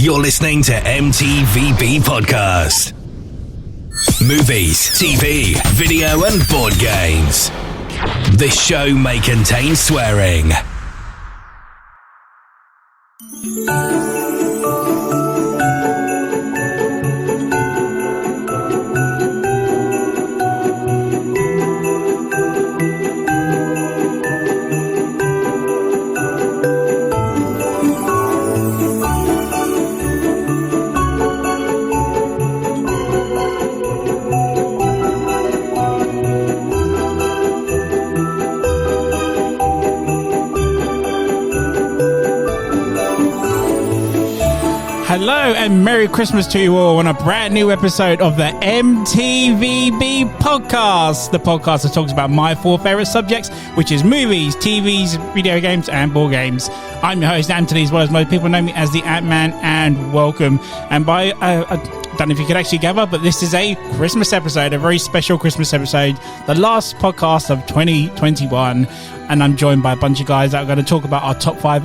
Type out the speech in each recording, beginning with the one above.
You're listening to M.T.V.B. Podcast. Movies, TV, video and board games. This show may contain swearing. Hello and Merry Christmas to you all on a brand new episode of the M.T.V.B. podcast, the podcast that talks about my four favourite subjects, which is movies, TVs, video games and board games. I'm your host Anthony, as well as most people know me as the Ant-Man, and welcome. And by I don't know if you could actually gather, but this is a Christmas episode, a very special Christmas episode, the last podcast of 2021. And I'm joined by a bunch of guys that are going to talk about our top five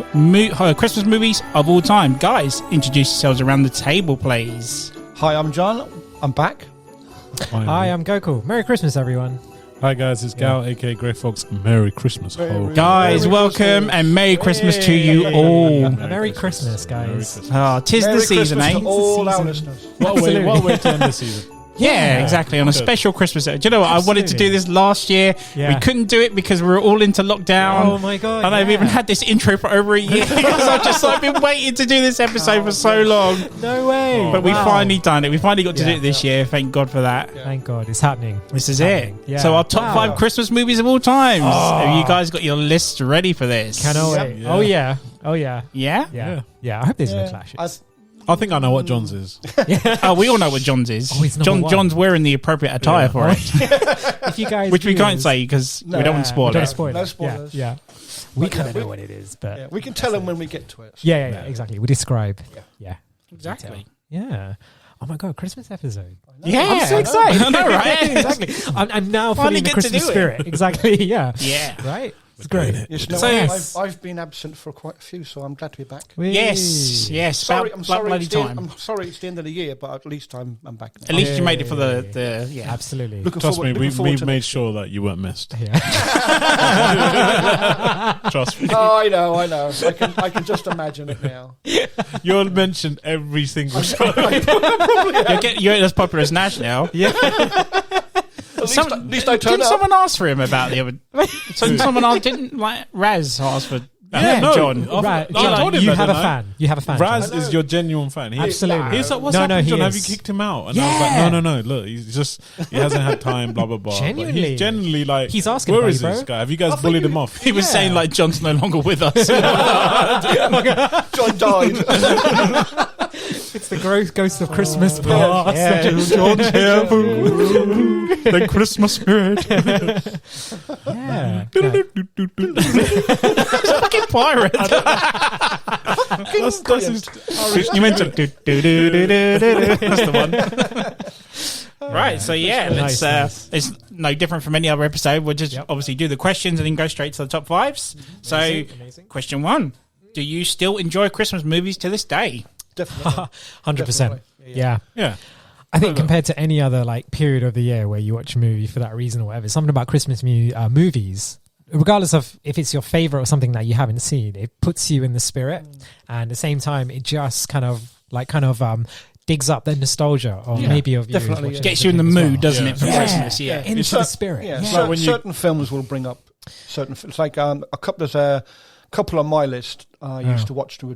Christmas movies of all time. Guys, introduce yourselves around the table, please. Hi, I'm John. I'm back. Hi, I'm Goku. Merry Christmas, everyone. Hi guys, it's Gal, aka Grey Fox. Merry Christmas, guys. Merry welcome Christmas. And Merry Christmas to you all. Merry Christmas, guys. Oh, tis Merry the season, Christmas eh? to all our listeners. What a way to end the season. Yeah, exactly. On a special Christmas. Do you know what? Absolutely. I wanted to do this last year. Yeah. We couldn't do it because we were all into lockdown. Oh my god! And I've even had this intro for over a year because I've just been waiting to do this episode for so long. No way! But we finally done it. We finally got to do it this year. Thank God for that. Thank God, it's happening. This is it. Yeah. So our top five Christmas movies of all time. Have you guys got your list ready for this? Cannot wait. Yeah. Oh yeah. Oh yeah. Yeah? Yeah. I hope there's no clashes. I think I know what John's is. Oh, we all know what John's is. Oh, he's number one. John's wearing the appropriate attire for it. If you guys, Which we can't say because we don't want to spoil don't it. spoil No it. spoilers. Yeah. We kind of know what it is, but Yeah, we can tell them when we get to it. yeah, exactly. We describe. Yeah. Yeah. Exactly. Yeah. Oh my god, Christmas episode. Yeah. I'm so excited. I know, right? Exactly. I'm now Finally feeling the get to Christmas do it. spirit. Exactly. Yeah. Yeah. Right. It's great. Yes, no, So- I've been absent for quite a few, so I'm glad to be back. Yes. Sorry, About I'm sorry. bloody It's the, time. I'm sorry it's the end of the year, but at least I'm back now. At least you made it for Yeah. the yeah. Absolutely. Trust me, looking forward we've to made next sure that you weren't missed. Yeah. Trust me. Oh, I know. I can just imagine it now. You're mentioned every single show. You're as popular as Nash now. Yeah. At least I turned Didn't up. someone ask for him about the other? Someone asked, didn't Raz ask for Yeah, no. John? Right, I told him you that, have a didn't I? fan. You have a fan. Raz John. is your genuine fan. Absolutely. He's like, what's No, happened, he John? Have you is. kicked him out? And I was like, no. Look, he hasn't had time, blah, blah, blah. But Genuinely. he's genuinely like, He's asking where about is you, this bro. guy? Have you guys bullied him off? He was saying like John's no longer with us. John died. It's the ghost of Christmas past. Yeah. John's here. The Christmas spirit. Yeah. Fucking pirate. That's his, You meant to do. That's the one. Right, so yeah, let's. Nice. It's no different from any other episode. We'll just obviously do the questions and then go straight to the top fives. So, Amazing. question one: do you still enjoy Christmas movies to this day? Definitely. 100%. Yeah. yeah. I think compared to any other like period of the year where you watch a movie for that reason or whatever, something about Christmas movies, regardless of if it's your favorite or something that you haven't seen, it puts you in the spirit, and at the same time, it just kind of digs up the nostalgia of maybe of you Definitely, watching Gets the you in the thing as mood, well. doesn't it, for Yeah. Christmas? Yeah. Into It's the like- spirit. Yeah, Yeah. cer- when you- certain films will bring up certain. It's like a couple. There's a couple on my list. I used to watch them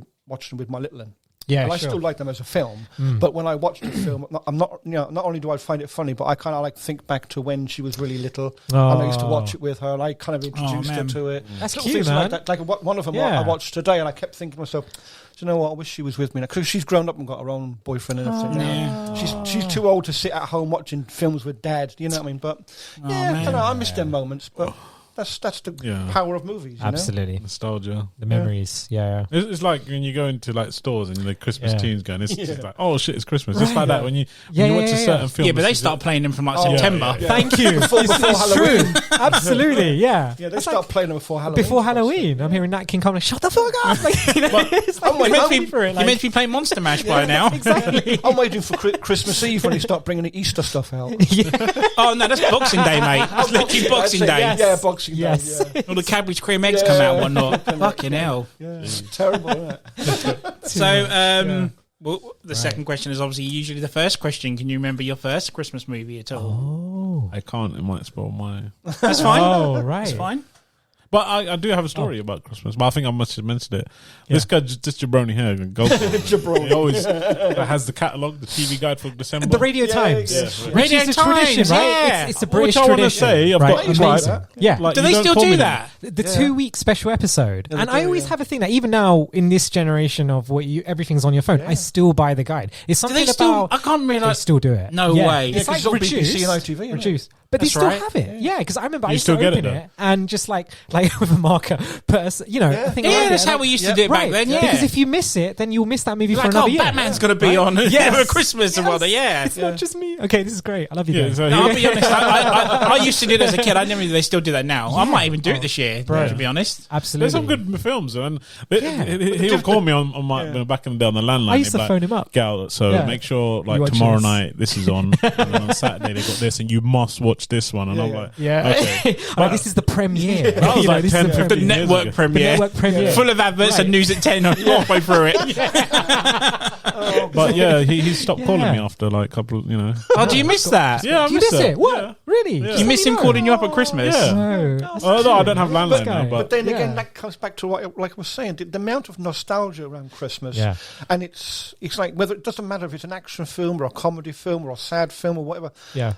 with my little one. Yeah, and I sure. still like them as a film, but when I watch the film, I'm not. Not only do I find it funny, but I kind of like think back to when she was really little, and I used to watch it with her, and I kind of introduced her man. to it. That's Little cute, things man. like that. Like one of them Yeah. I watched today, and I kept thinking to myself, do you know what? I wish she was with me now, because she's grown up and got her own boyfriend and everything now. She's too old to sit at home watching films with dad. You know what I mean? But I don't know. I miss them moments, but. that's the power of movies. Absolutely, nostalgia, the memories. Yeah. It's like when you go into like stores and the Christmas tunes going. It's just like, oh shit, it's Christmas. Right. Just like that when you watch a certain film. Yeah, but they start playing them from like September. Thank you. Before Halloween. True. Absolutely. Yeah. Yeah, they start playing them before Halloween. Before Halloween, I'm hearing Nat King Cole like, shut the fuck up. Like, you know, You're meant to be playing Monster Mash by now. Exactly. I'm waiting for Christmas Eve when they start bringing the Easter stuff out. Oh no, that's Boxing Day, mate. It's literally Boxing Day. Yes. Yeah, Boxing Day. Yeah. All the Cadbury's cream eggs come out and whatnot. Fucking hell. Yeah, it's terrible, isn't it? So, well, the second question is obviously usually the first question. Can you remember your first Christmas movie at all? I can't. It might spoil mine. That's fine. Oh, right. That's fine. But I do have a story about Christmas, but I think I must have mentioned it. This guy, just jabroni here, go for it. Jabroni. He always has the catalogue, the TV guide for December. The Radio Times. Yeah. Radio Which is a Times, tradition, right? yeah. It's a British Which I want to tradition. say, I've got Amazing. right. Yeah. Like, Do you they don't still call do me that? The 2-week special episode. Yeah, And they I do, always have a thing that even now in this generation of everything's on your phone, I still buy the guide. It's Do something they still? about... I can't They realize. still do it. No way. It's Yeah, 'cause like it's on BBC reduced. and ITV, isn't it? Reduced. But That's they still right. have it. Yeah, because I remember I You used to still get open it, it and just like with a marker, put a thing around it, That's and how we used to do it back then. Yeah. Because if you miss it, then you'll miss that movie for Like, another year. Batman's going to be on Yes. for Christmas or whatever. Yeah. It's not just me. Okay, this is great. I love you Yeah, guys. so No, he- I'll be honest. I used to do it as a kid. I never knew they still do that now. I might even do it this year, to be honest. Absolutely. There's some good films, and he would call me on my back in the day on the landline. I used to He'd be phone him up. Get out, so Yeah. make sure You watch tomorrow this. night this is on, and then on Saturday they got this, and you must watch this one. And I'm like, Yeah. okay. Like, this is the premiere. That was You know, like this is 10, the 15 The premiere. years network ago. premiere. The network premiere. Full of adverts and news at 10 halfway through it. But yeah, he stopped calling me after like a couple. Oh, do you miss that? Yeah, I Do you miss miss it? What? Yeah. Really? Yeah. Do you miss him calling you up at Christmas? Yeah. No. No, I don't have landline now, But but then again, Yeah. that comes back to what, like I was saying, the amount of nostalgia around Christmas. Yeah. And it's like whether it doesn't matter if it's an action film or a comedy film or a sad film or whatever. Yeah.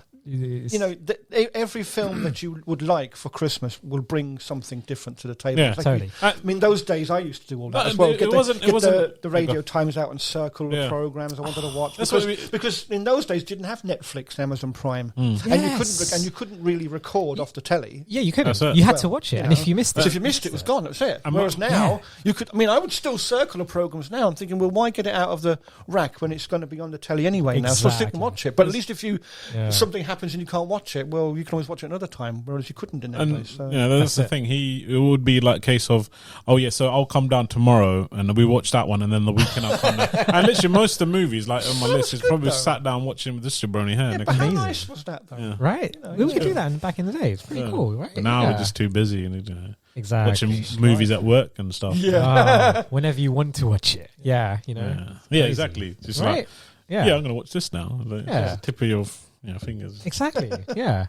Every film that you would like for Christmas will bring something different to the table. Yeah, It's like totally. I mean, those days I used to do all that But as well. it Get wasn't- the Radio Times out and circle the Yeah. programs I wanted to watch That's because in those days you didn't have Netflix, Amazon Prime, Yes. and you couldn't really record off the telly. Yeah, you couldn't. That's it. You had Well, to watch it, you and know. if you missed So it, if you missed it, it was gone. That was it. I'm Whereas not- now you could. I mean, I would still circle the programs now. I'm thinking, well, why get it out of the rack when it's going to be on the telly anyway? Now, so sit Exactly. and watch it. But at least if Yeah. something happens and you can't watch it, well, you can always watch it another time. Whereas you couldn't in that And place. So. that's the thing. It would be like a case of, oh yeah, so I'll come down tomorrow and we watch that one, and then the weekend I'll come down. And literally most of the movies like on my list is good, probably though. sat down watching with this jabroni hair. Yeah, next but how week. nice was that though? Yeah. right? We would do that back in the day. It's pretty Yeah. cool, right? But now Yeah. we're just too busy and exactly watching movies at work and stuff. whenever you want to watch it. Yeah, Yeah, exactly. Just right? like, Yeah, I'm going to watch this now. Like, Yeah. it's the tip of your fingers. exactly. Yeah,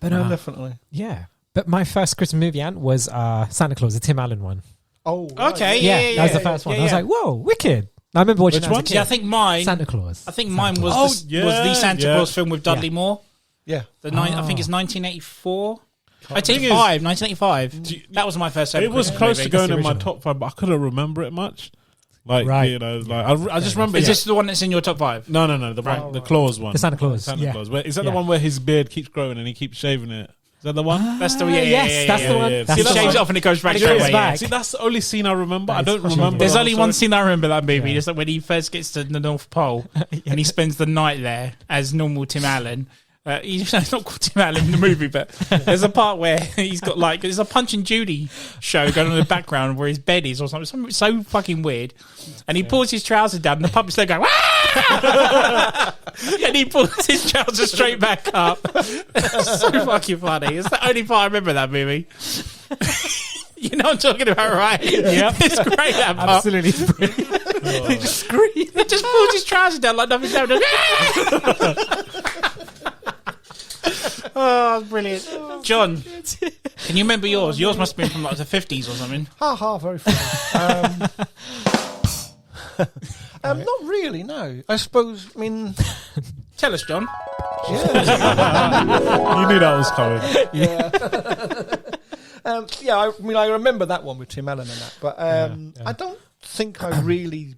but Definitely. yeah. But my first Christmas movie, Ant, was Santa Claus, the Tim Allen one. Oh, right. Okay, Yeah, yeah, that was the first one. Yeah, I was yeah. like, whoa, wicked. I remember watching Which that as a one? kid. Yeah, I think mine. Santa Claus. I think mine was Oh, the, was the Santa yeah. Claus film with Dudley Moore. Yeah. I think it's 1984. 1985. That was my first ever It was Christmas close movie. to going That's in the my original. top 5, but I couldn't remember it much. Like, Right. I just remember. Is this the one that's in your top 5? No, the Claus one. The Santa Claus, yeah. Claus. Is that Yeah. the one where his beard keeps growing and he keeps shaving it? Is that the one? That's the yes, that's the one. yeah. That's He the shaves one. it off and it goes back And it straight goes away. back. See, that's the only scene I remember. I That is don't remember. There's the only whole one story. scene I remember that movie. Yeah. It's like when he first gets to the North Pole and he spends the night there as normal Tim Allen. He's not called Tim Allen in the movie, but there's a part where he's got like there's a Punch and Judy show going on in the background where his bed is or something so fucking weird, and he pulls his trousers down and the puppets there go "Ah!" and he pulls his trousers straight back up. It's so fucking funny. It's the only part I remember of that movie. You know what I'm talking about, right? Yep. It's great, that part. Absolutely brilliant. They just scream. He just pulls his trousers down like nothing's happening. Oh, brilliant. John, can you remember yours? Yours must have been from like the 50s or something. Ha ha, very funny. Not really, no. I suppose, I mean... Tell us, John. You knew that was coming. I remember that one with Tim Allen and that, but I don't think I really...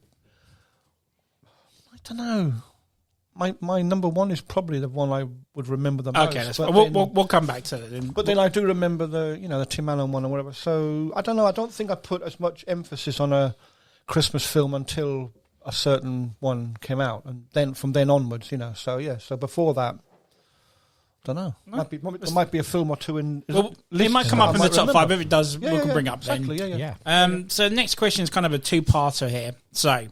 I don't know. my number one is probably the one I would remember the most. Okay, that's but fine. then- We'll come back to it. But then I do remember the Tim Allen one or whatever. So I don't know. I don't think I put as much emphasis on a Christmas film until a certain one came out, and then from then onwards, So yeah. So before that, I don't know. There might be a film or two in. It might come up in the top 5. If it does, we can bring it up exactly. then. Yeah. So the next question is kind of a two-parter here. So,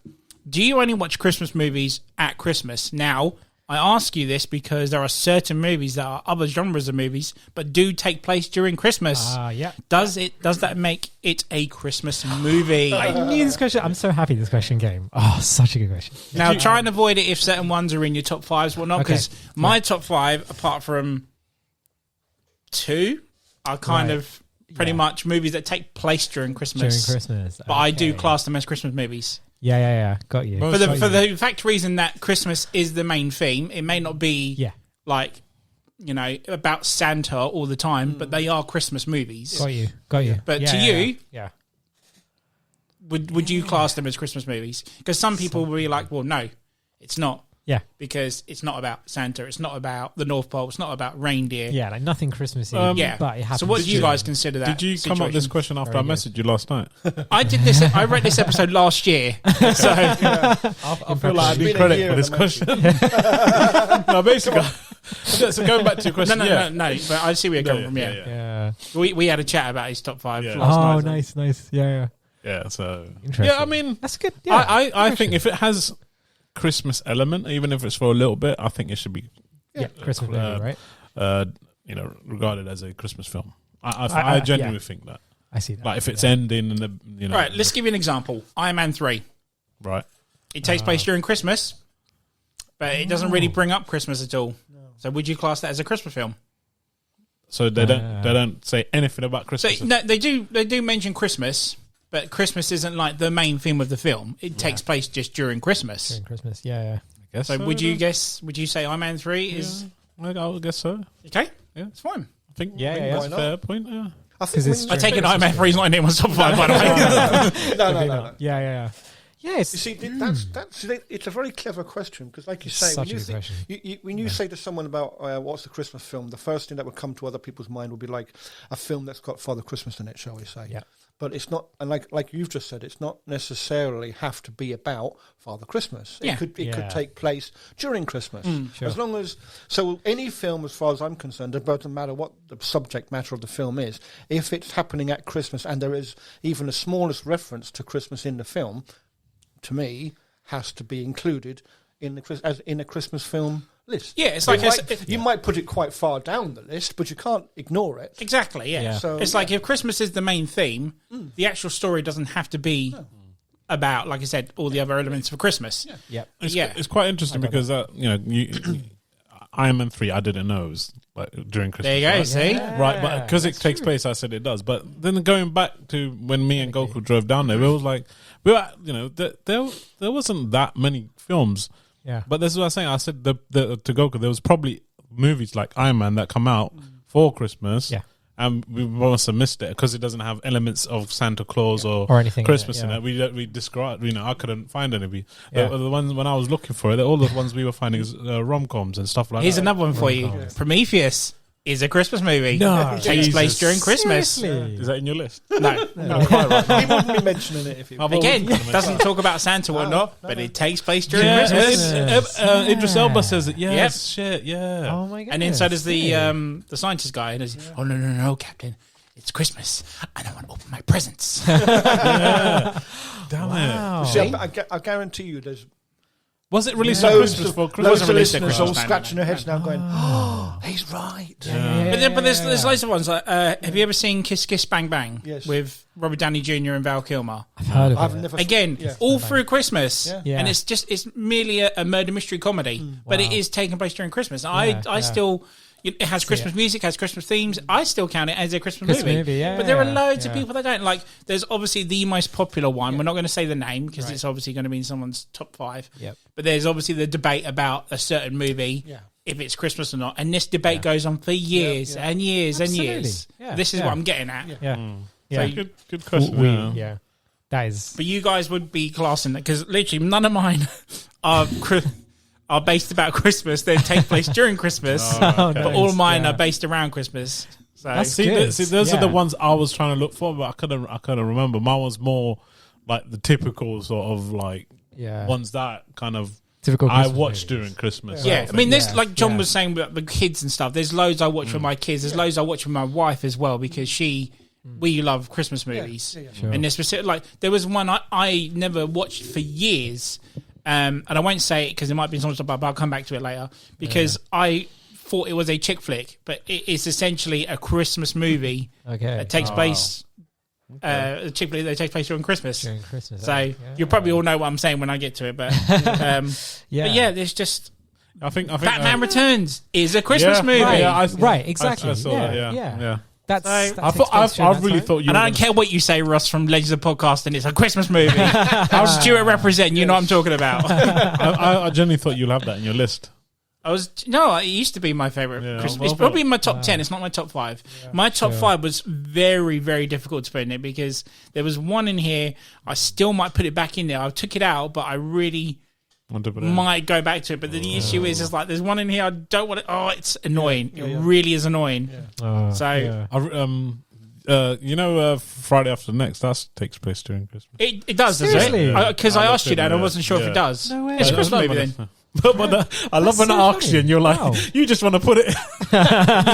do you only watch Christmas movies at Christmas? Now, I ask you this because there are certain movies that are other genres of movies, but do take place during Christmas. Yeah. Does that make it a Christmas movie? I knew this question. I'm so happy this question came. Oh, such a good question. Now, try and avoid it if certain ones are in your top 5s, whatnot, because my top 5, apart from 2, are kind of pretty much movies that take place during Christmas. But I do class them as Christmas movies. Yeah. Got you. For the fact reason that Christmas is the main theme, it may not be like, about Santa all the time, but they are Christmas movies. Got you. But to you, would you class them as Christmas movies? Because some people will be like, well, no, it's not. Yeah. Because it's not about Santa, it's not about the North Pole, it's not about reindeer. Yeah, like nothing Christmassy. But it happens. So what do you guys consider that? Did you come up with this question after I messaged you last night? I did this. I read this episode last year. So I feel like I need credit for this question. No, basically. So going back to your question. No. But I see where you're coming from. Yeah. We had a chat about his top 5 last night. Nice. Yeah. Yeah. So Interesting. I mean, that's good. Yeah, I think if it has Christmas element, even if it's for a little bit, I think it should be Christmas movie, right? Regarded as a Christmas film. I genuinely think that. I see that. Like if it's ending and Right, let's give you an example. Iron Man 3. Right. It takes place during Christmas, but it doesn't really bring up Christmas at all. No. So would you class that as a Christmas film? So they don't say anything about Christmas. So, no, they do mention Christmas. But Christmas isn't like the main theme of the film. It takes place just during Christmas. During Christmas, yeah. I guess so would you say Iron Man 3 is... I guess so. Okay. Yeah. It's fine. I think that's a fair point, yeah. I take it Iron Man 3 is not in anyone's top 5, by the way. No. Yeah. Yes. You see, it's a very clever question because, like you say, when you say to someone about what's the Christmas film, the first thing that would come to other people's mind would be like a film that's got Father Christmas in it, shall we say? Yeah. But it's not, and like you've just said, it's not necessarily have to be about Father Christmas. It could take place during Christmas, as long as. So any film, as far as I'm concerned, it doesn't matter what the subject matter of the film is. If it's happening at Christmas and there is even the smallest reference to Christmas in the film, to me, has to be included in a Christmas film list. Yeah, it's like you might put it quite far down the list, but you can't ignore it. Exactly. Yeah. So it's like if Christmas is the main theme, the actual story doesn't have to be about, like I said, all the other elements of Christmas. Yeah. It's quite interesting because Iron Man 3, I didn't know it was like during Christmas. There you go. Right? See, right, but because it takes place, I said it does. But then going back to when me and Goku drove down there, it was like there wasn't that many films. Yeah, but this is what I was saying. I said to Goku, there was probably movies like Iron Man that come out for Christmas. Yeah. And we must have missed it because it doesn't have elements of Santa Claus or anything Christmas in it. We described, I couldn't find any. The ones when I was looking for it, all the ones we were finding is rom-coms and stuff like that. Here's another one for you. Prometheus is a Christmas movie. No, it takes place during Christmas. Seriously? Is that in your list? No. He wouldn't be mentioning it if he again doesn't talk about Santa or not, but it takes place during Christmas. Idris Elba says it. Yes, yep. Shit, yeah. Oh my god! And then so does the scientist guy. And oh no, Captain, it's Christmas, and I want to open my presents. Damn it! See, I guarantee you, there's. Was it released at Christmas for Christmas? Loads of listeners all scratching their heads now going, oh, he's right. But there's loads of ones. Like, have you ever seen Kiss Kiss Bang Bang with Robert Downey Jr. and Val Kilmer? I've heard of it. Again, all through Christmas. And it's merely a murder mystery comedy. But it is taking place during Christmas. I still... It has Christmas music, has Christmas themes. I still count it as a Christmas movie. But there are loads of people that don't. Like, there's obviously the most popular one. We're not going to say the name because it's obviously going to be in someone's top 5. But there's obviously the debate about a certain movie, if it's Christmas or not. And this debate goes on for years and years and years. This is what I'm getting at. So good question. That is. But you guys would be classing that because literally none of mine are are based about Christmas. They take place during Christmas. But all mine are based around Christmas. So those are the ones I was trying to look for, but I couldn't remember. Mine was more like the typical sort of like ones that kind of typical I watch during Christmas. Yeah, I mean, there's like John was saying about the kids and stuff. There's loads I watch for my kids. There's loads I watch for my wife as well because we love Christmas movies. Sure. And there's specific, like there was one I never watched for years, and I won't say it because it might be something about, but I'll come back to it later because I thought it was a chick flick, but it's essentially a Christmas movie that takes place. Chick flick that takes place during Christmas. So you'll probably all know what I'm saying when I get to it, but but there's just. I think Batman Returns is a Christmas movie, right? Exactly. I saw that. Yeah. I really thought you. And I don't care what you say, Ross from Legends of Podcasting. It's a Christmas movie. How Stuart represent? You know what I'm talking about. I genuinely thought you'll have that in your list. It used to be my favorite. It's probably in my top 10. It's not my top 5. My top 5 was very, very difficult to put in it because there was one in here. I still might put it back in there. I took it out, but I really might go back to it. But the issue is like there's one in here I don't want it. Oh, it's annoying. It really is annoying. Friday After Next that takes place during Christmas. It does, doesn't it? Because I asked you that, and I wasn't sure if it does. No way. It's a Christmas movie then. But I love when I ask you and you're like, you just want to put it. You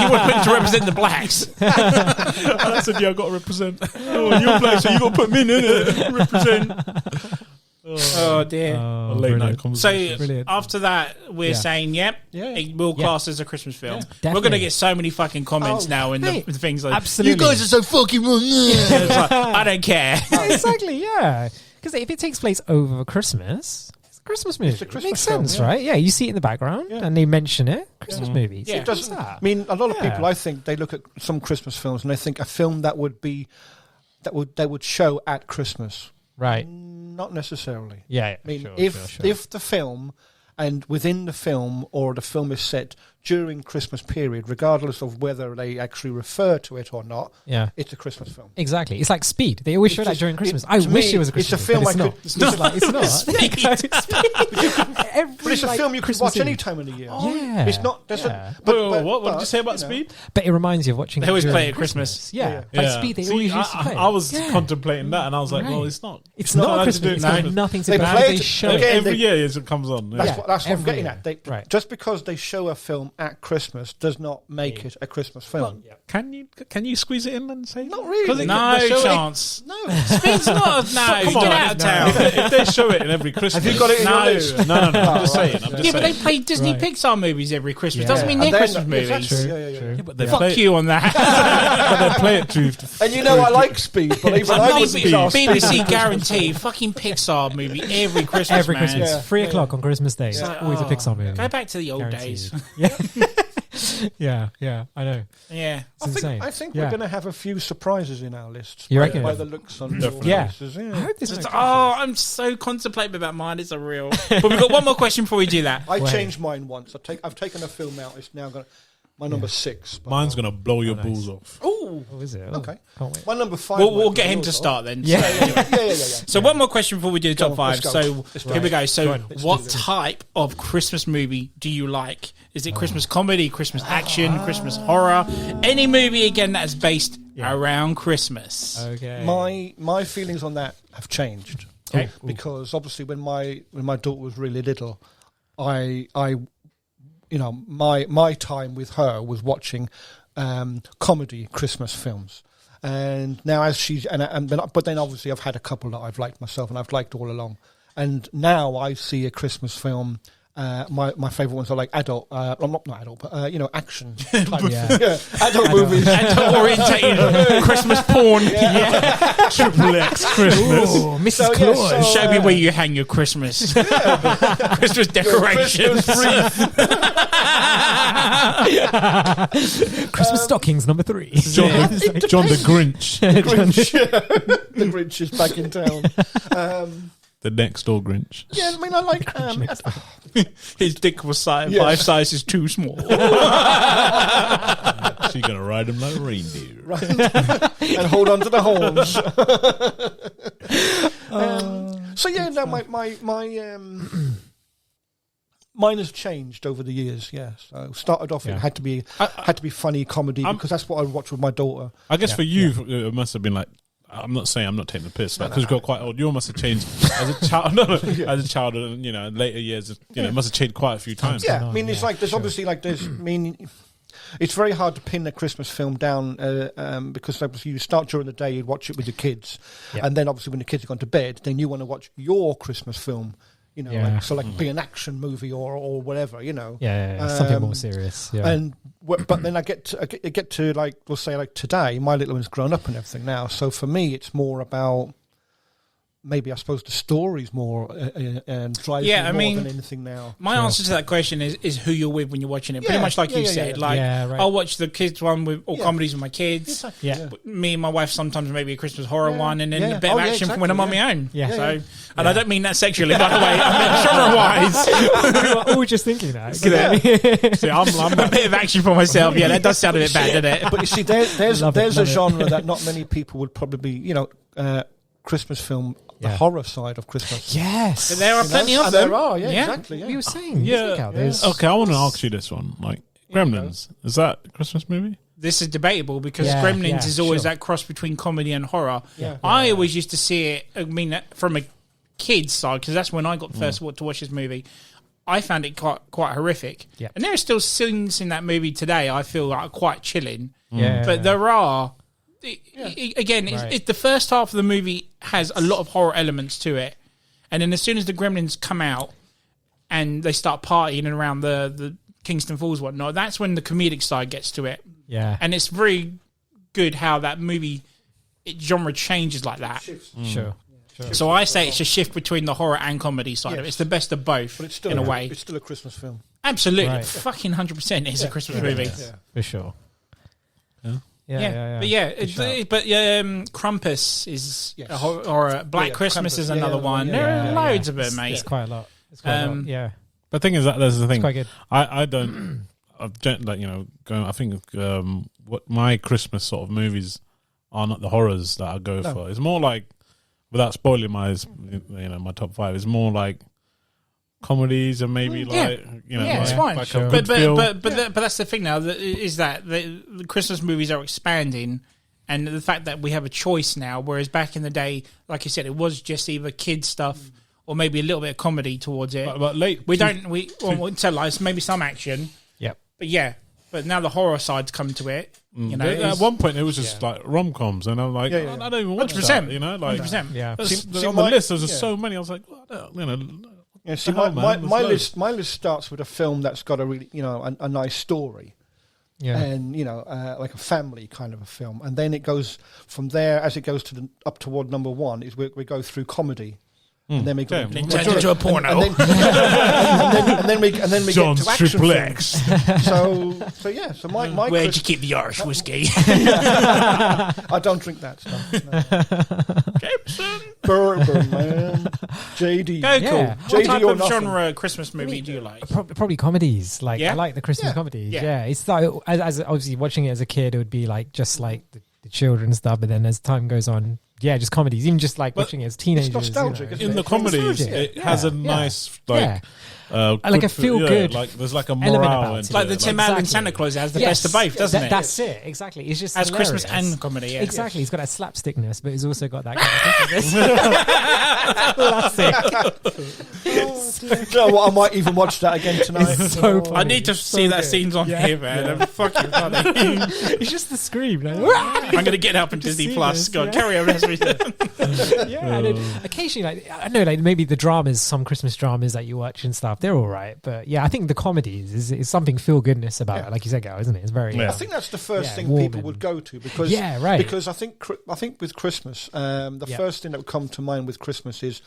want it to represent the blacks. And I said, I've got to represent. Oh, you're black, so you got to put me in it. Represent. Oh dear. Late night conversation. So after that, we're saying, it will class as a Christmas film. We're going to get so many fucking comments now in the things like, absolutely. You guys are so fucking wrong. It's like, I don't care. Exactly, yeah. Because if it takes place over Christmas, it's a Christmas movie. It makes sense, right? Yeah, you see it in the background and they mention it. Christmas movies. Yeah. It doesn't. I mean, a lot of people, I think, they look at some Christmas films and they think a film that would be they would show at Christmas. Right. Not necessarily. Yeah. I mean, if the film and within the film or the film is set during Christmas period, regardless of whether they actually refer to it or not, it's a Christmas film. Exactly. It's like Speed. They always show that during Christmas. I wish it was a Christmas film. It's a film it's not. It's not. But it's a film you can watch any time of the year. Yeah. It's not. What did you say about Speed? But it reminds you of watching. They always play it at Christmas. Yeah. Like Speed, they always used to play. I was contemplating that, and I was like, well, it's not. It's not Christmas. It's got nothing to do with it. They show it every year as it comes on. That's what I'm getting at. Just because they show a film at Christmas does not make it a Christmas film. Can you squeeze it in and say not really? No chance. No, Speed's not. No, get out of town. If they show it in every Christmas, have you got it in your list? No. I'm just saying. But they play Disney Pixar movies every Christmas. Doesn't mean they're Christmas movies. True. But they fuck you on that. But they play it true. And you know I like Speed, but even I was BBC guarantee fucking Pixar movie every Christmas. Every Christmas, 3 o'clock on Christmas Day. It's always a Pixar movie. Go back to the old days. Yeah, I know. Yeah, I think we're going to have a few surprises in our lists. You reckon? By the looks on your faces. I hope this I'm so contemplating about mine. It's unreal. But we've got one more question before we do that. I changed mine once. I've taken a film out. It's now going to... My number 6. Mine's going to blow your balls off. Oh, is it? Okay. Can't wait. My number 5. We'll get him to start then. Yeah. So one more question before we do the top 5. So here we go. So what type of Christmas movie do you like? Is it Christmas comedy, Christmas action, Christmas horror? Any movie, again, that is based around Christmas. Okay. My feelings on that have changed. Okay. Because obviously when my daughter was really little, I my time with her was watching comedy Christmas films, and now as she's but then obviously I've had a couple that I've liked myself and I've liked all along, and now I see a Christmas film. My favourite ones are like adult, not adult, but action type. Adult movies, adult orientated Christmas porn. Triple X Christmas. Ooh, Mrs. Claus. Show me where you hang your Christmas Christmas decorations. Christmas stockings number 3. John the Grinch. The Grinch is back in town. The next door Grinch. Yeah, I mean, I like... His dick was 5 sizes too small. So you're going to ride him like a reindeer. Right. And hold on to the horns. So, yeah, no, Mine has changed over the years. Yeah, so started off it had to be funny comedy because that's what I watched with my daughter. I guess for you, it must have been like. I'm not saying I'm not taking the piss because you got quite old. You must have changed as a child. As a child, and later years, it must have changed quite a few times. Yeah, I mean, it's like there's obviously like there's. I mean, it's very hard to pin a Christmas film down because obviously you start during the day, you watch it with your kids, and then obviously when the kids have gone to bed, then you want to watch your Christmas film. Like be an action movie or whatever, something more serious. Yeah, but then I get to like we'll say like today, my little one's grown up and everything now. So for me, it's more about maybe I suppose the story's more and drives me more than anything now. My answer to that question is who you're with when you're watching it. Pretty much like you said. Like I'll watch the kids one with comedies with my kids. Exactly. Yeah. Me and my wife sometimes maybe a Christmas horror one, and then a bit of action when I'm on my own. And I don't mean that sexually, by the way. I mean genre-wise. We were just thinking that. See, I'm a bit of action for myself. Yeah, that does sound a bit bad, doesn't it? But you see, there's a genre that not many people would probably Christmas film. The horror side of Christmas. Yes. But there are plenty of them. There are, exactly. Yeah. We were saying, Okay, I want to ask you this one. Like, Gremlins, is that a Christmas movie? This is debatable because Gremlins is always that cross between comedy and horror. I always used to see it, from a kid's side, because that's when I got first to watch this movie. I found it quite horrific. Yeah. And there are still scenes in that movie today I feel like are quite chilling. But there are... Again, the first half of the movie has a lot of horror elements to it, and then as soon as the Gremlins come out and they start partying around the Kingston Falls whatnot, that's when the comedic side gets to it. Yeah, and it's very good how that movie genre changes like that. Sure. So I say it's a shift between the horror and comedy side of it. It's the best of both, but it's still in a way. It's still a Christmas film. Absolutely, fucking 100% is a Christmas movie for sure. But Krampus is a horror. Black Christmas is another one. There are loads of them, mate. It's quite a lot. But the thing is that there's the thing. It's quite good. I don't. I think what my Christmas sort of movies are not the horrors that I go for. It's more like, without spoiling my top 5. It's more like comedies and maybe it's fine. Like but that's the thing now is that the Christmas movies are expanding, and the fact that we have a choice now, whereas back in the day, like you said, it was just either kids stuff or maybe a little bit of comedy towards it. But we won't tell lies, maybe some action. But now the horror side's come to it. At one point it was just like rom-coms, and I'm like, I don't even watch 100%. That. 100%. Yeah. On the list, there's just so many. I was like, Yeah, see, my list starts with a film that's got a really, a nice story, and like a family kind of a film, and then it goes from there as it goes up toward number 1 is we go through comedy, and then we go into a porno, and then we get to action films. So my where'd you keep the Irish whiskey? I don't drink that stuff. Gibson. Bourbon, man. JD. Cool. JD what type of nothing. genre Christmas movie do you like? Probably comedies. I like the Christmas comedies. Yeah. It's like, as obviously watching it as a kid, it would be like just like the children's stuff, but then as time goes on, just comedies. Even just like watching it as teenagers. It's nostalgic. In the comedies, it has a nice like a feel good. Like there's like a morale, like the Tim Allen Santa Claus has the best of both, doesn't it? That's it. Exactly. It's just as hilarious. Christmas and comedy. Yeah. Exactly. He's got that slapstickness, but he's also got that kind of classic. You know what? I might even watch that again tonight. It's so funny. I need to see that scene's on here, man. I'm fucking funny. It's just the scream. Like, I'm going to get up in Disney Plus. Go on, carry on. And then occasionally, I know, maybe the dramas, some Christmas dramas that you watch and stuff, they're all right. But I think the comedies is something feel goodness about it, like you said, Gal, isn't it? It's very. I think that's the first thing people would go to because because I think with Christmas, the first thing that would come to mind with Christmas is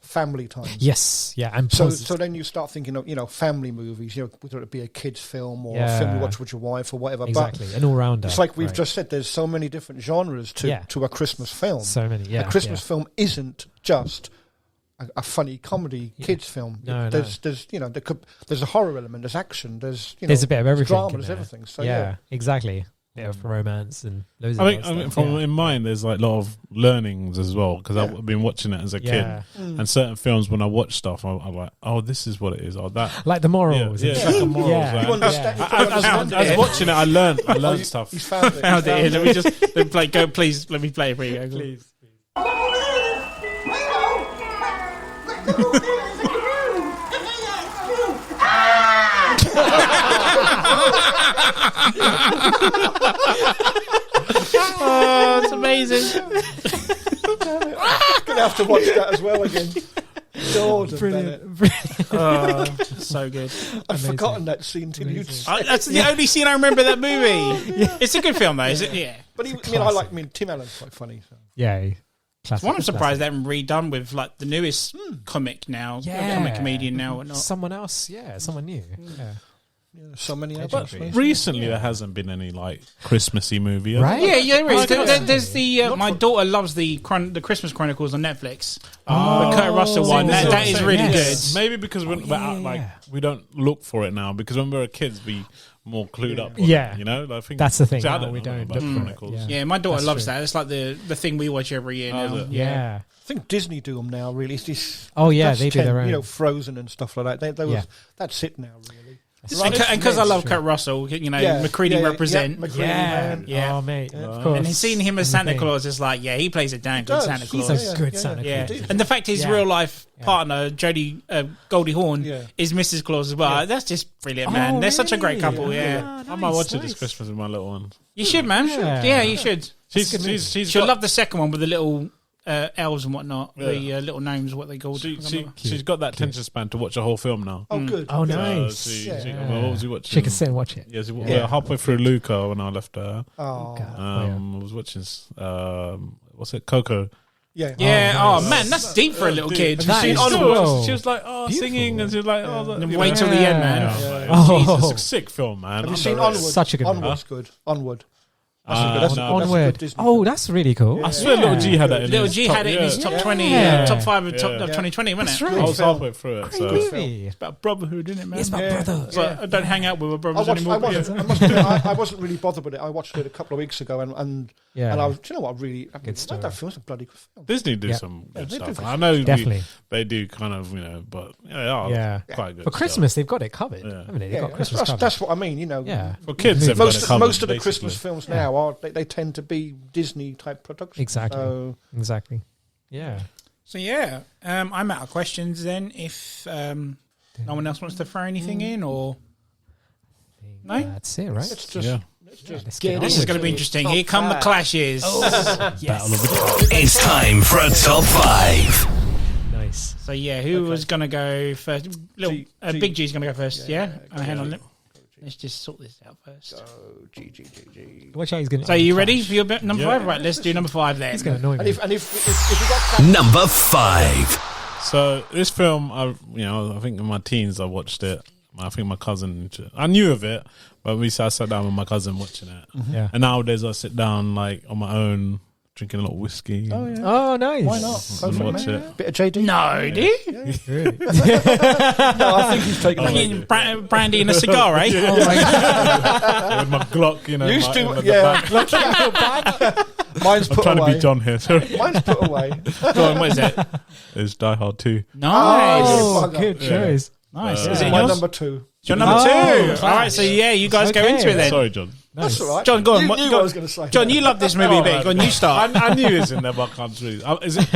family time. Yes, and so then you start thinking of family movies, whether it be a kids film or a film you watch with your wife or whatever. Exactly, an all rounder. It's like we've just said. There's so many different genres to a Christmas film. So many. A Christmas film isn't just a funny comedy kids film. No, there's a horror element. There's action. There's a bit of everything. Drama. There's everything. So exactly. bit of romance and loads I of think, other stuff. from in mine, there's like a lot of learnings as well because I've been watching it as a kid, and certain films when I watch stuff, I'm like, oh, this is what it is, or that, like the morals. yeah, like the morals. Yeah. Like, You understand? I was watching it. I learned stuff. He's found it. Found it. Let me just play. Go, please. Let me play it for you. Please. Oh, it's amazing. Gonna have to watch that as well again. Jordan Bennett. Oh, so good. I've forgotten that scene till you. That's the only scene I remember of that movie. It's a good film, though, is it? Yeah. But I mean, Tim Allen's quite funny. So. Yeah. Classic, One I'm surprised they haven't redone with like the newest comic now, comic comedian now, or not. Someone else, someone new. Yeah. So many But others. Recently, there hasn't been any like Christmassy movie, Right? Yeah, there is. Okay. There's the my daughter loves the Christmas Chronicles on Netflix. The Kurt Russell one. That is really good. Maybe because we don't look for it now because when we were kids, we more clued up. On Yeah. it, you know, I think That's the thing. See, I now don't we know don't about look for it. Chronicles. Yeah, my daughter That's loves true. that. It's like the thing we watch every year now. is it? Yeah. I think Disney do them now. Really, it's this. Oh yeah, that's they do their own. You know, Frozen and stuff like that. That's it now. Really. And because I love Kurt Russell, you know, McCready represent. McCready, man. Yeah. Oh mate, of course. And seeing him as Santa Claus is like, he plays a damn good Santa Claus. He's a good Santa Yeah, Claus. and the fact his real life partner, Goldie Hawn, is Mrs. Claus as well. That's just brilliant, man. They're such a great couple. Yeah, I might watch it this Christmas with my little one. you should, man. Yeah, you should. She'll love the second one with the little elves and whatnot, the little gnomes, what they called. She's got that attention span to watch a whole film now. Oh, good. Oh nice. What was he watching? She can sit and watch it. Yes, we're halfway through Luca when I left her. Oh, I was watching what's it, Coco. yeah. Yeah. Man, that's deep for a little kid. That is She was like, singing, and she was like, Wait till the end, man. Jesus, it's a sick film, man. Have you seen Onward? Such a good Onward's good. Onward. That's a Onward. good Disney Oh, that's really cool. I swear Little G had that in Little his G top, had it in his top 20, Yeah. top 5 of Yeah. 2020, wasn't it? That's right. I was halfway through it. Great So. movie. It's about brotherhood, isn't it, man? It's my brother. But I don't hang out with my I brothers watched. anymore. I wasn't really bothered with it. I watched it a couple of weeks ago, and I was. Do you know what? Really, story. that film's a bloody good film. Disney do Yeah. some good they do stuff. good I know Definitely. they do kind of, but they are quite good. For Christmas, they've got it covered. Yeah. Haven't they? They've got Christmas covered. That's what I mean. You know, Yeah. For kids, they've got it covered, most of the basically. Christmas films now are they tend to be Disney type productions. Exactly. So, Exactly. Yeah. So, yeah, I'm out of questions then. If no one else wants to throw anything in, or no? That's it, right? let's just Yeah. Let's get get This on is going to be interesting. Here come the clashes. It's time for a top 5. Nice. So, yeah, who was going to go first? G. Big G's going to go first, yeah? Hang on. G. Let's just sort this out first. G. Watch out, he's going to. So, you ready for your number 5? Right, let's do number 5 then. He's going to annoy And me. if you got Number 5. So this film, I think in my teens I watched it. I think my cousin, I knew of it, but I sat down with my cousin watching it. Yeah. And nowadays I sit down like on my own, drinking a lot of whiskey. Oh, yeah. Oh, nice. Why not? Go And for watch man. it. Bit of JD. No, do you? Really? No, I think he's taking Fucking brandy and a cigar, eh? Oh my God. With my Glock, Used to, in the yeah. back. Mine's I'm put trying away. to be John here. Sorry. Mine's put away. Go on, what is it? It's Die Hard 2. Nice. Oh, Good choice. Nice. Is it My yours? number 2. Your number 2. All right, so yeah, you guys go Okay. into it then. Sorry, John. That's all right. John, go on. You What- knew go- what I was going to say. John, you love this movie a bit. Go on, you start. I knew it was in there, but I can't read. Is it?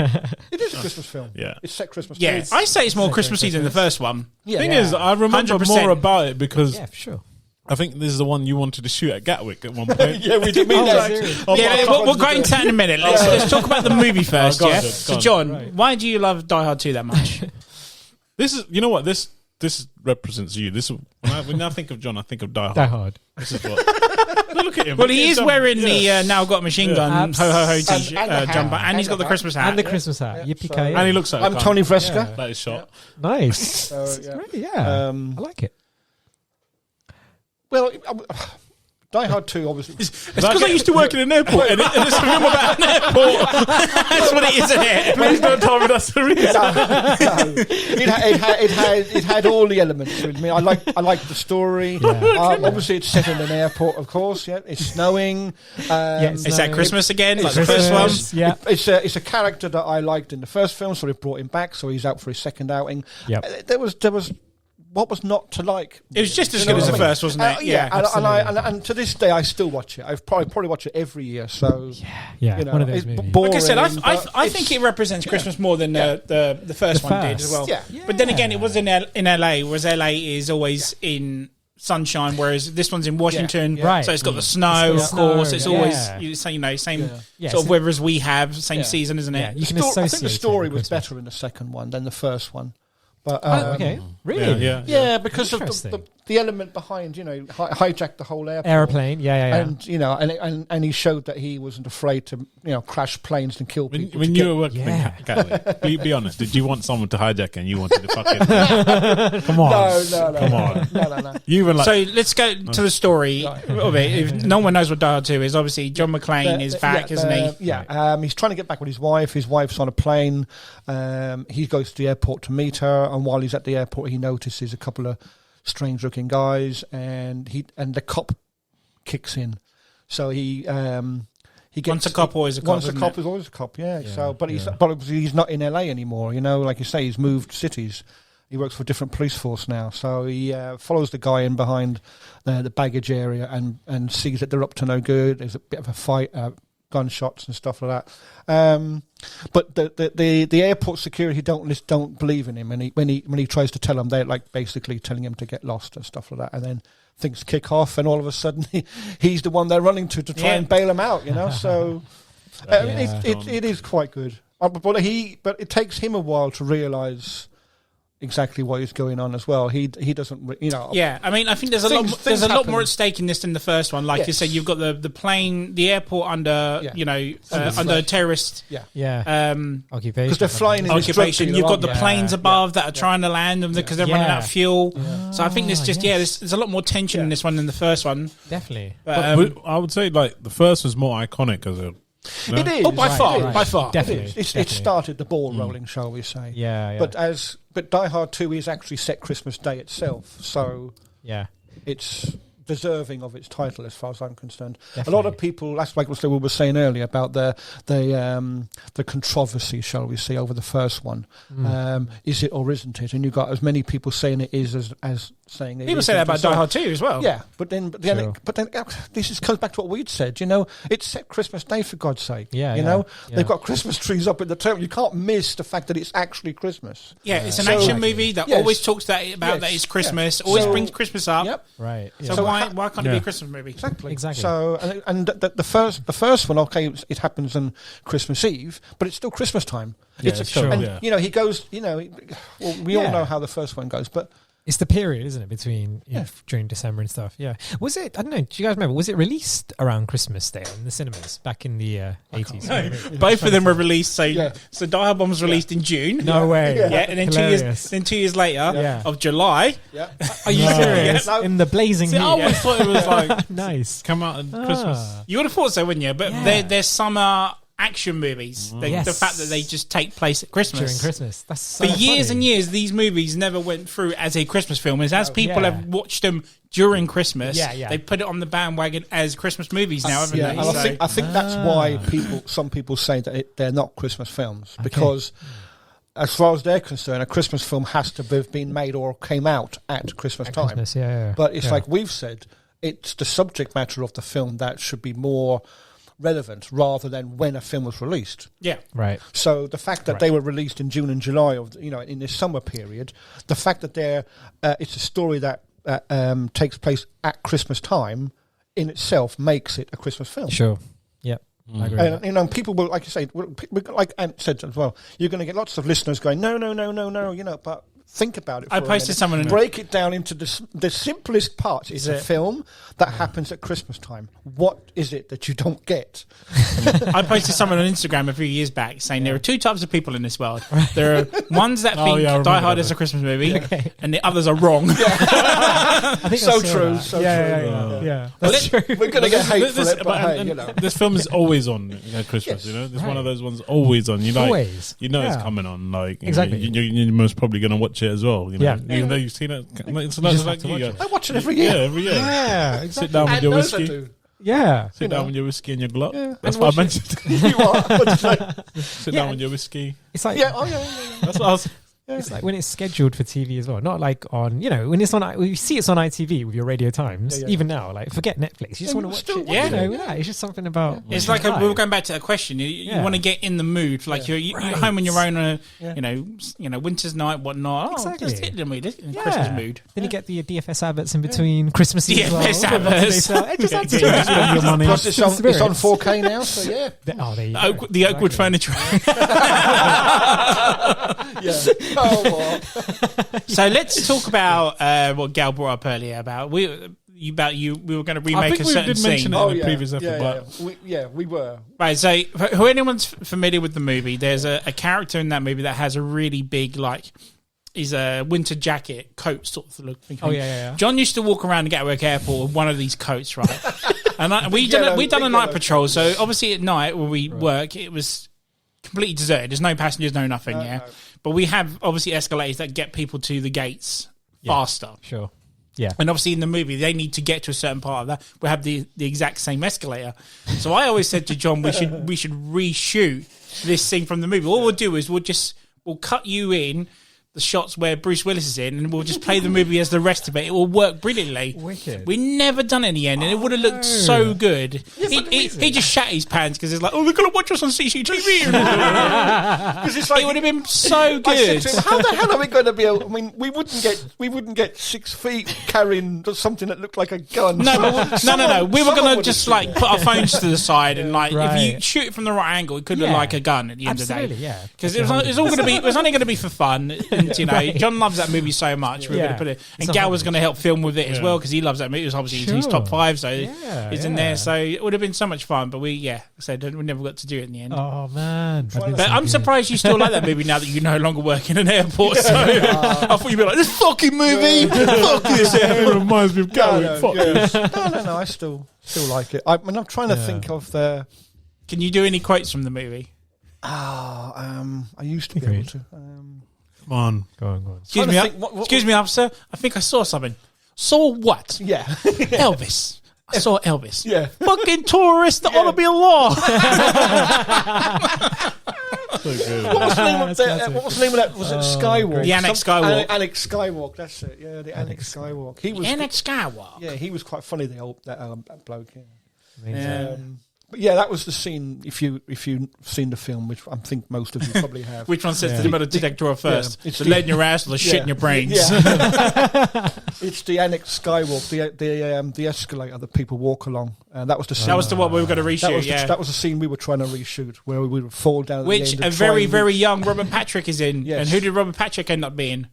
It is a Christmas film. Yeah. It's set Christmas. Yeah, I say it's more Christmassy than the first one. Yeah. Thing is, I remember 100%. more about it because Yeah, for sure. I think this is the one you wanted to shoot at Gatwick at one point. Yeah, we did. serious? Yeah, we'll go into that in a minute. Let's talk about the movie first, go on, yeah? John, So, go on. John, why do you love Die Hard 2 that much? This is, you know what, this represents you. This when I think of John, I think of Die Hard. Die Hard. This is what. Look at him. Well, he is He's wearing the Now Got Machine Gun ho ho ho And the hat. jumper, and he's got the Christmas hat. And the Christmas hat. Yippee so- and he looks like I'm Tony Fresca. That is shot. Nice. So, yeah. Yeah. Um, I like it. Well, Die Hard 2, obviously. It's because I used to work in an airport, and it's a film about an airport. That's what it is, isn't it? Please don't tell me that's the reason. No. It had all the elements. I mean, I like the story. Yeah. Obviously, it's set in an airport, of course. Yeah, it's snowing. Is that Christmas again, like the Christmas. first one? Yeah. It's a character that I liked in the first film, so they brought him back. So he's out for his second outing. Yep. There was what was not to like? It was just as good as the first, wasn't it? And to this day, I still watch it. I've probably watch it every year. So Yeah, you know, one of those it's movies. boring. Like I said, I but think it represents Christmas more than the first one did as well. Yeah. But then again, it was in LA, whereas LA is always in sunshine, whereas this one's in Washington. Yeah. Right. So it's got the snow, It's of got course. snow, It's yeah. always same Yeah, sort of so- weather as we have, same Yeah. season, isn't Yeah, it? you can I think associate the it story with was Christmas. better in the second one than the first one. But Okay, really? yeah, because of Interesting. the element behind, hijacked the whole airport. Airplane, yeah. And and he showed that he wasn't afraid to crash planes and kill people. When you were working, Yeah. be honest. Did you want someone to hijack and you wanted to fucking? Come on. No, Come on. no. You were like, So let's go to the story of it. If no one knows what Die Hard 2 is, obviously John McClane is back, isn't he? Yeah, he's trying to get back with his wife. His wife's on a plane. He goes to the airport to meet her, and while he's at the airport, he notices a couple of strange-looking guys, and the cop kicks in. So he gets Once a cop, always a cop. Once a isn't cop it? is always a cop. Yeah. Yeah, So, but yeah. he's not in LA anymore. Like you say, he's moved cities. He works for a different police force now. So he follows the guy in behind the baggage area and sees that they're up to no good. There's a bit of a fight, gunshots and stuff like that. But the airport security don't believe in him, and when he tries to tell them, they're like basically telling him to get lost and stuff like that. And then things kick off, and all of a sudden he's the one they're running to try and bail him out. So it is quite good. But it takes him a while to realise exactly what is going on as well. He doesn't, Yeah, I mean, I think there's a Things lot happen. more at stake in this than the first one. Like you Yes. said, you've got the plane, the airport under, under terrorist Yeah. Occupation. because they're flying in this drug occupation. dealer, You've got aren't the they? planes above that are trying to land them because they're running out of fuel. Yeah. So I think there's just there's a lot more tension in this one than the first one. Definitely. But, I would say like the first was more iconic as a. It is. Oh, by far. Definitely. It started the ball rolling, shall we say? Yeah. But Die Hard 2 is actually set Christmas Day itself, so Yeah. it's deserving of its title as far as I'm concerned. Definitely. A lot of people, that's like what we were saying earlier about the controversy, shall we say, over the first one. Is it or isn't it? And you've got as many people saying it is as saying it people isn't. say that about So- Die Hard 2 as well. Yeah, but then Sure. this comes back to what we'd said. It's set Christmas Day, for God's sake. Yeah. They've got Christmas trees up in the term. You can't miss the fact that it's actually Christmas. Yeah, it's an So- action movie that Yes. always talks about Yes. that it's Christmas, Yeah. always So- brings Christmas up. Yep. Right. So Yeah. why can't it be a Christmas movie? Exactly. Exactly. So the first one, okay, it happens on Christmas Eve, but it's still Christmas time. Yeah, It's sure. and Yeah. he goes. We all Yeah. know how the first one goes, but It's the period, isn't it, between during December and stuff? Yeah. Was it? I don't know. Do you guys remember? Was it released around Christmas Day in the cinemas back in the 80s? Both of them were released. So Yeah. Die Hard Bomb was released in June. No way. Yeah, and then Hilarious. 2 years later Yeah. of July. yeah, Are you No. serious? Yeah. In the blazing See, I heat. always thought it was like Nice. come out at Christmas. You would have thought so, wouldn't you? But Yeah. they're summer action movies. Yes. The fact that they just take place at Christmas. During Christmas. That's so For years funny. and years, these movies never went through as a Christmas film. As people Yeah. have watched them during Christmas, Yeah. they put it on the bandwagon as Christmas movies now, haven't yeah. they? And So- I think that's why some people say that they're not Christmas films because, as far as they're concerned, a Christmas film has to have been made or came out at Christmas time. Christmas, yeah. But it's Yeah. like we've said, it's the subject matter of the film that should be more relevant rather than when a film was released. yeah. Right. So the fact that they were released in June and July of in this summer period, the fact that it's a story that takes place at Christmas time in itself makes it a Christmas film. Sure. Yep. I agree. And people will, like you say, like Ant said as well, you're going to get lots of listeners going, no, but think about it for I a posted minute. someone Break it down into the simplest parts. It's a film that happens at Christmas time. What is it that you don't get? I posted someone on Instagram a few years back saying there are two types of people in this world. There are ones that think Die Hard is a Christmas movie, and the others are wrong. I think So I saw true. that. So yeah. true. That's true. We're going to get hate for it, but hey, this film is always on at Christmas. You know, it's one of those ones always on. You know, Always. you know it's coming on. Like Exactly. you're most probably going to watch it as well. You know, Yeah. even though you've seen it. It's just like have to watch it. I watch it every year. Yeah, every year. Yeah, exactly. Sit down with And your those I whiskey. do. Yeah. Sit down with your whiskey and your Glock. Yeah. That's And what I watch mentioned. You are. What'd you say? Sit down with your whiskey. It's like Yeah. That's what I was. it's like when it's scheduled for TV as well. Not like on, when it's on, we see it's on ITV with your Radio Times. Yeah. Even now, like forget Netflix. You just want to watch still it. watch it. It's just something about. It's like we were going back to that question. You want to get in the mood, like you're home on your own on a winter's night, whatnot. Exactly. Just hit the mood, Christmas mood. Then you get the DFS adverts in between Christmas Eve as well. DFS adverts. It just adds to spend your money. Plus, it's on 4K now, so yeah. There you go. The Oakwood furniture. Yeah. Oh, well. So let's talk about what Gal brought up earlier about we were going to I remake think a we certain did mention scene. it Oh, in yeah. a previous episode. But we were. Right, so who anyone's familiar with the movie, there's a character in that movie that has a really big, he's a winter jacket, coat sort of looking. Oh, yeah. John used to walk around Gatwick Airport with one of these coats, right? And we done a night patrol, so obviously at night when we work, it was completely deserted. There's no passengers, no nothing, No. But we have obviously escalators that get people to the gates faster. Sure. Yeah. And obviously in the movie, they need to get to a certain part of that. We have the exact same escalator. So I always said to John, we should reshoot this scene from the movie. All we'll do is we'll cut you in the shots where Bruce Willis is in, and we'll just play the movie as the rest of it. It will work brilliantly. Wicked. We never done it in the end, and it would have looked so good. He just shat his pants because it's like, they're going to watch us on CCTV. It's like, It would have been so I good. said to him, how the hell are we going to be able... I mean, we wouldn't get 6 feet carrying something that looked like a gun. No. We were going to just like put our phones to the side and if you Right. shoot it from the right angle, it could look like a gun at the end of the Absolutely, day. yeah. Because it was only going to be for fun. And, John loves that movie so much. We're going to put it, and It's a Gal whole- was going to help film with it as well because he loves that movie. It was obviously his top 5, so it's in there. So it would have been so much fun. But we never got to do it in the end. Oh man. But I'm surprised you still like that movie now that you no longer work in an airport. So I thought you'd be like, this fucking movie, fuck this. It reminds me of Gatwick. Fuck this. No, I still like it. I mean, I'm trying to think of the... Can you do any quotes from the movie? I used to be able to. Come on. Go on. Excuse Trying me, to think, what- excuse me, officer. I think I saw something. Saw what? Yeah. Elvis. I saw Elvis. Yeah. Fucking tourist that ought to be a law. So good. What was the name of that? Was it Skywalk? The Annex Skywalk. Annex Skywalk, that's it. Yeah, the Annex Skywalk. He was Annex Skywalk. Yeah, he was quite funny, that bloke. Yeah. Yeah. But yeah, that was the scene. If you've seen the film, which I think most of you probably have. Which one says the metal detector first? it's the the- lead in your ass or the shit in your brains? Yeah. It's the Annex Skywalk, the escalator that people walk along. That was the scene. That was the one we were going to reshoot, That was the scene we were trying to reshoot, where we would fall down. Which at the end a and very, try very young Robert Patrick is in. Yes. And who did Robert Patrick end up being?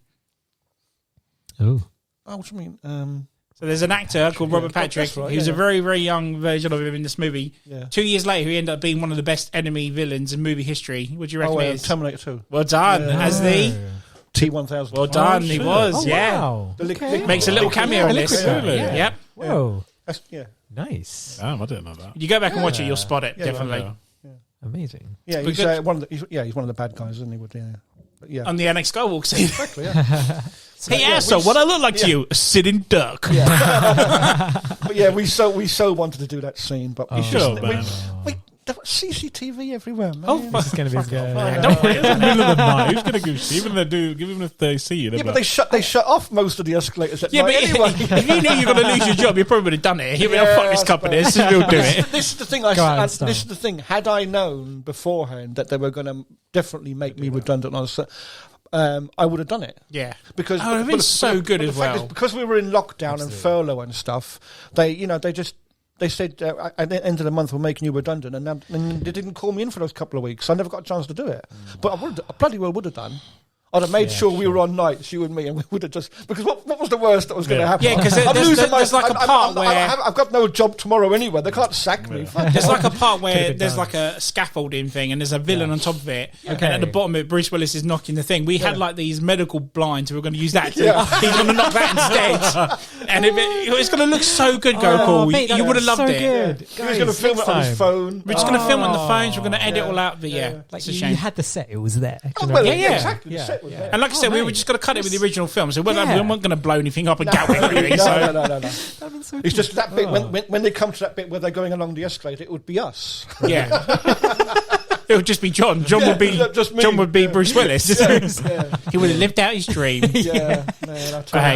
Oh. Oh, what do you mean? So there's an actor called Robert Patrick that's right, who's yeah. a very, very young version of him in this movie. Yeah. 2 years later, he ended up being one of the best enemy villains in movie history. What do you reckon it is? Terminator 2. Well done. As the... T-1000. Well done, he shit. was, Oh, yeah. wow. Okay. Makes a little cameo in this. Really? Yeah. Yep. Whoa. Yeah. Nice. Damn, I didn't know that. You go back and watch it, you'll spot it, definitely. Yeah. Amazing. Yeah, But he's good. he's one of the bad guys, isn't he? But yeah. On the Annex Skywalk scene. Exactly, yeah. Hey, asshole, what I look like to you? A sitting duck. But yeah, we so wanted to do that scene, but we Sure, just man. there was CCTV everywhere, man. Oh, This is going to be good. Don't worry. In the middle of the night, who's going to give a shit? Even if they see you, they're Yeah, but like, they shut off most of the escalators at Yeah, but night anyway. if you knew you were going to lose your job, you probably would have done it. You'd be like, fuck this company, we'll do it. This is the thing. Go on, stop. This is the thing. Had I known beforehand that they were going to definitely make me redundant on a set, I would have done it. Yeah. Because Oh, it would have been so good the as fact well. is, because we were in lockdown and furlough and stuff. They said at the end of the month we're making you redundant, and they didn't call me in for those couple of weeks. So I never got a chance to do it. But I bloody well would have done. I'd have made sure we were on nights, you and me, and we would have just because what was the worst that was going to happen? Yeah, because there's like a part where I've got no job tomorrow anyway. They can't sack me. There's like a part where there's like a scaffolding thing, and there's a villain on top of it, and at the bottom of it, Bruce Willis is knocking the thing. We had like these medical blinds. We were going to use that. He's going to knock that instead, and it's going to look so good. Cool. You would have loved it. Good. He was going to film it on his phone. We're just going to film it on the phones. We're going to edit all out. But like you had the set. It was there. Exactly. The set was there. And like I said, we were just going to cut it with the original film, so we weren't going to blow anything up and gouge anything. No. It's just that bit when they come to that bit where they're going along the escalator, it would be us. Yeah. It would just be John. John would be Bruce Willis. He would have lived out his dream. Hey,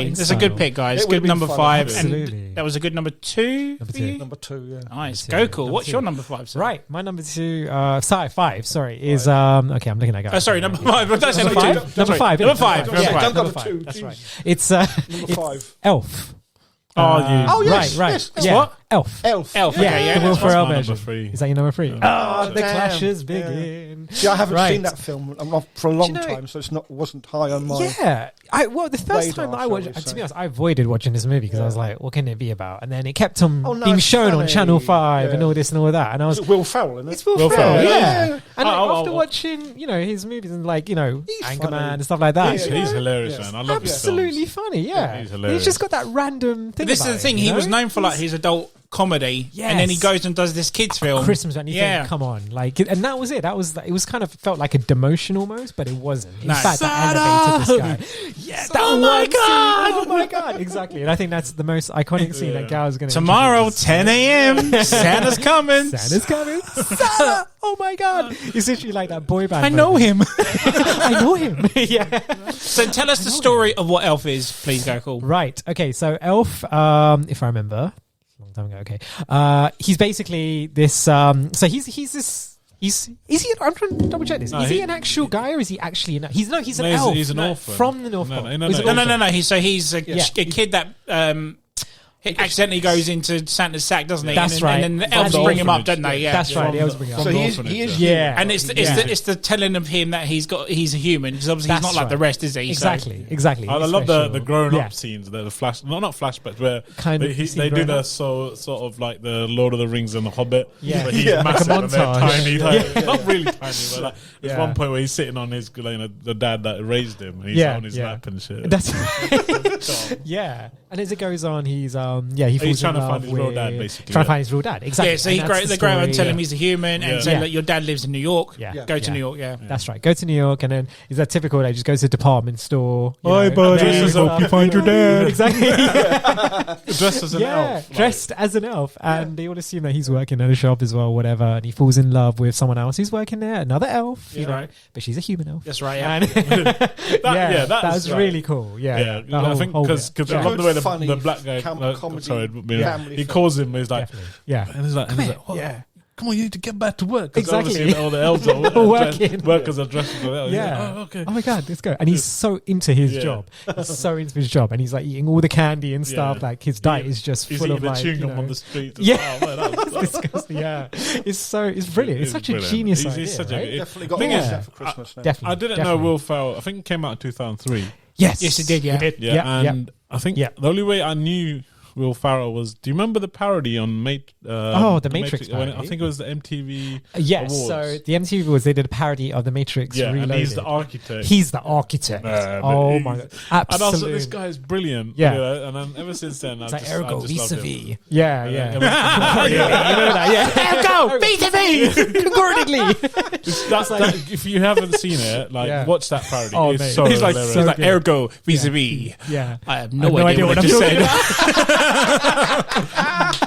that's a good pick, guys. Good number 5. Absolutely. And that was a good number 2. Number 2, yeah. Nice. Go cool. What's your number 5? Sir? Right, my number 2, 5, sorry, is okay. I'm looking at guys. Sorry, number 5. Number 5. Number 5. Number 5. Yeah, don't go number to 2. That's right. It's number 5. Elf. Yes. Right. Yes. Yeah. What? Elf. Yeah. The Will Ferrell version. Number 3. Is that your number 3? The damn. clashes begin. See, I haven't seen that film for a long time, so wasn't high on my. Yeah, the first time that I watched, to be honest, I avoided watching this movie because I was like, "What can it be about?" And then it kept on being shown on Channel 5 and all this and all that, and I was Will Ferrell, isn't it? It's Will Ferrell, yeah. And after watching, his movies and Anchorman and stuff like that, he's hilarious, man. I love his absolutely funny. Yeah, he's hilarious. He's just got that random thing. This is the thing. He was known for like his adult comedy, and then he goes and does this kids film, Christmas, and you think, come on, and that was it. It was kind of felt like a demotion almost, but it wasn't. In fact, that elevated this guy. Yeah, oh my god, exactly. And I think that's the most iconic scene that Gal's going to tomorrow, 10 a.m. Santa's coming. Santa! Oh my god! It's literally like that boy band. I know him. I know him. Yeah. So tell us the story of what Elf is, please. Go cool. Right. Okay. So Elf, if I remember. Time ago. Okay, he's basically this. So he's this. Is he? I'm trying to double check this. Is he an actual guy or is he actually? He's an elf. He's an orphan from the North Pole. No. He's a kid that he accidentally goes into Santa's sack, doesn't he? That's right. And then the elves bring him up, don't they? Yeah, that's right. The elves bring him up. So he is. Yeah, and it's the telling of him that he's a human because obviously he's not like the rest, is he? Exactly. I love the grown up scenes, the flash, not flashbacks, where they do the sort of like the Lord of the Rings and the Hobbit. Yeah, but he's massive and they're tiny, not really tiny, but like, there's one point where he's sitting on his the dad that raised him, and he's on his lap and shit. That's right. Yeah, and as it goes on, he's he's trying to find his real dad, basically. Trying to find his real dad, exactly. Yeah, so they grow up and tell him he's a human, and say that your dad lives in New York. Go to New York. Yeah, that's right. Go to New York, and then is that typical? They just goes to the department store. Hi, buddy. Hope you find your dad. Exactly. Dressed as an elf. Dressed as an elf, and they all assume that he's working at a shop as well, whatever. And he falls in love with someone else who's working there, another elf. Right, but she's a human elf. That's right. Yeah, that was really cool. Yeah, I think because I love the way the black guy. He calls him. He's like, and he's like, what? Come on, you need to get back to work. Exactly. All the elves are workers are dressed as elves. Yeah. Like, oh, okay. Oh my god, let's go. And he's so into his job. He's so into his job, and he's like eating all the candy and stuff. Like his diet is just full of like chewing gum on the street. It's disgusting. Yeah, it's brilliant. It's such a genius idea. Definitely got all set for Christmas. Definitely. I didn't know Will Ferrell. I think it came out in 2003. Yes, it did. Yeah, and I think the only way I knew Will Ferrell was. Do you remember the parody on the Matrix parody? I think it was the M.T.V.B. Yes, Awards. so the M.T.V.B. Awards, they did a parody of the Matrix. And he's the architect. He's the architect. Oh my god, absolutely! And also, this guy is brilliant. Yeah, and then ever since then, it's ergo vis-a-vis. Yeah. You know that? Yeah, ergo vis-a-vis. Concordingly. That's like if you haven't seen it, watch that parody. Oh, it's so he's like hilarious. Ergo vis-a-vis. Yeah, I have no idea what I just said.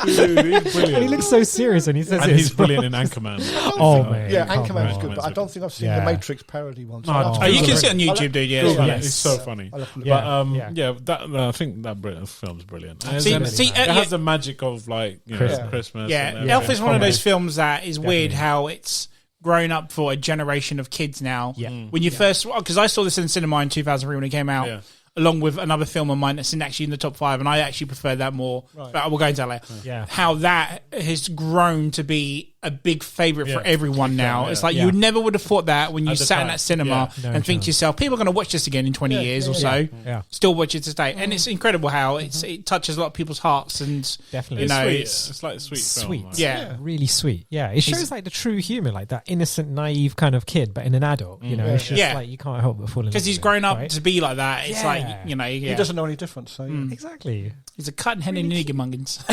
Dude, he's brilliant. And he looks so serious, and he says, and he's brilliant in Anchorman. Man, Anchorman is good, but I don't think I've seen the Matrix parody one. So you can see it on YouTube, dude. Yeah, it's so funny. But I think that film's brilliant. It has the magic of like Christmas. Yeah, Elf is one of those films that is weird how it's grown up for a generation of kids now. Yeah. When you first, because I saw this in cinema in 2003 when it came out. Yeah. Along with another film of mine that's actually in the top 5, and I actually prefer that more. Right. But we'll go into that later. Yeah. How that has grown to be a big favourite for everyone now. It's like you never would have thought that when you sat in that cinema and think to yourself, people are going to watch this again in 20 years or so. Yeah. Still watch it today. And it's incredible how it touches a lot of people's hearts. And, definitely. you know, it's like a sweet film. Sweet. Like. Yeah. Really sweet. Yeah. It shows like the true humour, like that innocent, naive kind of kid, but in an adult. You know, it's just like you can't help but fall in love because he's with grown it, up right? to be like that. It's like, you know, he doesn't know any difference. So Exactly. He's a cutting head in niggermongins.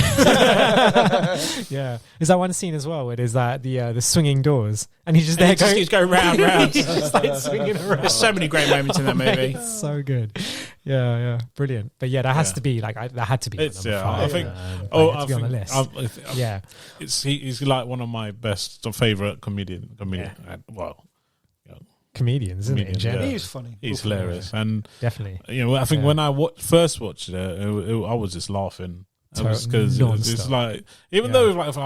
Yeah. Is that one scene as well where there's the swinging doors and he's just there He's going round, round. he's just like swinging around. There's so many great moments in that movie. It's so good. Yeah. Brilliant. But yeah, that has to be like, that had to be It's number 5. I think. Had to be on the list. Yeah. He's like one of my best favorite comedian. Well, Comedians, isn't it? In general. He's funny. he's hilarious, and Definitely. you know, I think when I first watched it, I was just laughing. Because it's like, even though like, if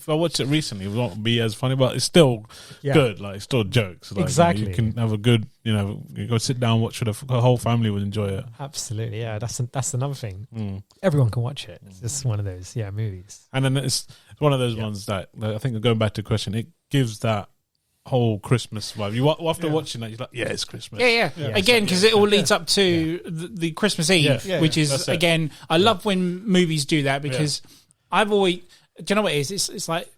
I watched it recently, it won't be as funny, but it's still good. Like, it's still jokes. Like, Exactly. you can have a good, you go sit down, watch it. The whole family would enjoy it. Absolutely. Yeah. That's another thing. Everyone can watch it. It's just one of those movies. And then it's one of those ones that I think, going back to the question, it gives that whole Christmas vibe. You after watching that, you're like, it's Christmas. Yeah. Again, because it all leads up to the Christmas Eve, which is, again, I love when movies do that, because I've always, do you know what it is? It's like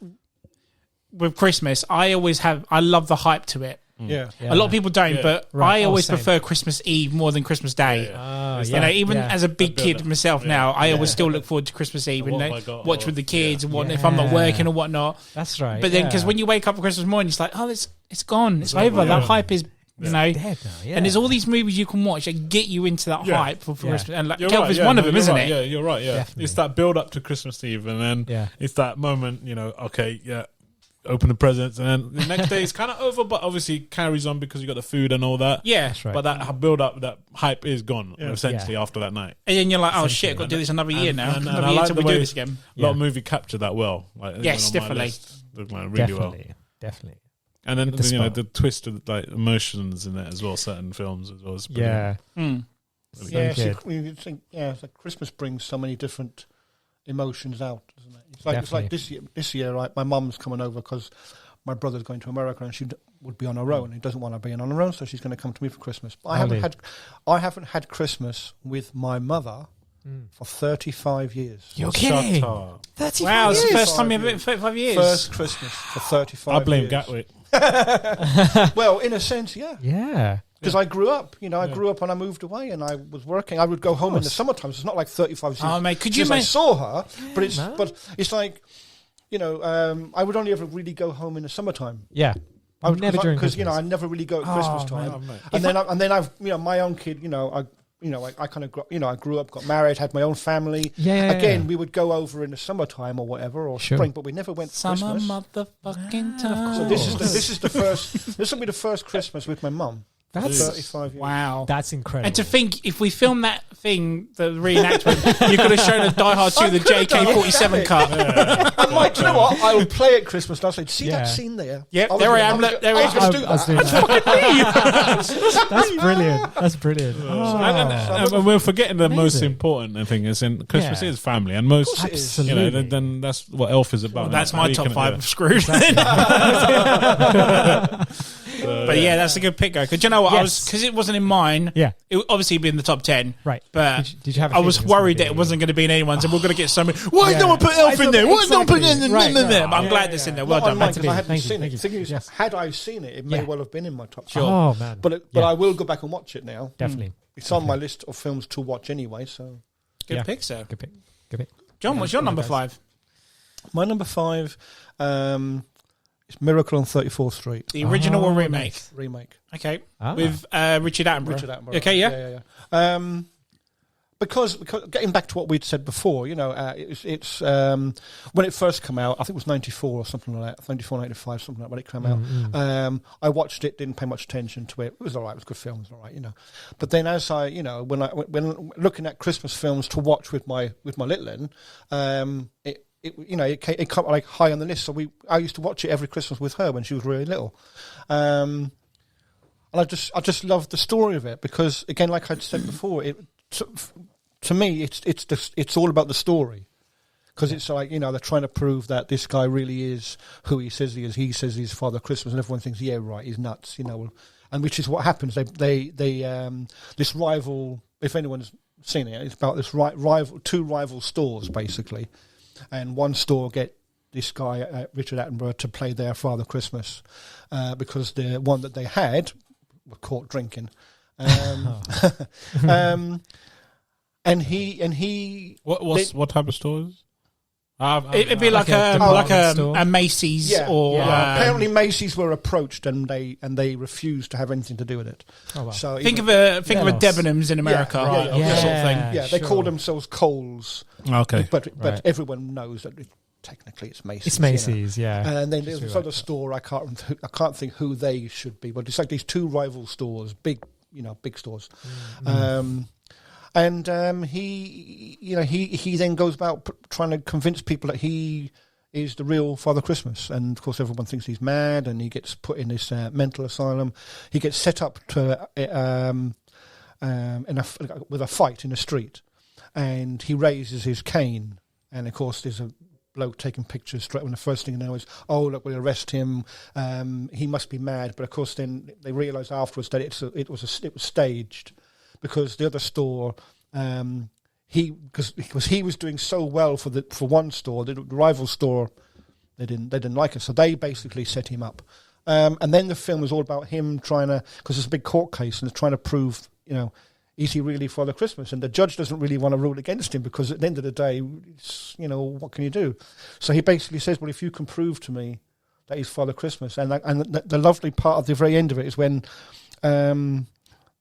with Christmas, I love the hype to it. Yeah. A lot of people don't, but Right. I always Same. prefer Christmas Eve more than Christmas Day. You know, even as a big kid myself now, I always still look forward to Christmas Eve and watch with the kids and what if I'm not working or whatnot. That's right. But then, because when you wake up for Christmas morning, it's like, oh, it's gone, it's over. That hype is, you know, dead now, and there's all these movies you can watch that get you into that hype for Christmas. And like, You're Kelv right, is one of them, you're isn't right, it? Yeah, you're right. Yeah, Definitely. it's that build up to Christmas Eve, and then it's that moment. Open the presents, and then the next day it's kind of over, but obviously it carries on because you got the food and all that. Yeah, That's right. But that build up, that hype is gone essentially after that night. and then you're like, oh shit, I've got to do this another year now. And Another I year like till the we do way this again. A lot of movie capture that well. Like, Yes, on my definitely. list, look like really well. Definitely. And then With the spot. the twist of like emotions in it as well. Certain films as well. It's Yeah. brilliant. You think, it's like Christmas brings so many different emotions out, doesn't it? It's like this year, right? My mum's coming over because my brother's going to America and she would be on her own. He doesn't want to be on her own, so she's going to come to me for Christmas. But I haven't had Christmas with my mother for 35 years. You're kidding. 35 wow, it's the first time you've been 35 years. First Christmas for 35 years. I blame Gatwick. Well, in a sense, yeah. Yeah. Because I grew up, I grew up and I moved away and I was working. I would go home in the summertime. So it's not like 35 years. Oh, mate, could you I saw her, but it's like, I would only ever really go home in the summertime. Yeah. I would never during because Christmas. I never really go at Christmas time. And then I've my own kid. I kind of I grew up, got married, had my own family. Again, we would go over in the summertime or whatever or spring, but we never went for Summer Christmas. motherfucking time. So this is the first. This will be the first Christmas with my mum. That's 35 years. Wow. That's incredible. And to think, if we filmed that thing, the reenactment, you could have shown us Die Hard 2, the JK-47 cut. I'm like, do you know what? I will play at Christmas and I'll say, see that scene there? Yep, there I am. Look, there I am. I was doing that. That's brilliant. That's brilliant. And we're forgetting the most important thing is Christmas is family, and most Absolutely. then that's what Elf is about. That's my top 5 of Scrooge. But yeah, that's a good pick, because you know what, because it wasn't in mine. Yeah, it would obviously be in the top 10. Right, but did you have? I was worried that it wasn't going to be in anyone's, and we're going to get so many. Why is no one put Elf in there? Why is no one put in there? But I'm glad it's in there. Well done, man. I hadn't seen it. Had I seen it, it may well have been in my top 10. Oh man! But I will go back and watch it now. Definitely, it's on my list of films to watch anyway. So good pick, sir. Good pick. John, what's your number 5? My number 5. It's Miracle on 34th Street. The original or remake? Nice. Remake. Okay. With Richard Attenborough. Okay, yeah. Because getting back to what we'd said before, it's when it first came out, I think it was 94 or something like that, 94, 95, something like that when it came out. I watched it, didn't pay much attention to it. It was all right, it was a good film, it was all right, But then as I, when looking at Christmas films to watch with my little one, it came like high on the list. So I used to watch it every Christmas with her when she was really little, and I just loved the story of it because, again, like I'd said before, to me it's all about the story, Because it's like, they're trying to prove that this guy really is who he says he is. He says he's Father Christmas, and everyone thinks, yeah, right, he's nuts, And which is what happens. They this rival, if anyone's seen it, it's about this two rival stores, basically. And one store get this guy, Richard Attenborough, to play their Father Christmas because the one that they had were caught drinking. And he. What type of stores? It'd be like a Macy's or apparently Macy's were approached and they refused to have anything to do with it. Oh, wow. So think of a Debenhams in America, that sort of thing. Yeah, they sure. call themselves Kohl's. Okay, but everyone knows that technically it's Macy's. It's Macy's, yeah. And then there's this other store. I can't think who they should be, but it's like these two rival stores, big stores. And he then goes about trying to convince people that he is the real Father Christmas. And of course, everyone thinks he's mad, and he gets put in this mental asylum. He gets set up to with a fight in the street, and he raises his cane. And of course, there's a bloke taking pictures straight when the first thing you know is, oh look, we'll arrest him. He must be mad. But of course, then they realise afterwards that it was staged. Because the other store, because he was doing so well for one store, the rival store, they didn't like it, so they basically set him up. And then the film is all about him trying to, because it's a big court case, and it's trying to prove, is he really Father Christmas? And the judge doesn't really want to rule against him because at the end of the day, what can you do? So he basically says, well, if you can prove to me that he's Father Christmas, and the lovely part of the very end of it is when.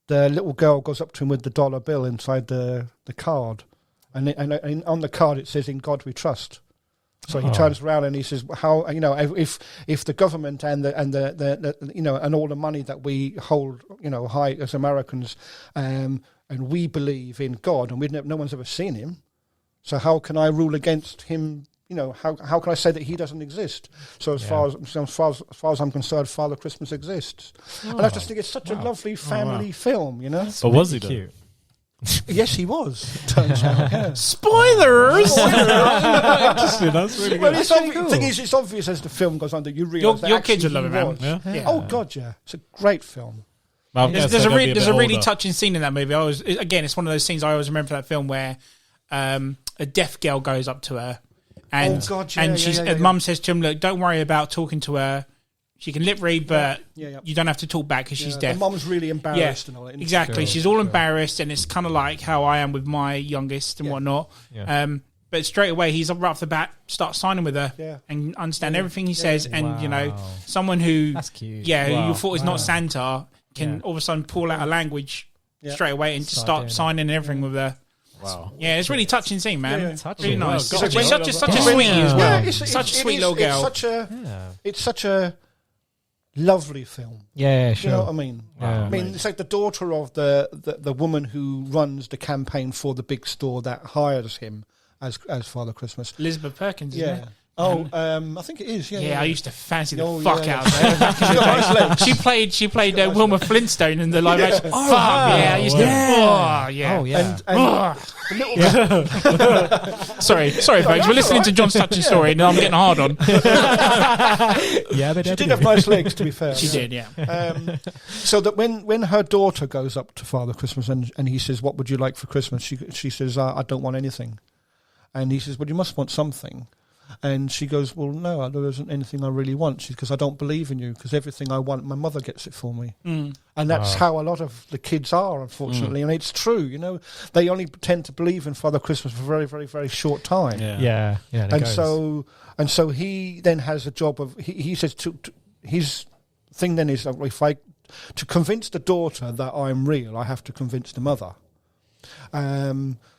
The little girl goes up to him with the dollar bill inside the card, and on the card it says, "In God we trust." So he turns around and he says, "How if the government and and all the money that we hold high as Americans, and we believe in God, and no one's ever seen him, so how can I rule against him?" How can I say that he doesn't exist? So as far as I'm concerned, Father Christmas exists, and I just think it's such a lovely family film, But was he cute? Yes, he was. Turns out. Yeah. Spoilers. Interesting. That's really good. The thing is, it's obvious as the film goes on that you realise your kids will love it, man. Yeah. Oh God, yeah, it's a great film. There's a really touching scene in that movie. It's one of those scenes I always remember from that film where a deaf girl goes up to her. And Mum says to him, "Look, don't worry about talking to her. She can lip read, but you don't have to talk back because she's deaf." Mum's really embarrassed and all that. Exactly. She's all embarrassed, and it's kind of like how I am with my youngest and whatnot. Yeah. But straight away, he's right off the bat, starts signing with her and understand everything he says. And, someone who... That's cute. Yeah, who you thought is not Santa can all of a sudden pull out a language straight away and start signing and everything with her. Wow. Yeah, it's really touching scene, man. Yeah. Really nice. Wow. Such a sweetie as well. Yeah, such a sweet little girl. It's such a lovely film. Yeah, sure. You know what I mean? Yeah. I mean, it's like the daughter of the woman who runs the campaign for the big store that hires him as Father Christmas. Elizabeth Perkins, isn't it? Oh, I think it is. Yeah, I used to fancy the fuck out of her. She played Wilma Flintstone in the live action. I used to. Oh yeah. Sorry, folks. We're listening to John's touching story, and I'm getting hard on. She did have nice legs, to be fair. She did, yeah. So that when her daughter goes up to Father Christmas and he says, "What would you like for Christmas?" She says, "I don't want anything," and he says, "Well, you must want something." And she goes, "Well, no, there isn't anything I really want." Because I don't believe in you, because everything I want, my mother gets it for me. And that's how a lot of the kids are, unfortunately. And it's true, they only tend to believe in Father Christmas for a very, very, very short time. Yeah. And so he then has a job of, he says, his thing then is, to convince the daughter that I'm real, I have to convince the mother.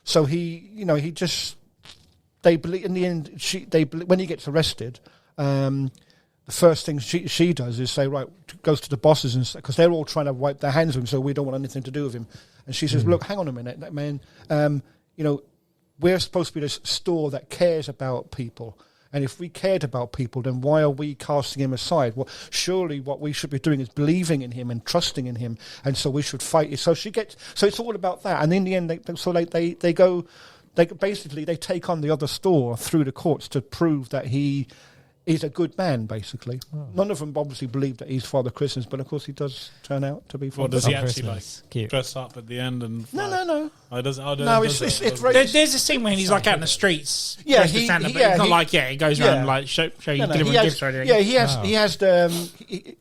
So he just... They believe in the end. When he gets arrested, the first thing she does is say, right, goes to the bosses and because they're all trying to wipe their hands of him, so we don't want anything to do with him. And she says, "Look, hang on a minute, man. We're supposed to be this store that cares about people, and if we cared about people, then why are we casting him aside? Well, surely what we should be doing is believing in him and trusting in him, and so we should fight." So it's all about that. And in the end, they go they take on the other store through the courts to prove that he is a good man, basically. None of them obviously believe that he's Father Christmas, but of course he does turn out to be Father Does he Christmas. actually dress up at the end and? No. No, it's very. There's a scene when he's like out in the streets. Yeah, dressed as Santa, but it's not like he goes around like show you delivering gifts or anything.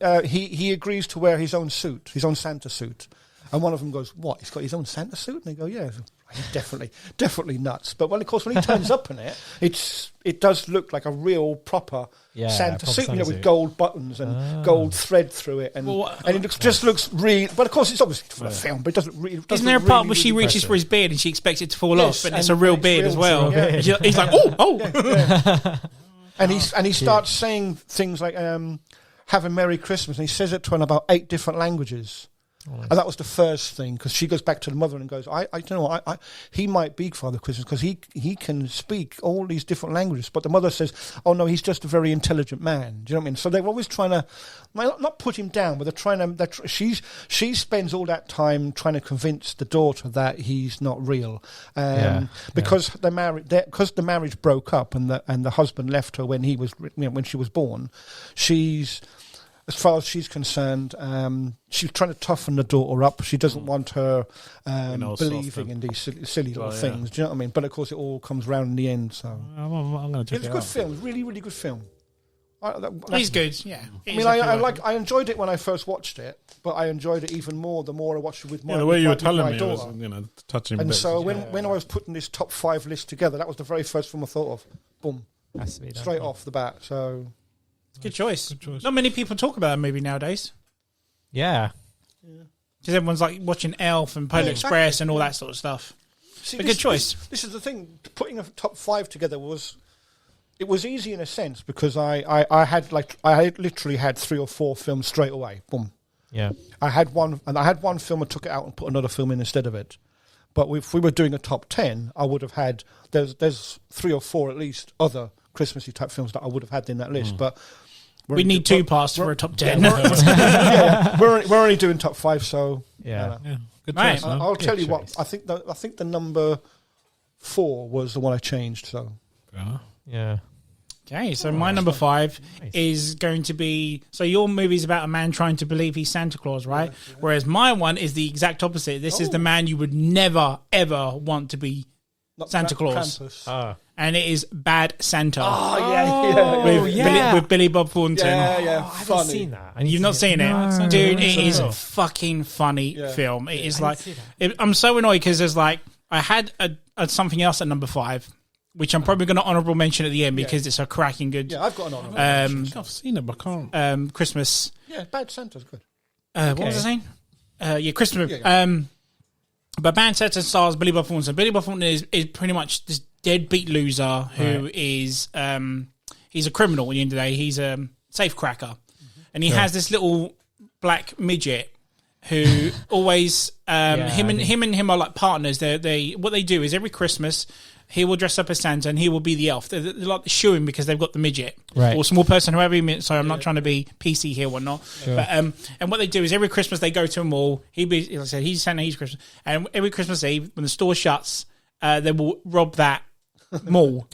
Yeah, he agrees to wear his own suit, his own Santa suit, and one of them goes, "What? He's got his own Santa suit?" And they go, "Yeah." He's definitely nuts. But of course, when he turns up in it, it does look like a real proper Santa suit, with gold buttons and gold thread through it, and it just looks really. But of course, it's obviously for a film, but it doesn't really. Isn't there a part where she reaches for his beard and she expects it to fall off, and it's a real beard as well? Yeah. He's like, oh. Yeah. And he starts saying things like "Have a Merry Christmas," and he says it to her in about 8 different languages. And that was the first thing, because she goes back to the mother and goes, I don't know, he might be Father Christmas because he can speak all these different languages. But the mother says, oh no, he's just a very intelligent man. Do you know what I mean? So they're always trying to, not put him down, but they're trying to, she spends all that time trying to convince the daughter that he's not real. Because the marriage broke up and the husband left her when she was born, as far as she's concerned, she's trying to toughen the daughter up. She doesn't want her believing in these silly little things. Do you know what I mean? But of course, it all comes round in the end. So I'm going to check it out. It's a good film. Really, really good film. He's good. Yeah. I enjoyed it when I first watched it, but I enjoyed it even more the more I watched it with my daughter. The way you were telling me was, touching. And bits. so when I was putting this top 5 list together, that was the very first film I thought of. Boom, straight off the bat. So. Good choice. Not many people talk about that movie nowadays. Yeah. Because everyone's like watching Elf and Polar Express and all that sort of stuff. See, good choice. This is the thing. Putting a top 5 together was easy in a sense because I literally had 3 or 4 films straight away. Boom. Yeah. I had one film. I took it out and put another film in instead of it. But if we were doing a top 10, I would have had there's 3 or 4 at least other Christmassy type films that I would have had in that list. But we need 2 parts for a top 10. We're only doing top 5, so Good choice. I'll tell you what. I think the number 4 was the one I changed. So yeah. Okay, so my number 5 is going to be... So your movie's about a man trying to believe he's Santa Claus, right? Yeah. Whereas my one is the exact opposite. This is the man you would never, ever want to be Santa Claus. And it is Bad Santa. With Billy Bob Thornton. Yeah. I haven't seen that. You've not seen it? No, dude, it is a fucking funny film. It is like... I'm so annoyed because there's like... I had something else at number 5... which I'm probably going to honourable mention at the end because it's a cracking good... Yeah, I've got an honourable mention. I've seen it, but I can't... Christmas. Yeah, Bad Santa's good. What was I saying? Christmas. But Bad Santa stars Billy Bob Thornton. Billy Bob Thornton is pretty much this deadbeat loser who is... he's a criminal at the end of the day. He's a safecracker. And he has this little black midget who always... him and him are like partners. What they do is every Christmas... he will dress up as Santa and he will be the elf. They're like the shoo-in because they've got the midget or small person, whoever he means. Sorry, I'm not trying to be PC here or whatnot. Sure. But and what they do is every Christmas they go to a mall. Like I said, he's Santa, he's Christmas. And every Christmas Eve, when the store shuts, they will rob that mall.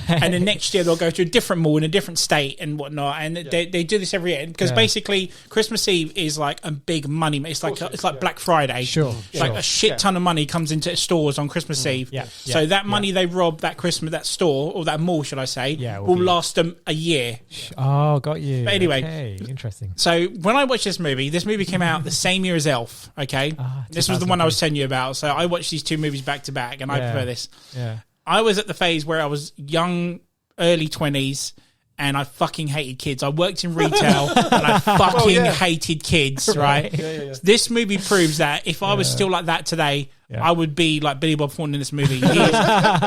And then next year they'll go to a different mall in a different state and whatnot. And they do this every year because basically Christmas Eve is like a big money. It's like Black Friday. Like a shit ton of money comes into stores on Christmas Eve. So that money they rob that Christmas, that store or that mall, should I say, will last them a year. Oh, got you. But anyway, interesting. So when I watched this movie came out the same year as Elf. Okay, this was the one I was telling you about. So I watched these 2 movies back to back, and I prefer this. Yeah. I was at the phase where I was young, early 20s, and I fucking hated kids. I worked in retail, and I fucking hated kids, right? This movie proves that if I was still like that today, I would be like Billy Bob Thornton in this movie. He is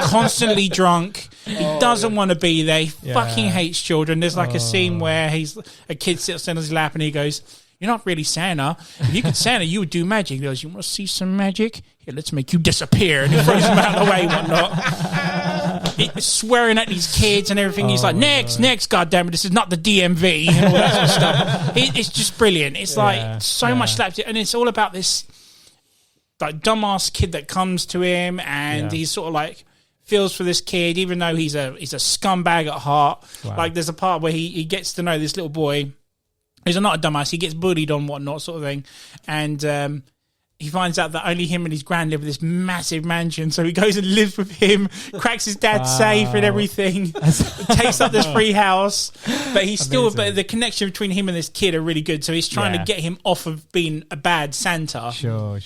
constantly drunk. He doesn't want to be there. He fucking hates children. There's like a scene where a kid sits on his lap, and he goes... You're not really Santa. If you could Santa, you would do magic. He goes, you want to see some magic? Here, let's make you disappear. And he throws him out of the way and whatnot. He's swearing at these kids and everything. He's like, next, goddammit, this is not the DMV. And all that sort of stuff. It's just brilliant. It's like so much slapstick. And it's all about this like dumbass kid that comes to him and he's sort of like feels for this kid, even though he's a scumbag at heart. Wow. Like there's a part where he gets to know this little boy. He's not a dumbass. He gets bullied on whatnot, sort of thing, and he finds out that only him and his grand live in this massive mansion. So he goes and lives with him, cracks his dad's safe and everything, takes up this free house. But he's still, but the connection between him and this kid are really good. So he's trying to get him off of being a bad Santa. Sure.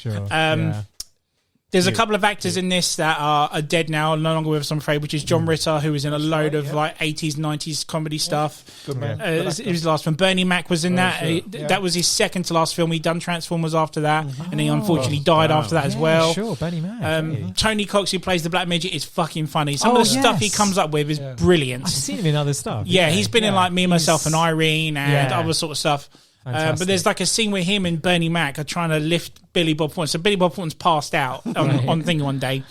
There's a couple of actors in this that are dead now, no longer with us, I'm afraid, which is John Ritter, who was in a load of like 80s, 90s comedy stuff. Good man. It was his last film. Bernie Mac was in that. That was his second to last film. He'd done Transformers after that, and he unfortunately died after that as well. Sure, Bernie Mac. Tony Cox, who plays the Black Midget, is fucking funny. Some of the stuff he comes up with is brilliant. I've seen him in other stuff. Yeah, he's been in like Me, Myself and Irene and other sort of stuff. But there's like a scene where him and Bernie Mac are trying to lift Billy Bob Thornton. So Billy Bob Thornton's passed out on thing one day.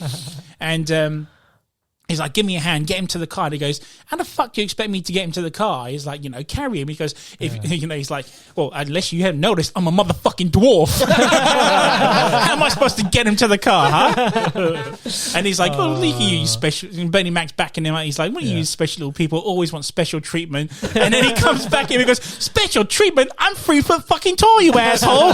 And he's like, give me a hand, get him to the car. And he goes, how the fuck do you expect me to get him to the car? He's like, carry him. He goes, he's like, well, unless you haven't noticed, I'm a motherfucking dwarf. How am I supposed to get him to the car, huh? And he's like, well, look at you special. And Bernie Mac's backing him out. He's like, what are you special little people? Always want special treatment. And then he comes back in and goes, special treatment? I'm 3 foot fucking tall, you asshole.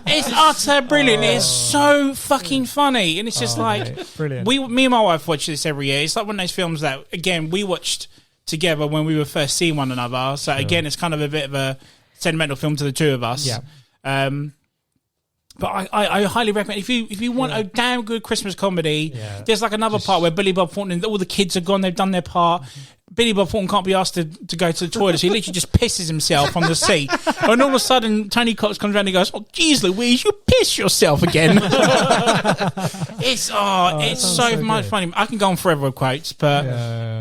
It's utter brilliant. It's so fucking funny. And it's just like, brilliant. Me and my wife watch this every year. It's like one of those films that, again, we watched together when we were first seeing one another. So again, it's kind of a bit of a sentimental film to the two of us. Yeah. But I highly recommend if you want a damn good Christmas comedy. There's like another part where Billy Bob Thornton, all the kids are gone, they've done their part. Billy Bob Thornton can't be asked to go to the toilet, so he literally just pisses himself on the seat. And all of a sudden, Tony Cox comes around and goes, "Oh, geez, Louise, you piss yourself again." It's so much fun. I can go on forever with quotes, but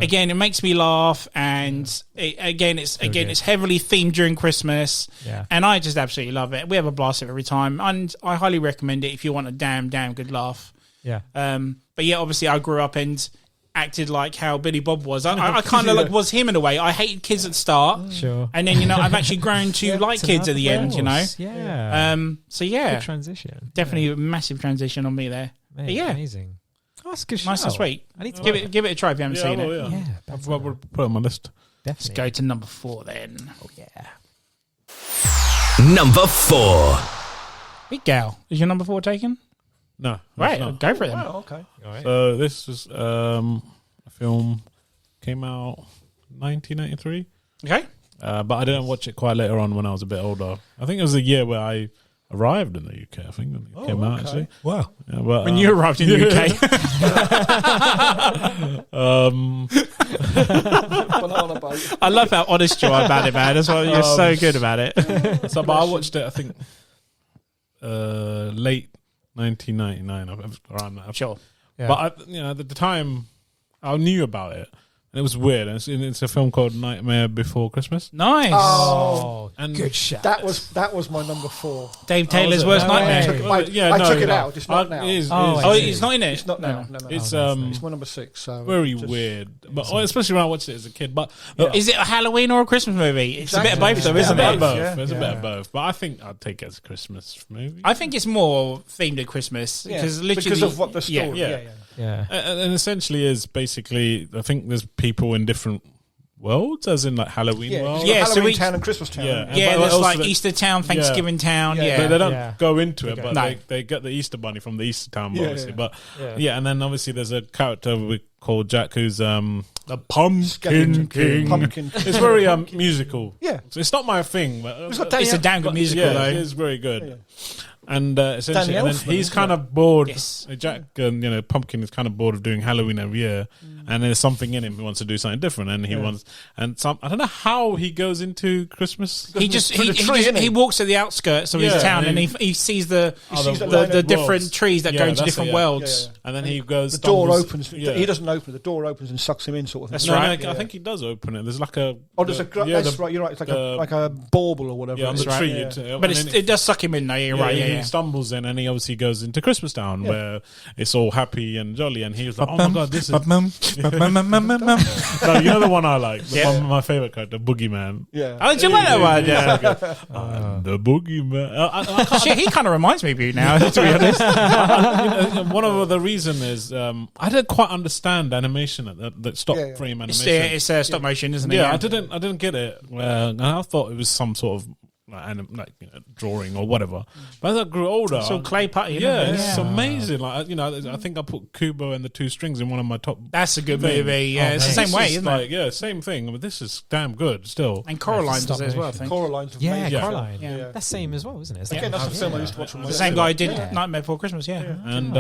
again, it makes me laugh, and it's heavily themed during Christmas, and I just absolutely love it. We have a blast every time, and I highly recommend it if you want a damn good laugh. But yeah, obviously, I grew up and acted like how Billy Bob was. I kind of like was him in a way. I hated kids at the start, and then I've actually grown to like kids at the end. So good transition. Definitely a massive transition on me there. Mate, amazing. Oh, that's a good. Nice and sweet. I need to give it a try if you haven't seen it. Yeah, I'll put it on my list. Let's go to number 4 then. Oh yeah. Number 4. Big Gal. Is your number 4 taken? No. Right, go for it then. Oh, okay. All right. So this was a film came out 1993. Okay. But I didn't watch it quite later on when I was a bit older. I think it was the year where I arrived in the UK. I think when it came out actually. Wow. Yeah, but, When you arrived in the UK. Banana boat. I love how honest you are about it, man. That's why you're so good about it. So, but I watched it. I think late 1999 around that. Sure. Yeah. But at the time, I knew about it, and it was weird. And it's a film called Nightmare Before Christmas. Nice. Oh, And Good shot. that was my number 4. Dave Taylor's worst No nightmare. way. I took it out. It's not now. It is, Oh, it's not in it. It's not now. No. It's It's my number 6. So very just- weird, but especially when I watched it as a kid. But Is it a Halloween or a Christmas movie? It's a bit of both, Exactly. though, It's isn't a bit it? of both. Yeah. It's a bit of both. But I think I'd take it as a Christmas movie. I think it's more themed at Christmas because literally because of what the story. Yeah. Yeah. And essentially is basically, I think there's people in different worlds, as in like Halloween world. Yeah, so Halloween we- Town and Christmas Town. Yeah. Yeah, But there's also like the- Easter Town, Thanksgiving Town. Yeah. Yeah. They don't Yeah. go into it, Okay. but No. they get the Easter bunny from the Easter town, Yeah, obviously. yeah. But Yeah. and then obviously there's a character called Jack who's the Skeleton Pumpkin King. Pumpkin. It's very musical. Yeah. So it's not my thing, but It's a damn good musical, yeah, though. it is very good. Yeah. And essentially, Danny and then Elfman, he's isn't kind it? of bored. Yes. Jack, Pumpkin is kind of bored of doing Halloween every year, and there's something in him who wants to do something different, and he wants. And I don't know how he goes into Christmas. He just through the tree, innit? he walks at the outskirts of his Yeah, town and and he sees the sees the the different worlds. trees that Yeah, go into that's different it, yeah. worlds. Yeah. And then he goes. The door stumbles- opens. Yeah. He doesn't open it. The door opens and sucks him in, sort of thing. That's No, right. I think he does open it. There's like a. Oh, there's yeah, that's right. You're right. It's like a bauble or whatever. Yeah, on it the is. tree. Yeah. But it does suck him in, though. You're right. Yeah, he stumbles in, and he obviously goes into Christmas Town where it's all happy and jolly, and he was like, "Oh my god, this is." No, you know the one I like, my favorite character, Boogeyman. Yeah. Oh, do you like that one? Yeah. The Boogeyman. Shit, he kind of reminds me of you now, to be honest. One of the reason is I didn't quite understand animation, that stop frame animation. It's stop motion, isn't it? Yeah, I didn't get it. And I thought it was some sort of drawing or whatever. But as I grew older, it's all clay putty. It's amazing. Like I think I put Kubo and the Two Strings in one of my top. That's a good movie. Yeah, it's the same way, isn't it? Yeah, same thing. But this is damn good still. And Coraline does it as well, I think. Coraline's amazing. Coraline. Yeah. That's same as well, isn't it? Again, that's the film I used to watch. The same guy did Nightmare Before Christmas. Yeah. And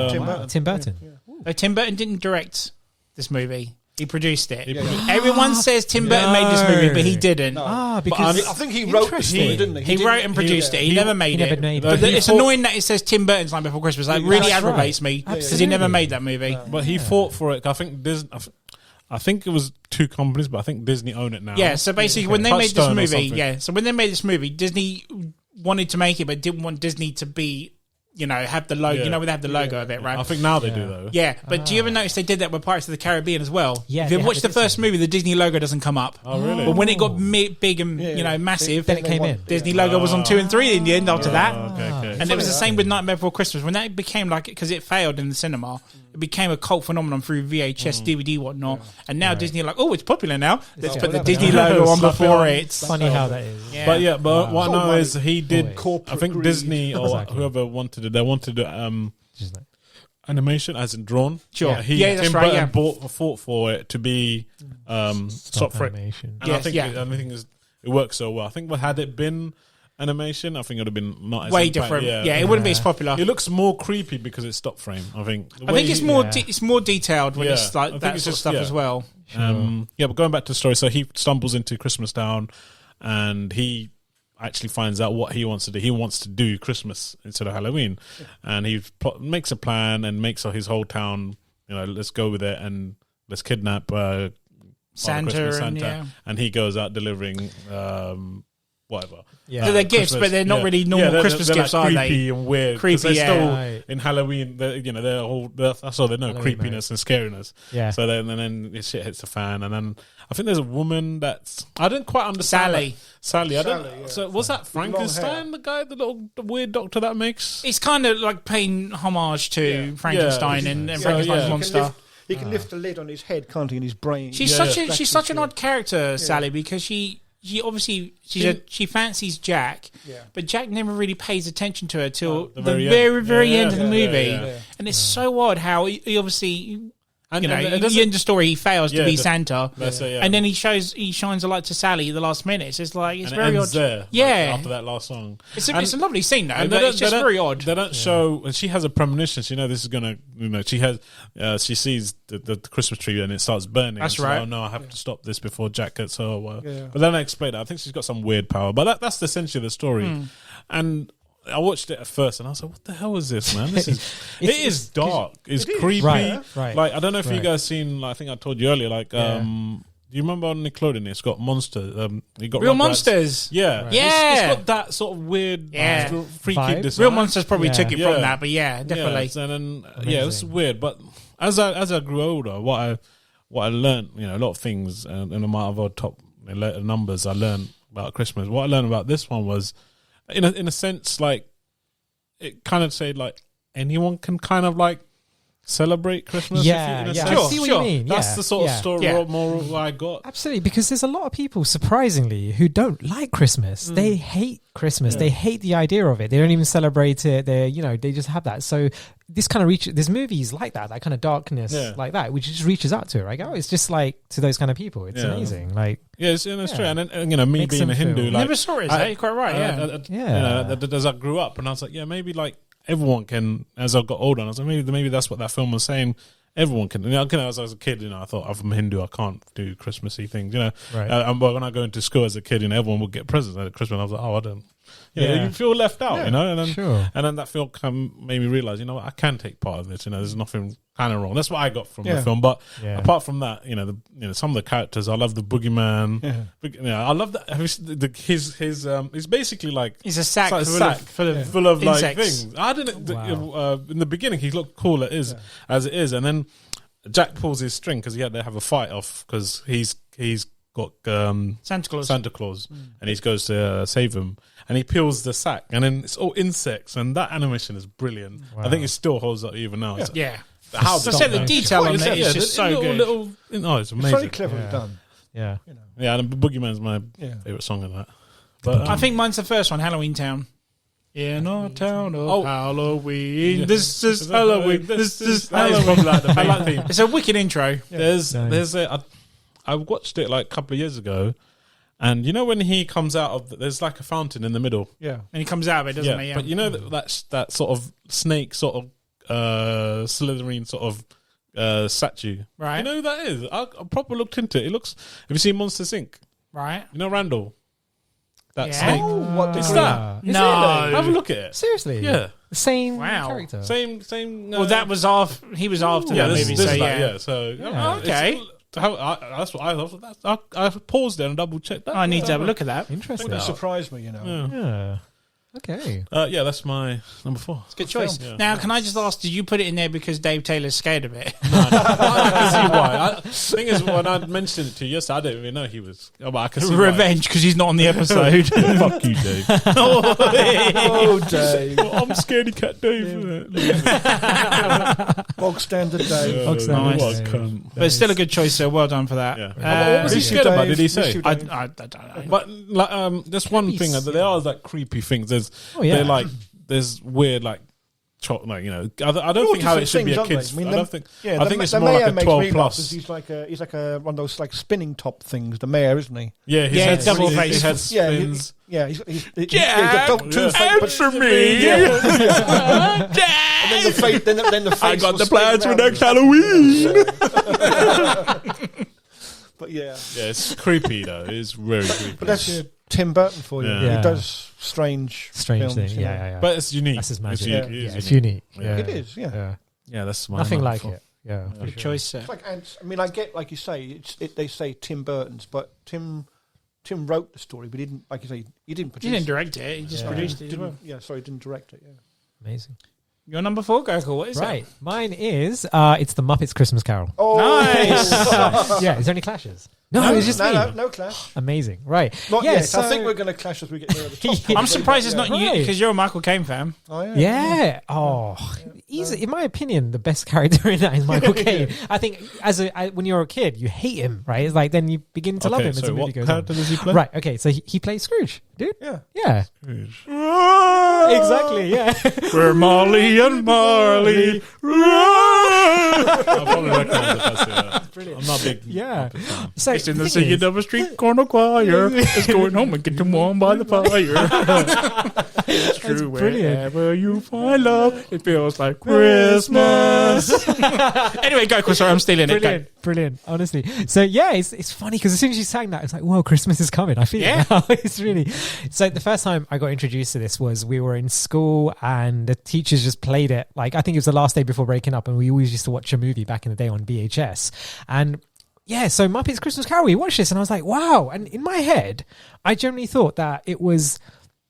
Tim Burton. Tim Burton didn't direct this movie. He produced it. Everyone says Tim Burton made this movie, but he didn't. Because I think he wrote this movie, didn't he? He wrote and produced it. He never made it. But it's annoying that it says Tim Burton's Night Before Christmas. That really aggravates me because he never made that movie. But he fought for it. I think Disney. I think it was two companies, but I think Disney own it now. Yeah. So basically, when they made this movie, so when they made this movie, Disney wanted to make it, but didn't want Disney to be. Have the logo. They have the logo of it, right? I think now they do though. Yeah, but do you ever notice they did that with Pirates of the Caribbean as well? Yeah. If you watch the first movie, the Disney logo doesn't come up. Oh, really? But when it got big and massive, then it came in. Disney logo was on 2 and 3 in the end after that. Okay. And it was the same with Nightmare Before Christmas. When that became because it failed in the cinema, it became a cult phenomenon through VHS, DVD, whatnot. And now Disney are like, oh, it's popular now. Let's put the Disney logo on before it. It's funny how that is. Yeah. But what I know is he did. I think Disney or whoever wanted it, they wanted animation as in drawn. Sure. Tim Burton fought for it to be stop frame animation. And I think it works so well. I think had it been animation, I think it would have been not as way different. Yeah, it wouldn't be as popular. It looks more creepy because it's stop frame. I think it's more it's more detailed when it's like that sort of stuff as well. Sure. But going back to the story, so he stumbles into Christmas Town, and he actually finds out what he wants to do. He wants to do Christmas instead of Halloween, and he makes a plan and makes his whole town. Let's go with it and let's kidnap Santa, and he goes out delivering whatever. So they're gifts, but they're not really normal Christmas gifts, like are creepy they? And weird. Creepy, still in Halloween. They're all. That's all they know, creepiness and scariness. Yeah. So then shit hits the fan, and then I think there's a woman that's I didn't quite understand. Sally. So was that Frankenstein, the guy, the weird doctor that makes? It's kind of like paying homage to Frankenstein and Frankenstein's monster. He can lift the lid on his head, can't he? In his brain. She's such an odd character, Sally, because she obviously she fancies Jack, but Jack never really pays attention to her till the very end of the movie, and it's so odd how he obviously. And at the end of the story, he fails to be Santa, and then he shines a light to Sally at the last minute. It's very odd. There, after that last song, it's a lovely scene though, but it's just very odd. They don't show, and she has a premonition. She knows this is gonna, she sees the Christmas tree and it starts burning. That's right. Like, oh no, I have to stop this before Jack gets her. But then I explain that I think she's got some weird power, but that's essentially the story, and. I watched it at first and I was like, what the hell is this, man? It is dark. It's creepy. Right. Like, I don't know if you guys seen, I think I told you earlier, do you remember on Nickelodeon, it's got monsters. You got Real Monsters. Yeah. Right. It's got that sort of weird, freaky design. Real Monsters probably took it from that, but definitely. Yeah, and then, it's weird. But as I grew older, what I learned, a lot of things, and no matter what top numbers I learned about Christmas, what I learned about this one was, in a sense, like it kind of said like anyone can kind of like celebrate Christmas. I see what you mean. That's the sort of story moral I got. Absolutely, because there's a lot of people, surprisingly, who don't like Christmas. They hate Christmas. They hate the idea of it. They don't even celebrate it. They just have that. So this kind of there's movies like that kind of darkness like that, which just reaches out to it. Right? Oh, it's just like to those kind of people. It's amazing. Like it's true. And me being a Hindu, like never saw it. You're quite right. As I grew up, and I was like, maybe like. Everyone can, as I got older, and I was like, maybe that's what that film was saying. Everyone can. As I was a kid, I thought, I'm Hindu, I can't do Christmassy things, Right. But when I go into school as a kid, everyone would get presents at Christmas. I was like, I don't. you feel left out, and then that film made me realize, I can take part of this. There's nothing kind of wrong. That's what I got from the film. But apart from that, some of the characters, I love the boogeyman. I love that. He's basically like he's a sack full of like insects. things. I didn't in the beginning. He looked cool as it is, and then Jack pulls his string because they have a fight off because he's got Santa Claus, and he goes to save him, and he peels the sack, and then it's all insects, and that animation is brilliant. I think it still holds up even now. How the detail on it is just so good. It's amazing. It's very cleverly done. Yeah, and Boogeyman's my favorite song of that. But I think mine's the first one, Halloween Town. In our town of Halloween, this is Halloween. This is Halloween. It's a wicked intro. I watched it like a couple of years ago, and when he comes out of there's like a fountain in the middle. Yeah, and he comes out of it, doesn't he? Yeah. But that's that sort of snake, sort of Slytherin sort of statue. Right. You know who that is? I proper looked into it. It looks. Have you seen Monsters Inc? Right. Randall. That snake. Oh, what is that? No. Have a look at it. Seriously? Yeah. Same character. Same. Well, that was he was after that movie. Okay. That's what I thought. I paused there and double checked that. I need to have a look at that. Interesting. Wouldn't surprise me, Yeah. Okay. That's my number 4. It's a good choice. Yeah. Now, can I just ask, did you put it in there because Dave Taylor's scared of it? No. I can see why. The thing is, when I mentioned it to you yesterday, I didn't even know he was. But I can see revenge because he's not on the episode. Fuck you, Dave. Oh, Dave. I'm scaredy cat Dave. Bog standard Dave. Nice. But it's still a good choice, so well done for that. Yeah. What was he scared about? Did he say? I don't know. But there's one thing. There are like creepy things. They're like there's weird like I don't think how it should be a kid's. I don't think. I think it's more like a 12 plus. He's like one of those like spinning top things. The mayor, isn't he? Yeah, he's double face. His head spins. Answer me. And then the face. I got the plans for next Halloween. But yeah, it's creepy though. It's very creepy. But that's Tim Burton for you. Yeah. He does strange films, things. Yeah. But it's unique. That's his magic. It's unique. Yeah. It is. Yeah. That's my nothing like it. Yeah. Good choice, sir. It's like ants. I mean, I get like you say. They say Tim Burton's, but Tim wrote the story, but he didn't. Like you say, he didn't produce. He didn't direct it. He just produced it as well. Yeah, sorry, he didn't direct it. Yeah. Amazing. Your number 4, Gokul. What is it? Mine is it's the Muppets Christmas Carol. Oh, nice. Yeah. Is there any clashes? No, it's just me. No clash. Amazing. Right. Not yet. So I think we're going to clash as we get near the top. I'm surprised it's not you because you're a Michael Caine fan. Oh, yeah. Yeah. Oh, in my opinion, the best character in that is Michael Caine. I think when you're a kid, you hate him, right? It's like then you begin to love him as the movie goes on. What character does he play? Right. Okay. So he plays Scrooge, dude. Yeah. Scrooge. Exactly. Yeah. We're Molly and Marley. I probably recognize if I see that. Brilliant. I'm not big. Yeah. So It's in the singing of a street corner choir. It's going home and getting warm by the fire. It's true. Brilliant. Wherever you find love, it feels like Christmas. Anyway, Gokul, sorry, I'm stealing it. Brilliant. Honestly. So yeah, it's funny because as soon as you sang that, it's like, whoa, Christmas is coming. I feel it now. It's really. So the first time I got introduced to this was we were in school and the teachers just played it. Like I think it was the last day before breaking up, and we always used to watch a movie back in the day on VHS. And yeah, so Muppets Christmas Carol, we watched this and I was like, wow. And in my head, I generally thought that it was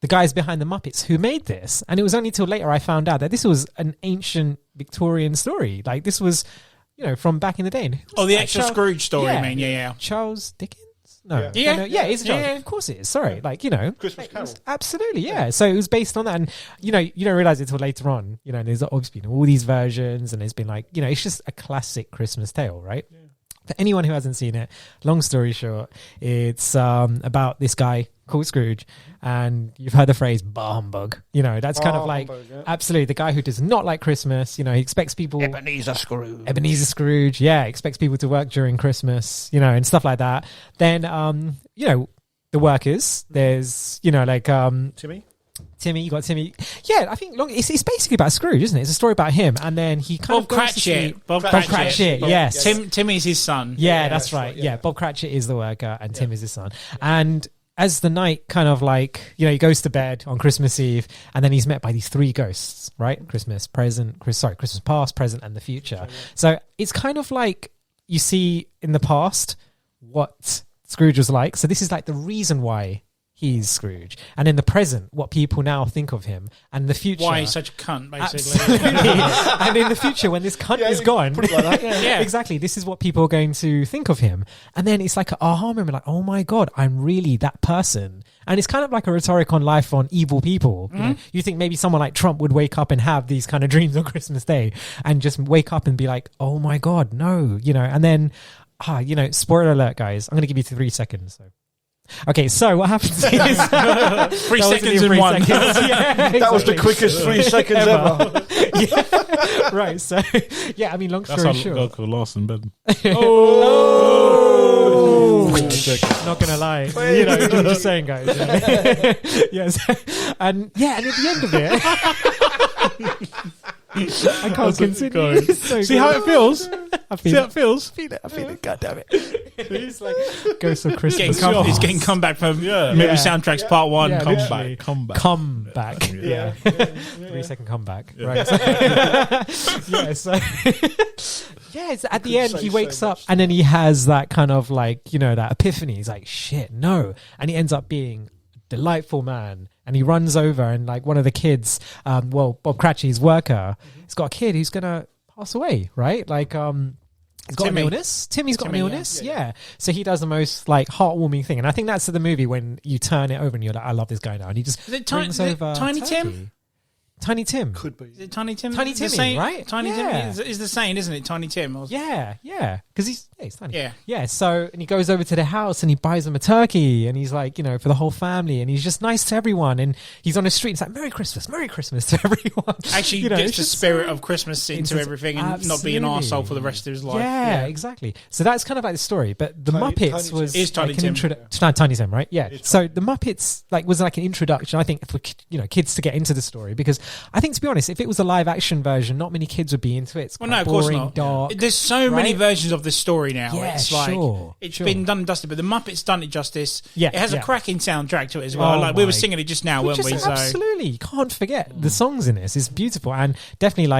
the guys behind the Muppets who made this. And it was only till later I found out that this was an ancient Victorian story. Like this was, from back in the day. The actual Scrooge story, man. Yeah. Charles Dickens? No. Yeah. Yeah, it's Charles. Yeah. Of course it is. Sorry. Christmas Carol. Absolutely, yeah. So it was based on that. And, you don't realize it until later on. There's obviously been all these versions and there's been like, it's just a classic Christmas tale, right? Yeah. For anyone who hasn't seen it, long story short, it's about this guy called Scrooge, and you've heard the phrase "bah humbug." That's kind of like absolutely the guy who does not like Christmas. He expects people. Ebenezer Scrooge, yeah, expects people to work during Christmas, and stuff like that. Then, the workers. There's, Timmy, you got Timmy. Yeah, I think it's basically about Scrooge, isn't it? It's a story about him, and then he kind Bob Cratchit. Bob Cratchit, yes. Timmy's his son. Yeah, that's right. Yeah, Bob Cratchit is the worker, and Tim is his son. And as the night kind of like, he goes to bed on Christmas Eve, and then he's met by these 3 ghosts, right? Christmas past, present, and the future. So it's kind of like you see in the past what Scrooge was like. So this is like the reason why he's Scrooge, and in the present what people now think of him, and the future why he's such a cunt, basically. And in the future when this cunt is gone, exactly, this is what people are going to think of him. And then it's like an aha moment, like, oh my god, I'm really that person. And it's kind of like a rhetoric on life on evil people. You think maybe someone like Trump would wake up and have these kind of dreams on Christmas Day and just wake up and be like, oh my god, no, and then spoiler alert, guys, I'm going to give you 3 seconds. So okay, so what happens is 3 seconds in one. Exactly. That was the quickest 3 seconds ever. Right, so I mean, long story short, that's our lost in bed. Not gonna lie, I'm just saying, guys. Yes, and at the end of it, I can't continue. See how it feels? See how it feels? I feel it. God damn it! It's like Ghost of Christmas. He's getting comeback from movie soundtracks part 1. Yeah, comeback. Yeah. 3 second comeback. Yeah. Right. So, so at the end he wakes up and then he has that kind of like that epiphany. He's like, shit, no, and he ends up being a delightful man. And he runs over and like one of the kids, Bob Cratchit's worker, he's got a kid who's gonna pass away, right? Like he's got an illness. Timmy's got an illness. Yeah. So he does the most like heartwarming thing, and I think that's the movie when you turn it over and you're like, I love this guy now, and he just brings over Tiny Tim. Tiny Tim Could be. Is it Tiny Tim? Tiny Timmy, right? Tiny Tim is the saying, isn't it? Tiny Tim. Yeah, because he's tiny. Yeah. So and he goes over to the house and he buys them a turkey, and he's like, for the whole family, and he's just nice to everyone. And he's on the street. It's like Merry Christmas to everyone. Actually, gets the spirit of Christmas into everything and not be an arsehole for the rest of his life. Yeah, exactly. So that's kind of like the story. But the Muppets was Tiny like Tim. Tiny Tim, right? Yeah. So the Muppets was like an introduction, I think, for kids to get into the story, because I think, to be honest, if it was a live action version, not many kids would be into it. It's quite of boring, course not. Dark. There's so many versions of this story now. Yeah, it's like it's been done and dusted, but the Muppets done it justice. Yeah, it has a cracking soundtrack to it as well. We were singing it just now, weren't we? Absolutely, you can't forget the songs in this. It's beautiful and definitely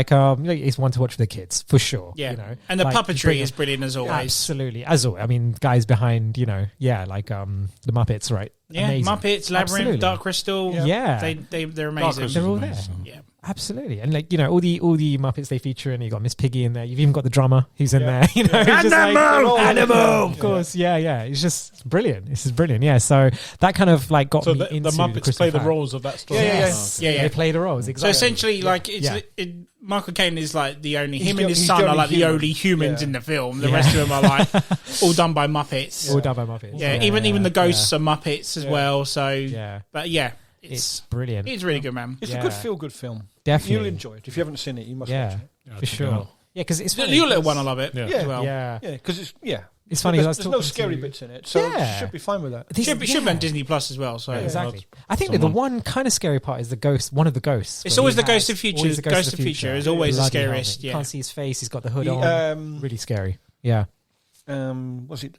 it's one to watch for the kids for sure. Yeah, and the puppetry is brilliant as always. Absolutely, as always. I mean, guys behind the Muppets, right? Yeah, amazing. Muppets, Labyrinth, Dark Crystal. Yeah, they're amazing. They're all there. Yeah. Absolutely, and all the Muppets they feature, and you got Miss Piggy in there. You've even got the drummer who's in there. Animal, of course. Yeah. It's just brilliant. This is brilliant. Yeah, so that kind of like got me into the Muppets play the roles of that story. Yeah. They play the roles exactly. So essentially, Michael Caine is like the only him and his son are like the only humans in the film. The rest of them are like all done by Muppets. All done by Muppets. Yeah, even the ghosts are Muppets as well. So but it's brilliant. It's really good, man. It's a good feel-good film. Definitely, you'll enjoy it. If you haven't seen it, you must watch it. For sure. Yeah, because it's funny. Your little one, I love it. As well. Because it's funny. There's no scary bits in it, so it should be fine with that. It should be on Disney Plus as well. So exactly. I think that the one kind of scary part is the ghost. One of the ghosts. It's always the ghost of future. The ghost of future is always the scariest. You can't see his face. He's got the hood on. Really scary. Yeah. Was it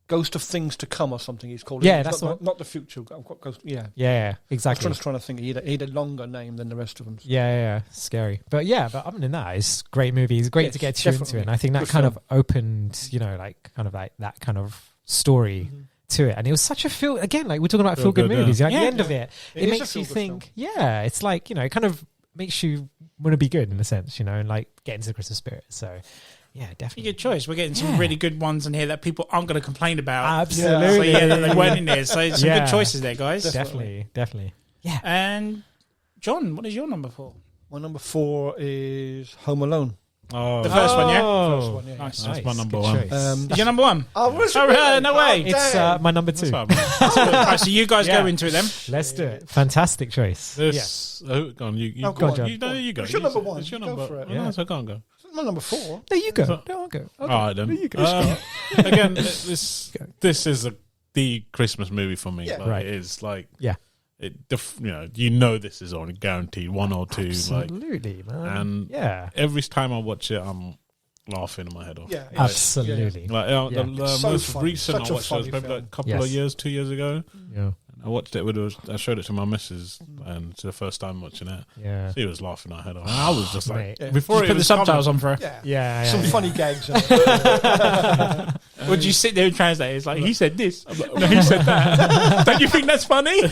Ghost of Things to Come or something? He's called. Yeah, that's not the future. Ghost. Yeah, exactly. I was trying to think. He had a longer name than the rest of them. So. Yeah, scary. But other than that, it's a great movie. It's great to get you into it. And I think that kind of opened, that kind of story to it. And it was such a feel. Again, like we're talking about feel good movies. At the end of it, it makes you think. Film. Yeah, it's like it kind of makes you want to be good in a sense, and like get into the Christmas spirit. So. Yeah, definitely. Good choice. We're getting some really good ones in here that people aren't going to complain about. Absolutely. So, they weren't in there. So some good choices there, guys. Definitely. Yeah. And John, what is your number 4? My number 4 is Home Alone. Oh. The first one, yeah? First one, yeah. Nice. That's my number 1. Is your number 1? No way. It's my number 2. Right, so you guys go into it then. Let's do it. Fantastic choice. Go on. You go. It's your number 1. It's your number. Go for it. No, so I can't go. My number 4. No, you go. No, I'll go. All right, then. There you go. Again, this is the Christmas movie for me. Yeah. Like, it is like this is only guaranteed 1 or 2. Absolutely, man. And every time I watch it, I'm laughing my head off. Yeah, absolutely. Like the So most funny. recent Such I a watched was funny maybe like a film. couple of years, 2 years ago. Yeah. I watched it I showed it to my missus, and it's the first time watching it. Yeah. She was laughing her head off. And I was just like, Mate. before Just it put the was subtitles coming- on for her. Yeah. Some funny gags. In it. Would you sit there and translate? It's like, he said this. No, he said that. Don't you think that's funny?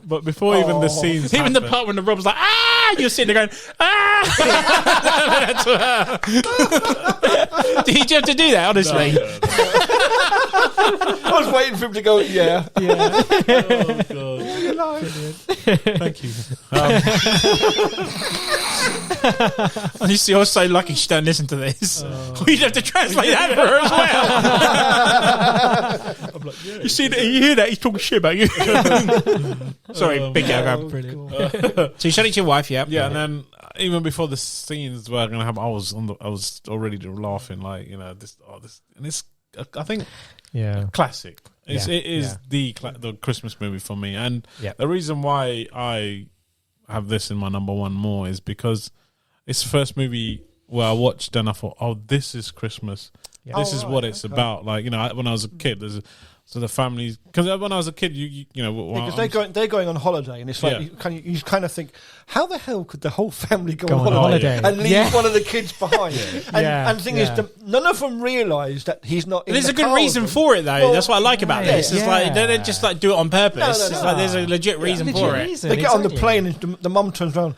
But before even the scenes, Even the happened- part when the rob's like, ah! You're sitting there going, ah! That's her. Did you have to do that, honestly? No. I was waiting for him to go, yeah. Oh god! Thank you. And you see, I was so lucky she don't listen to this. We'd have to translate that for her as well. I'm like, yeah. You see that? You hear that? He's talking shit about you. Sorry, big guy. Brilliant. So you showed it to your wife, yeah? Yeah, and then even before the scenes were going to happen, I was already laughing, like this, and it's I think Yeah. classic. It is Yeah. the Christmas movie for me, and Yeah. the reason why I have this in my number one more is because it's the first movie where I watched and I thought, oh, this is Christmas. Yeah. This is right, what it's about. Like when I was a kid, so the families, because when I was a kid, Because they're going on holiday, and it's like Yeah. you kind of think, how the hell could the whole family go Go on on holiday holiday. and leave Yeah. one of the kids behind? And the thing is, Yeah. none of them realise that he's not. In There's the a good car with reason them. for it, though. Well, That's what I like about right, this. It's like they yeah. don't just like do it on purpose. No, no, It's no. like there's a legit reason for it. Reason, They get on the exactly. plane, and the mum turns around.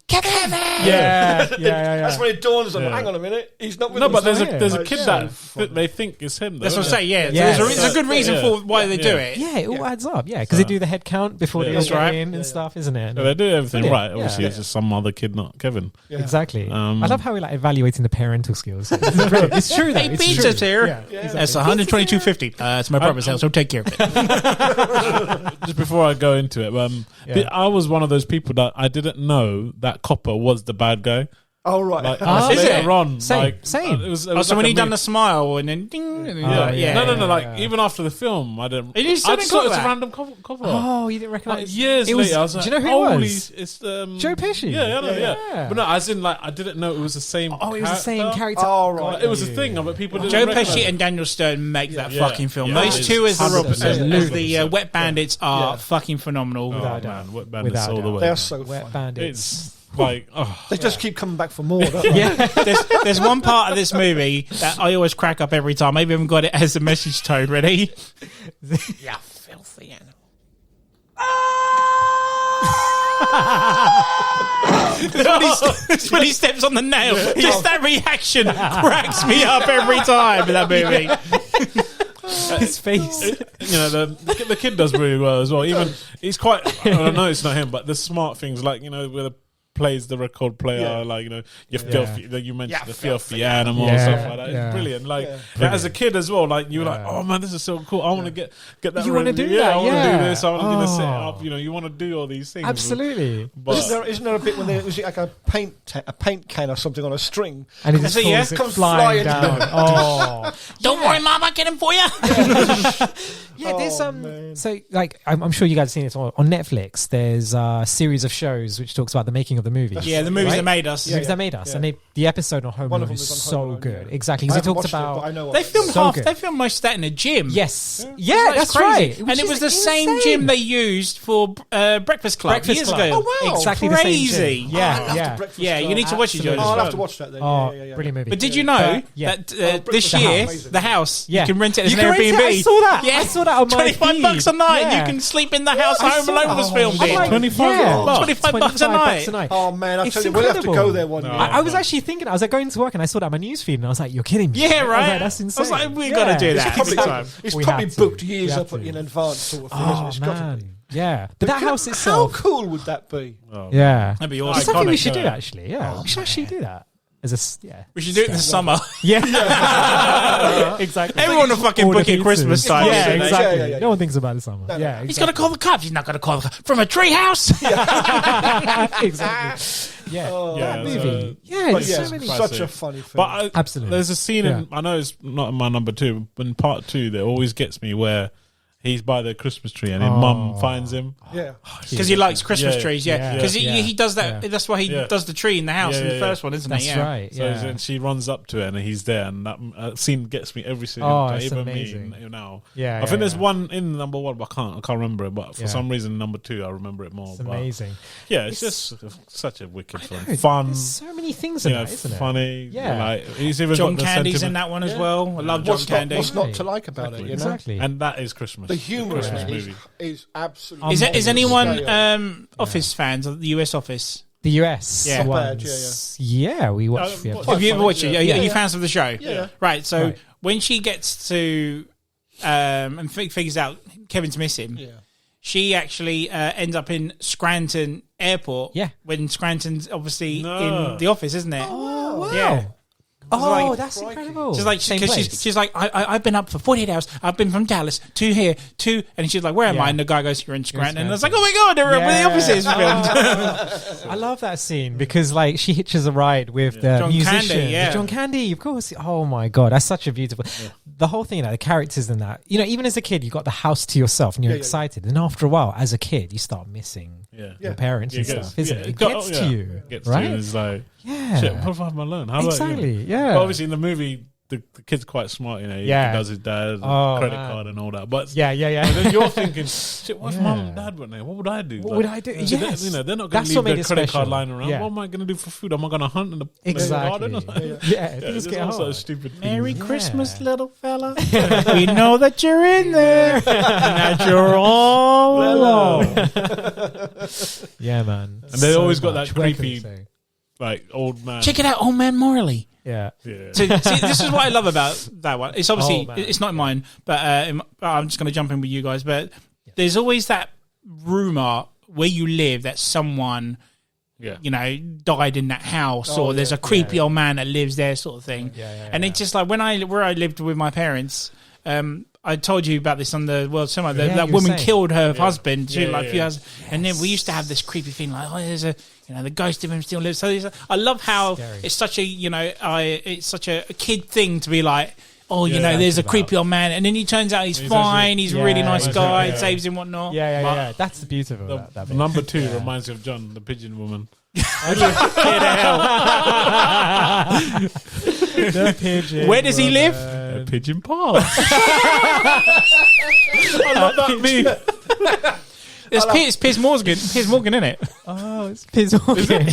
Kevin! Yeah. That's when it dawns on them. Yeah. Hang on a minute, he's not with No, us. but there's Yeah. a kid So that funny. they think is him. Though, That's what I'm isn't saying, yeah. Yeah. There's a good reason Yeah. for why they do Yeah. it. Yeah, it all adds up. Yeah, because they do the head count before Yeah. they That's all right. get in and stuff, isn't it? So they do everything Brilliant. right. Obviously, Yeah. it's just some other kid, not Kevin. Yeah. Exactly. Um, I love how we're like evaluating the parental skills. It's brilliant. It's true though. Hey, It's pizza's true. here. Yeah. That's 122.50. It's my brother's house, so take care of it. Just before I go into it, I was one of those people that I didn't know that Copper was the bad guy. Oh right. Like, Ah, is it? later on, Same, like, same. It was Oh, so like when a he done meme. the smile and then ding, and then Yeah. yeah. No. Like Yeah. even after the film, I didn't. It is I something just thought it was like a that. random cover. Oh, you didn't Like recognize years it was, later, I was like, do you know who it holy, was? it's Joe Pesci. Yeah, I know, Yeah. yeah. But no, as in like I didn't know it was the same. Oh, it was the same character. Oh right. Like, it was a thing, but people didn't. Joe recognize Pesci it. and Daniel Stern make that Yeah. fucking film. Yeah. Those two as the, 100%. Wet Bandits are Yeah. fucking phenomenal. Oh Without a doubt. man, Wet Bandits Without a all the doubt. way. They're so Wet fun. Bandits. It's like They just keep coming back for more. Don't they? Yeah, there's one part of this movie that I always crack up every time. Maybe I haven't got it as a message tone. Ready? Yeah, filthy animal. It's when he steps on the nail. Just that reaction cracks me up every time in that movie. His face. the kid does really well as well. Even he's quite. I don't know, it's not him, but the smart things like where the plays the record player, Yeah. like you Yeah. filthy. Like you mentioned Yeah, the filthy filthy animal Yeah, and stuff like that. yeah. It's brilliant. Like Yeah. as a kid as well, like you were like, Yeah. oh man, this is so cool. I want to get that. You wanna review. do Yeah, that, I want to yeah. do this. I'm going to set it Oh. up. You want to do all these things. Absolutely. But Isn't there a bit when there was like a paint can or something on a string? And he just So, yeah, falls it comes flying flying down. Oh. Don't worry, Mom, I'll get him for you. Yeah, there's man. so like I'm sure you guys have seen it on Netflix. There's a series of shows which talks about the making of the movie. Yeah, the movies Right? that made us. The movies that made us, and the episode on Home One Alone of is them is on so Home Alone, good. yeah. Exactly, I because he haven't talks watched it, but I about. know of They it. filmed So half. good. They filmed most of that in a gym. Yes, It's that's crazy. right. And Which it is was the same insane. gym they used for Breakfast Club Breakfast years Club. ago. Oh, wow. Exactly Crazy. the same gym. Yeah, yeah. Yeah, you need to watch it, Absolutely. Joe. Oh, I'll have to watch that then. Oh, yeah. brilliant movie. But did you know Yeah. that this Breakfast year, Club. the house, Yeah. you can rent it as You an can rent it. Airbnb? I saw that. Yeah. I saw that on my $25 feed. a night. Yeah. You can sleep in the house I Home saw Alone that. was filmed I'm in. like, 25 yeah. bucks. 25 bucks a night. Oh man, I It's tell you, we'll have to incredible. go there one day. No. I was actually thinking, I was like going to work and I saw that on my newsfeed and I was like, you're kidding me. Yeah, I was right. like, that's insane. I was like, we gotta do Yeah. that. It's probably, Time. it's We probably have to. booked We years have up to. in advance, sort of thing. Oh, It's got to be. man. Yeah. But that house How itself. cool would that be? Oh, Yeah. That'd be It's awesome. something we Iconic, should do yeah. actually. Yeah. We should actually do that. As a, yeah. We should do it in the summer. Yeah. Exactly. Everyone will fucking Order book it pizzas. Christmas time. Yeah, shouldn't they? exactly. Yeah, yeah, yeah. No one thinks about the summer. No, no. Yeah, He's got to call the cops. He's not going to call the cops. From a treehouse. exactly. Yeah. Oh, Yeah, That it's, movie. Yeah, But there's yeah, so many. such a funny film. But Absolutely. there's a scene Yeah. in. I know it's not in my number two, but in part two, that always gets me where he's by the Christmas tree, and his mum finds him. Yeah, because he likes Christmas trees. Yeah, because Yeah. he does that. Yeah. That's why he does the tree in the house in the first one, isn't That's it? Yeah. right. So Yeah. then she runs up to it, and he's there, and that scene gets me every single Oh, time. it's Even amazing. me now. Yeah, I think there's yeah. one in number 1, but I can't remember it. But for Yeah. some reason, number 2, I remember it more. It's but amazing. yeah, it's just such a wicked film. No, Fun, There's so many things in that, isn't it? funny. Yeah. like he's even John got the Candy's in sentiment. that one as well. I love John what's Candy. What's not to like about it? You know, Exactly. And that is Christmas. the humour in Christmas it movie. is absolutely. Is anyone Scale. Office fans of the US Office? The US Yeah. Not bad, ones. Yeah, we watched. Yeah, Yeah. what- Have you ever funny, watched it? yeah. Are you Yeah. fans of the show? Yeah. Right. So Right. when she gets to and figures out Kevin's missing, Yeah. she actually ends up in Scranton Airport. Yeah. When Scranton's obviously No. in the office, isn't it? Oh wow! Yeah. Oh, like- that's Crikey. incredible. She's like, Same because place. she's like, I've been up for 48 hours. I've been from Dallas to here to, and she's like, where am Yeah. I? And the guy goes, you're in Scranton. And I was like, Scranton. oh my God, they're where the Yeah. office is filmed. I love that scene because like she hitches a ride with the John musician, Candy, yeah. John Candy, of course. Oh my god, that's such a beautiful. The whole thing, like the characters in that. You know, even as a kid, you got the house to yourself and you're excited. And after a while, as a kid, you start missing Yeah. your parents and It gets- stuff, isn't yeah, it? It got- gets yeah. to you, Gets to you, right? and it's like, Yeah, shit, what have I learned? How about exactly. you? Yeah, But obviously, in the movie, the kid's quite smart. You know, he Yeah. does his dad's Oh, credit man. card and all that. But yeah. and then you're thinking, shit, what if Yeah. mum and dad went there? What would I do? What would I do? so Yes. you know, they're not going That's to what leave made their it credit card special. lying around. Yeah. What am I going to do for food? Am I going to hunt in the Exactly. garden? Yeah, Things things get all sort of hard. stupid things. Merry Yeah. Christmas, little fella. We know that you're in there and that you're all alone. Yeah, man. And they always got much. that Where can creepy- we say? Like old man. Check it out, Old Man Morley. Yeah. Yeah. So, see, this is what I love about that one. It's obviously, Oh, man. it's not mine, but I'm just going to jump in with you guys. But there's always that rumor where you live that someone, Yeah. you know, died in that house, Oh, or there's yeah. a creepy old man that lives there, sort of thing. And it's just like where I lived with my parents. I told you about this on the World Cinema. Yeah, That you were woman saying. killed her husband. She Yeah, like yeah. few hours, and then we used to have this creepy thing like, oh, there's a, you know, the ghost of him still lives. So I love how Scary. it's such a, you know, it's such a kid thing to be like, oh, you Yeah, know, there's a about- creepy old man, and then he turns out he's He's fine. actually- He's a really Yeah, nice he's guy, actually- saves him, whatnot. Yeah. That's the beautiful. The That bit. number 2 Yeah. reminds me of John, the pigeon woman. The pigeon. Where does he live? A pigeon park. I love that meme. It's Piers Morgan. Piers Morgan, in it. Oh, it's Piers Morgan.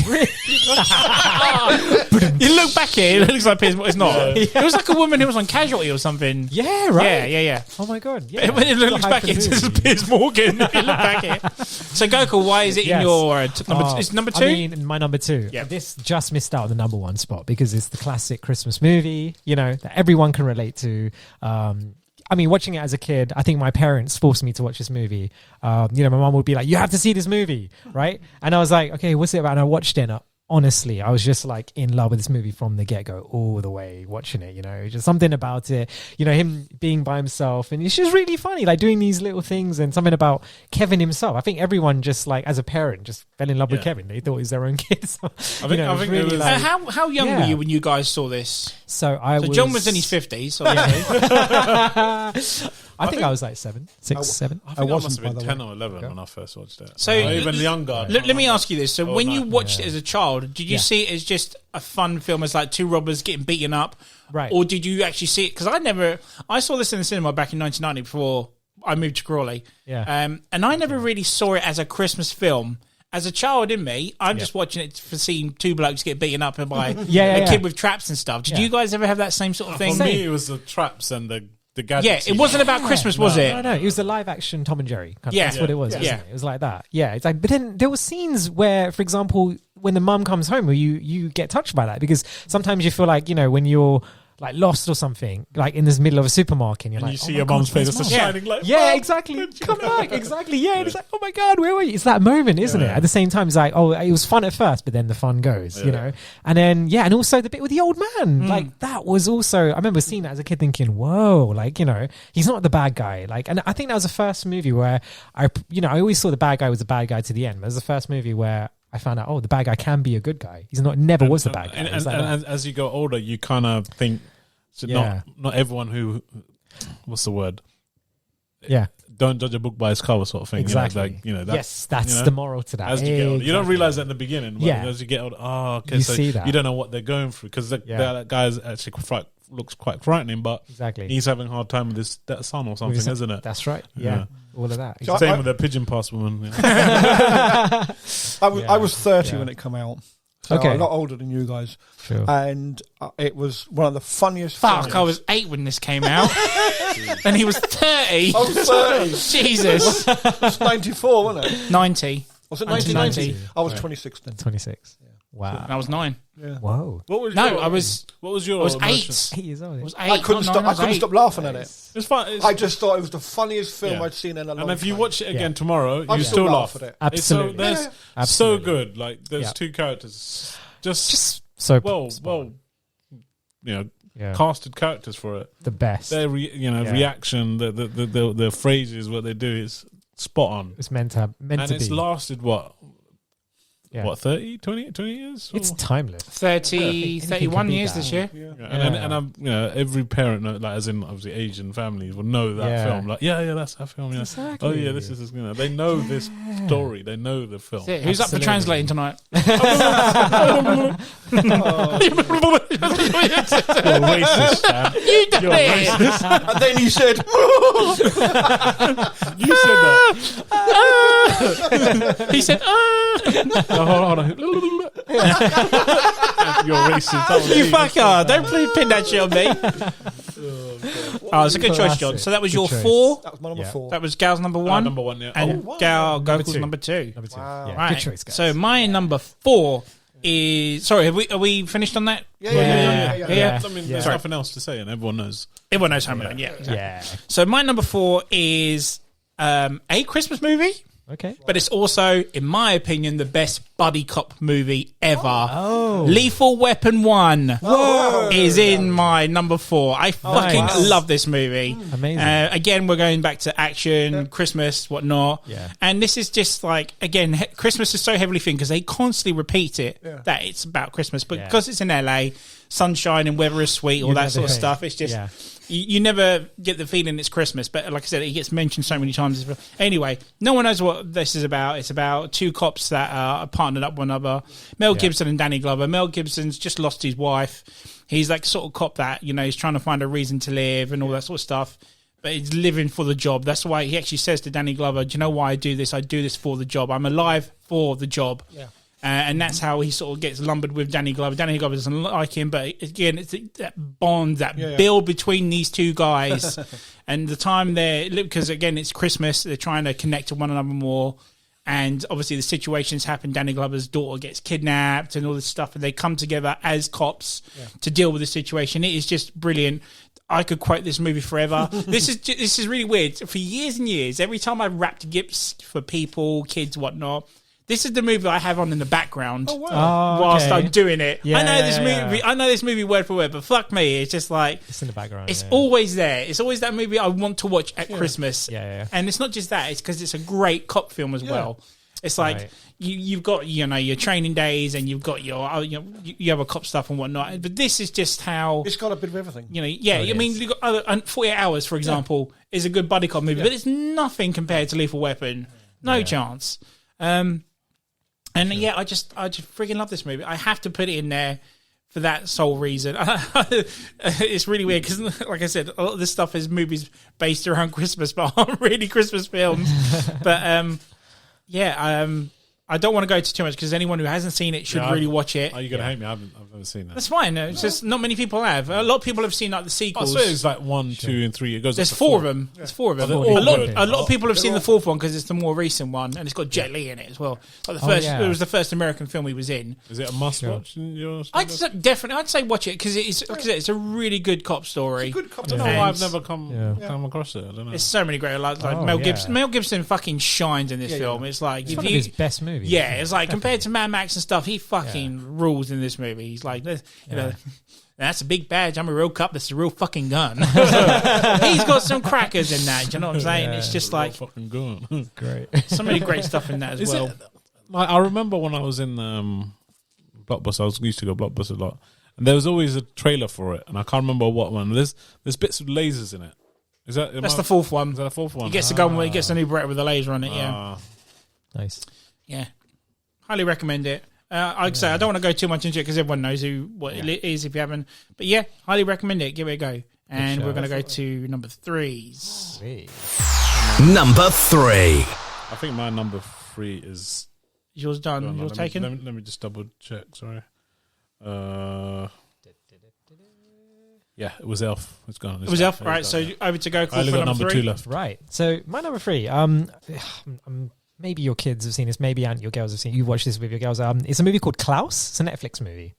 You look back here, it looks like Piers Morgan. It's not. It was like a woman who was on Casualty or something. Yeah, right. Yeah. Oh my god. Yeah. When it looks The back, hype of it's the just movie. Piers Morgan. If you look back here. So Gokul, why is it in Yes. your number? Oh, It's number 2. I mean, my number 2. Yeah. This just missed out on the number 1 spot because it's the classic Christmas movie, you know, that everyone can relate to. I mean, watching it as a kid, I think my parents forced me to watch this movie. You know, my mom would be like, you have to see this movie, right? And I was like, okay, what's it about? And I watched it and honestly, I was just like in love with this movie from the get-go all the way watching it, you know, just something about it, you know, him being by himself, and it's just really funny, like doing these little things, and something about Kevin himself. I think everyone just like as a parent just fell in love with Yeah. Kevin. They thought he was their own kid. So, I think it really was- like, How young Yeah. were you when you guys saw this? so John was in his 50s, obviously. I think I was like 7, 6, 7. I think I must wasn't, have been by the 10 way. or 11 when I first watched it. So- Or even younger. Let me ask you this. So Oh, when you no. watched it as a child, did you Yeah. see it as just a fun film, as like two robbers getting beaten up? Right. Or did you actually see it? Because I saw this in the cinema back in 1990 before I moved to Crawley. Yeah. And I never really saw it as a Christmas film. As a child in me, I'm just watching it for seeing two blokes get beaten up by a kid with traps and stuff. Did Yeah. you guys ever have that same sort of thing? For me, it was the traps and the gadgets. Yeah, it wasn't about Christmas, was it? No, it was the live action Tom and Jerry. Yeah. That's what it was. Yeah. Wasn't it? It was like that. Yeah, it's like, but then there were scenes where, for example, when the mum comes home, where you get touched by that, because sometimes you feel like, you know, when you're like lost or something, like in this middle of a supermarket, and you're And like, you see oh my your God, mum's face, where's it's Mum? shining like, Yeah, "Mum, exactly. where'd you Come go?" back, exactly. Yeah, and it's like, oh my God, where were you? It's that moment, isn't it? At the same time, it's like, oh, it was fun at first, but then the fun goes, you know? And then, and also the bit with the old man, like that was also, I remember seeing that as a kid thinking, whoa, like, you know, he's not the bad guy. Like, and I think that was the first movie where I always saw the bad guy was the bad guy to the end. But it was the first movie where I found out, the bad guy can be a good guy. He's never was the bad guy. It was like that. And as you go older, you kind of think, so Yeah. not everyone who, what's the word? Yeah. don't judge a book by its cover sort of thing. Exactly. That's the moral to that. As you get older, you don't realize that in the beginning. But as you get older, okay, so see that. you don't know what they're going through because that guy is actually looks quite frightening, but he's having a hard time with that son or something, isn't it? That's right. Yeah. All of that. So same with the pigeon pass woman. I was 30 when it came out. So Okay. a lot older than you guys. Sure. And it was one of the funniest Fuck, films. I was 8 when this came out. And he was 30. I was 30. Jesus. It was 94, wasn't it? 90. Was it 1990? 1990? I was 26 then. 26. Wow. And I was 9. Yeah. Whoa. What was No, your, I was What was your? 8. emotions? 8 years old. I was 8. I couldn't stop. I couldn't stop laughing at it. It's fun. I just thought it was the funniest film Yeah. I'd seen in a long time. And if you watch it again tomorrow, I'd you still laugh at it. Absolutely. It's so, so Absolutely. good. Like there's Yeah. two characters, just So well, casted characters for it. the best. Their reaction, the phrases, what they do is spot on. It's meant to And it's be. lasted what Yeah. 30 years? It's Or- timeless. 30, Anything 31 can beat years that. this year. Yeah. And I'm every parent, like as in obviously Asian families, will know that Yeah. film. Like that's that film. Yeah. Exactly. Oh yeah, this is they know this story. They know the film. That's it. Who's up for Absolutely. translating tonight? You're racist, Sam. You did it. And then he said, You said that. He said, Hold on. You're racist. That was you me. fucker. Don't please pin that shit on me. Oh, it's a good choice, John. So that was Good your choice. 4. that was my number Yeah. 4. That was Gal's number 1. Number one, yeah. And wow. Gal Number Gokul's two. number 2. Number 2. Wow. Yeah. Right. Good choice, guys. So my number 4 is... Sorry, are we finished on that? Yeah. Yeah. I mean, Yeah. there's Sorry. nothing else to say, and everyone knows. Everyone knows Home Alone, yeah. Exactly. Yeah. So my number 4 is a Christmas movie, Okay. but it's also, in my opinion, the best buddy cop movie ever. Oh. Lethal Weapon 1 is in my number 4. I fucking Nice. love this movie. Amazing. Again, we're going back to action, Christmas, whatnot. Yeah. And this is just like, again, Christmas is so heavily themed because they constantly repeat it that it's about Christmas. But because it's in LA, sunshine and weather is sweet, all You that never sort of think. stuff, it's just... Yeah. You never get the feeling it's Christmas, but like I said, it gets mentioned so many times. Anyway, no one knows what this is about. It's about two cops that are partnered up one another. Mel Gibson and Danny Glover. Mel Gibson's just lost his wife. He's like sort of cop that, he's trying to find a reason to live and all that sort of stuff. But he's living for the job. That's why he actually says to Danny Glover, do you know why I do this? I do this for the job. I'm alive for the job. Yeah. And that's how he sort of gets lumbered with Danny Glover. Danny Glover doesn't like him, but again, it's that bond, that build between these two guys. And the time because again, it's Christmas, they're trying to connect to one another more. And obviously the situations happen. Danny Glover's daughter gets kidnapped and all this stuff. And they come together as cops to deal with the situation. It is just brilliant. I could quote this movie forever. This is really weird. For years and years, every time I've wrapped gifts for people, kids, whatnot, this is the movie I have on in the background whilst I'm doing it. Yeah, I know this yeah, movie. yeah. I know this movie word for word, but fuck me, it's just like It's in the background. it's always there. It's always that movie I want to watch at Christmas. Yeah. And it's not just that; it's because it's a great cop film as well. It's like Right. you've got your training days and you've got your you have a cop stuff and whatnot. But this is just how It's got a bit of everything. I mean, you got 48 Hours, for example, is a good buddy cop movie, but it's nothing compared to Lethal Weapon. No chance. And I just freaking love this movie. I have to put it in there for that sole reason. It's really weird because, like I said, a lot of this stuff is movies based around Christmas, but aren't really Christmas films. But I don't want to go into too much because anyone who hasn't seen it should really watch it. Are you going to hate me? I've never seen that. That's fine. It's just not many people have. A lot of people have seen like the I sequels. swear it's like 1, 2, and 3. It goes. There's up to 4 of them. There's 4 of them. they're all good. A lot of people have seen the 4th one because it's the more recent one, and it's got Jet Li in it as well. Like the first, it was the first American film he was in. Is it a must watch? In your I'd say watch it because it's like I said, it's a really good cop story. Good cop. I don't know And why I've never come across it. I don't know. There's so many great like Mel Gibson. Mel Gibson fucking shines in this film. It's like It's one of his best movies. Yeah, it's like compared to Mad Max and stuff, he fucking rules in this movie. He's like, that's a big badge. I'm a real cop. This is a real fucking gun. He's got some crackers in that. Do you know what I'm saying? It's just like fucking good. Great. so many great stuff in that as well. Like I remember when I was in Blockbuster, I used to go Blockbuster a lot, and there was always a trailer for it, and I can't remember what one. There's bits of lasers in it. That's the fourth one. Is that the fourth one? He gets the gun. He gets the new Beretta with the laser on it. Yeah. Nice. Yeah. Highly recommend it. I'd say I don't want to go too much into it because everyone knows what it is if you haven't. But yeah, highly recommend it. Give it a go. And we're going to go to number 3s. Number 3. I think my number 3 is Yours done. Yours taken. Let me just double check. Sorry. Yeah, it was Elf. It's gone. It was Elf. Right. So over to go. I only got number 2 left. Right. So my number 3. Maybe your kids have seen this. Maybe your girls have seen it. You watched this with your girls. It's a movie called Klaus. It's a Netflix movie.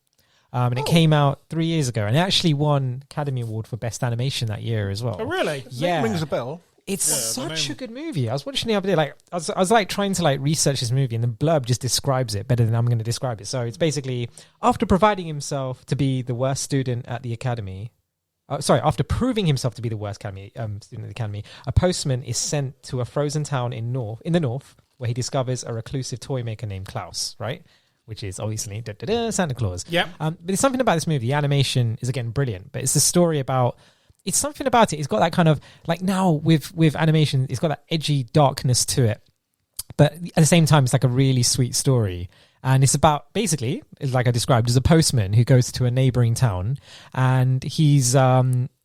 And it came out 3 years ago. And it actually won Academy Award for Best Animation that year as well. Oh, really? Yeah. It rings a bell. It's such a good movie. I was watching the other day. Like I was like trying to like research this movie, and the blurb just describes it better than I'm going to describe it. So it's basically after providing himself to be the worst student at the academy. After proving himself to be the worst student at the academy, a postman is sent to a frozen town in the north, where he discovers a reclusive toy maker named Klaus. Right. Which is obviously Santa Claus. Yep. But there's something about this movie. The animation is again brilliant, but it's a story about. It's something about it. It's got that kind of like now with animation, it's got that edgy darkness to it, but at the same time, it's like a really sweet story. And it's about basically, like I described, as a postman who goes to a neighboring town, and he's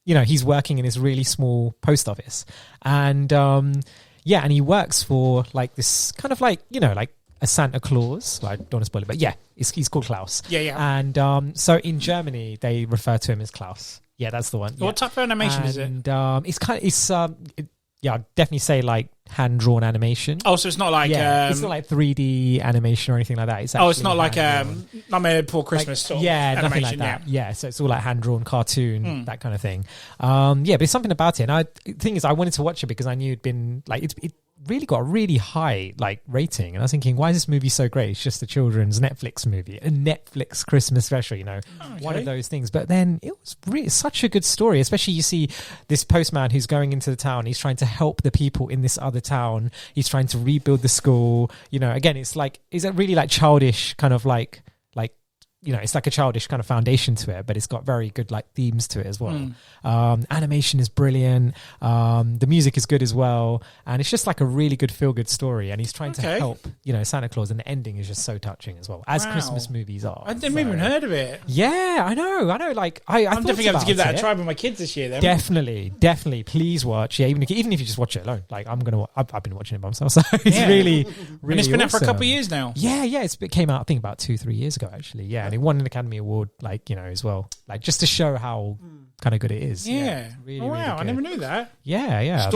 he's working in this really small post office, and and he works for like this kind of like like a Santa Claus. Like, don't want to spoil it, but yeah, he's called Klaus. Yeah. And so in Germany, they refer to him as Klaus. Yeah, that's the one. What type of animation is it? I'd definitely say like hand drawn animation. Oh, so it's not like it's not like 3D animation or anything like that. It's not like Nightmare Before Christmas sort of nothing animation. Like that. Yeah, so it's all like hand drawn cartoon, that kind of thing. But it's something about it. And the thing is, I wanted to watch it because I knew it'd been like it really got a really high like rating, and I was thinking, why is this movie so great? It's just a children's Netflix movie, a Netflix Christmas special, one of those things. But then it was really such a good story, especially you see this postman who's going into the town. He's trying to help the people in this other town. He's trying to rebuild the school. Again, it's a really like childish kind of like it's like a childish kind of foundation to it, but it's got very good like themes to it as well. Animation is brilliant. The music is good as well. And it's just like a really good feel-good story. And he's trying to help, Santa Claus. And the ending is just so touching as well, as Christmas movies are. I didn't even heard of it. Yeah, I know. Like I'm definitely going to give that a try with my kids this year then. Definitely. Please watch. Yeah, even if you just watch it alone. Like I've been watching it by myself. So it's really, really And it's been awesome. out for a couple of years now. Yeah. It came out, I think, about 2-3 years ago, actually. Yeah. And it won an Academy Award, as well, like just to show how kind of good it is. Yeah. Really, wow, really I never knew that. Yeah.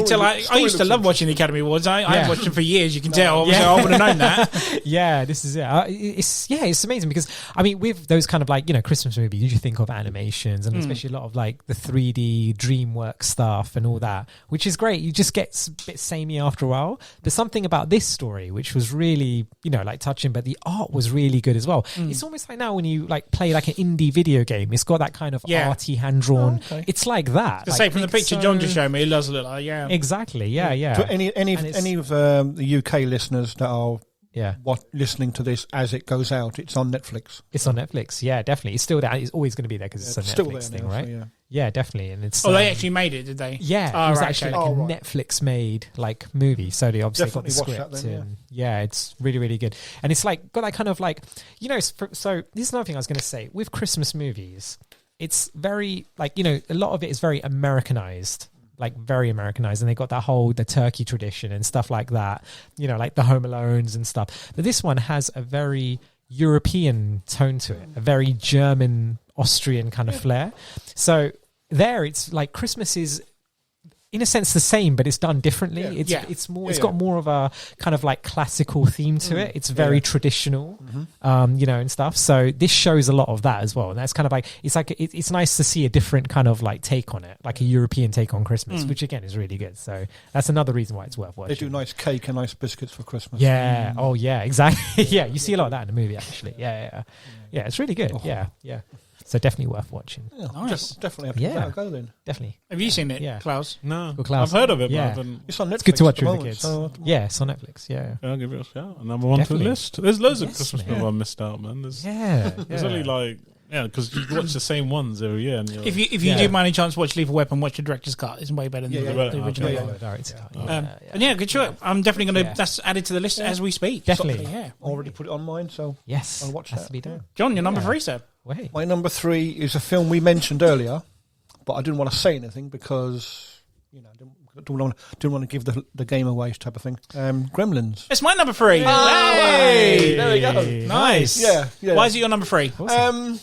I used to love watching the Academy Awards. I haven't watched them for years. You can tell. Obviously, I would have known that. Yeah, this is it. It's amazing because with those kind of like Christmas movies, you think of animations and especially a lot of like the 3D DreamWorks stuff and all that, which is great. You just get a bit samey after a while. There's something about this story which was really like touching, but the art was really good as well. It's almost like now when you like play like an indie video game, it's got that kind of arty hand drawn. It's like that. To say from the picture John just showed me, it does look like exactly. Yeah. For any of the UK listeners that are listening to this as it goes out, it's on Netflix. It's on Netflix. Yeah, definitely. It's still there. It's always going to be there because it's a Netflix thing, right? So, yeah, definitely. And it's they actually made it, did they? Yeah, it was actually like a Netflix made like movie. So they obviously got the script, and it's really, really good. And it's like got that kind of like so this is another thing I was going to say with Christmas movies. It's very like a lot of it is very Americanized. Like very Americanized, and they got the turkey tradition and stuff like that, like the Home Alones and stuff. But this one has a very European tone to it, a very German, Austrian kind of flair. So there, it's like Christmas is in a sense the same, but it's done differently. It's more. It's got more of a kind of like classical theme to it. It's very traditional, and stuff. So this shows a lot of that as well. And that's kind of like it's nice to see a different kind of like take on it, like a European take on Christmas, which again is really good. So that's another reason why it's worth watching. They do nice cake and nice biscuits for Christmas. Yeah. Oh yeah. Exactly. Yeah. You see a lot of that in the movie actually. Yeah. It's really good. Yeah. So definitely worth watching. Yeah, nice. Definitely have to give that a go then. Definitely. Have you seen it, Yeah. Klaus? No. Klaus. I've heard of it, Yeah. but I haven't. It's on Netflix. It's good to watch with the moment, kids. so It's on Netflix. Yeah. I'll give it a shout. Number one to the Definitely. list. There's loads of Yes, Christmas man. movies I missed out, man. There's Yeah. only like Yeah, because you watch the same ones every year. And if you do by any chance watch Lethal Weapon, watch the director's cut. It's way better than the original. And good choice. I'm definitely going to. That's added to the list as we speak. Definitely. Yeah. Already put it on mine, so yes, I'll watch that. To be done. John, your number 3, sir. Wait. My number 3 is a film we mentioned earlier, but I didn't want to say anything because didn't want to give the game away type of thing. Gremlins. It's my number 3. Hey, there we go. Nice. Yeah. Why is it your number 3? Awesome.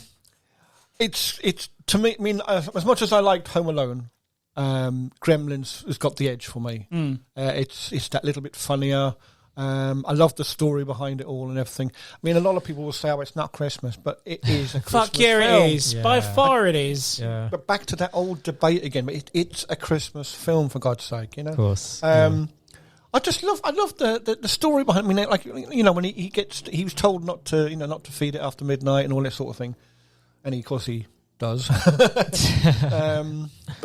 It's to me. I mean, as much as I liked Home Alone, Gremlins has got the edge for me. It's that little bit funnier. I love the story behind it all and everything. I mean, a lot of people will say, "Oh, it's not Christmas," but it is a Christmas Fuck yeah, film. it is. Yeah. By far, it is. Yeah. But back to that old debate again. But it's a Christmas film, for God's sake, Of course. I just love the story behind. I mean, like when he was told not to feed it after midnight and all that sort of thing, and of course he does. But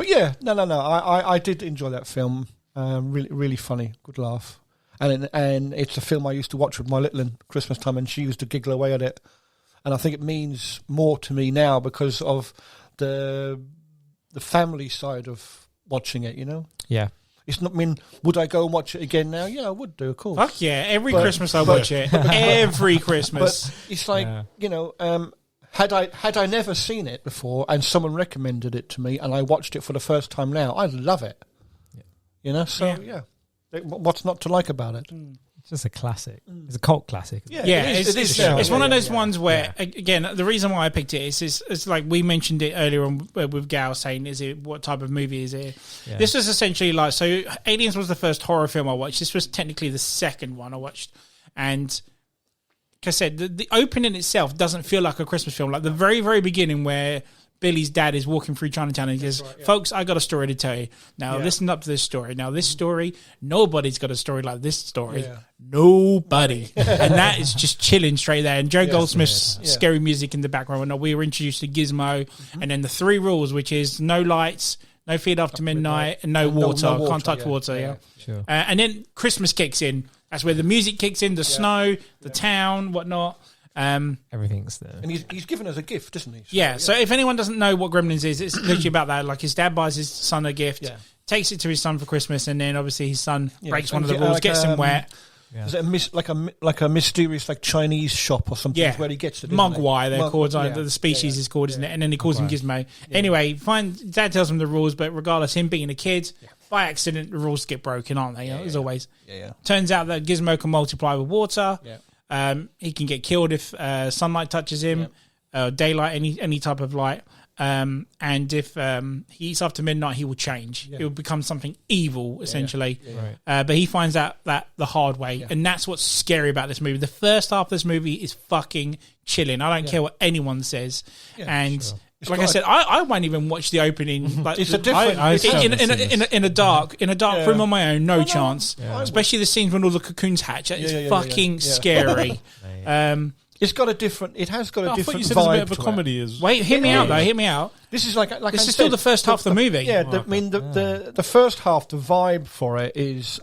yeah, no. I did enjoy that film. Really, really funny, good laugh. And it's a film I used to watch with my little in Christmas time, and she used to giggle away at it. And I think it means more to me now because of the family side of watching it. Yeah. It's not. I mean, would I go and watch it again now? Yeah, I would do, of course. Fuck yeah! Every Christmas I watch it. Every Christmas. But it's like had I never seen it before and someone recommended it to me and I watched it for the first time now, I'd love it. Yeah. So what's not to like about it? It's just a classic. It's a cult classic. Yeah, it is. It's one of those ones where, again, the reason why I picked it is it's like we mentioned it earlier on with Gal saying, what type of movie is it? Yeah. This was essentially like, so Aliens was the first horror film I watched. This was technically the second one I watched. And like I said, the opening itself doesn't feel like a Christmas film. Like the very, very beginning where Billy's dad is walking through Chinatown and he goes, folks, I got a story to tell you. Now, listen up to this story. Now, this story, nobody's got a story like this story. Yeah. Nobody. And that is just chilling straight there. And Joe Goldsmith's scary music in the background. We were introduced to Gizmo. And then the 3 rules, which is no lights, no feed after midnight, and no water. Can't touch water. Sure. And then Christmas kicks in. That's where the music kicks in, the snow, the town, whatnot. Everything's there. And he's given us a gift, isn't he? So if anyone doesn't know what Gremlins is, it's literally about that. Like his dad buys his son a gift, takes it to his son for Christmas, and then obviously his son breaks one of the rules, gets him wet. Yeah. Is it like a mysterious Chinese shop or something? Yeah, where he gets it. Mogwai, they're called. The species is called, isn't it? And then he calls him Gizmo. Yeah. Anyway, Dad tells him the rules, but regardless, him being a kid, by accident, the rules get broken, aren't they? As always. Yeah. Turns out that Gizmo can multiply with water. Yeah. He can get killed if sunlight touches him, daylight, any type of light. And if he eats after midnight, he will change. He will become something evil, essentially. But he finds out that the hard way, and that's what's scary about this movie. The first half of this movie is fucking chilling. I don't care what anyone says. Like I said, I won't even watch the opening. Like, it's a different in a dark room on my own. No chance. Especially the scenes when all the cocoons hatch. It's fucking scary. It's got a different. It has got a different vibe. It's a bit of a comedy. Wait, hear me out though. Hear me out. This is like this is still the first half of the movie. Yeah, I mean the first half, the vibe for it is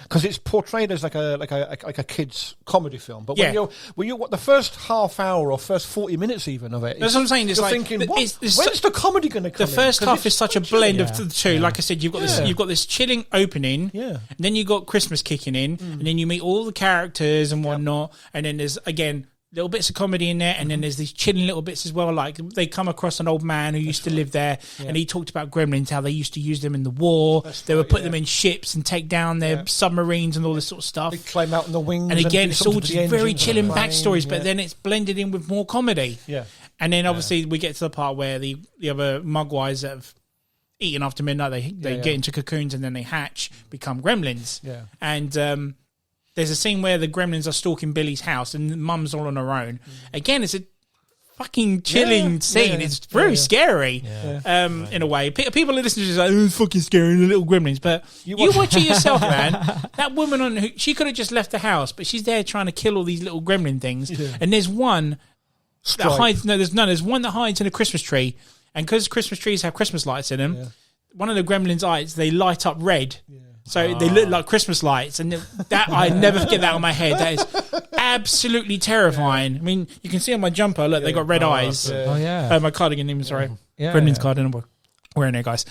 because it's portrayed as like a kids comedy film. But when you're the first half hour or first 40 minutes even of it, that's what I'm saying. It's you're like thinking, when's the comedy going to come? The first half is such a blend of the two. Like I said, you've got this chilling opening, and then you've got Christmas kicking in, and then you meet all the characters and whatnot, and then there's again little bits of comedy in there, and then there's these chilling little bits as well. Like they come across an old man who used to live there, and he talked about gremlins, how they used to use them in the war. They would put them in ships and take down their submarines and all this sort of stuff. They climb out in the wings. And again, it's all just very chilling backstories, but then it's blended in with more comedy. Yeah. And then obviously we get to the part where the other Mogwais that have eaten after midnight, they get into cocoons and then they hatch, become gremlins. Yeah. And there's a scene where the gremlins are stalking Billy's house and Mum's all on her own. Again, it's a fucking chilling scene. It's very scary in a way. People are listening to this like, oh, it's fucking scary, the little gremlins. But you watch it yourself, man. That woman she could have just left the house, but she's there trying to kill all these little gremlin things. Yeah. And there's one that hides. No, there's none. There's one that hides in a Christmas tree. And because Christmas trees have Christmas lights in them, one of the gremlins' eyes, they light up red. Yeah. So they look like Christmas lights, and that I never forget that on my head. That is absolutely terrifying. I mean, you can see on my jumper, look, they got red eyes. Oh, yeah. My cardigan, even, sorry. Yeah. Gremlins cardigan, I'm wearing it, guys.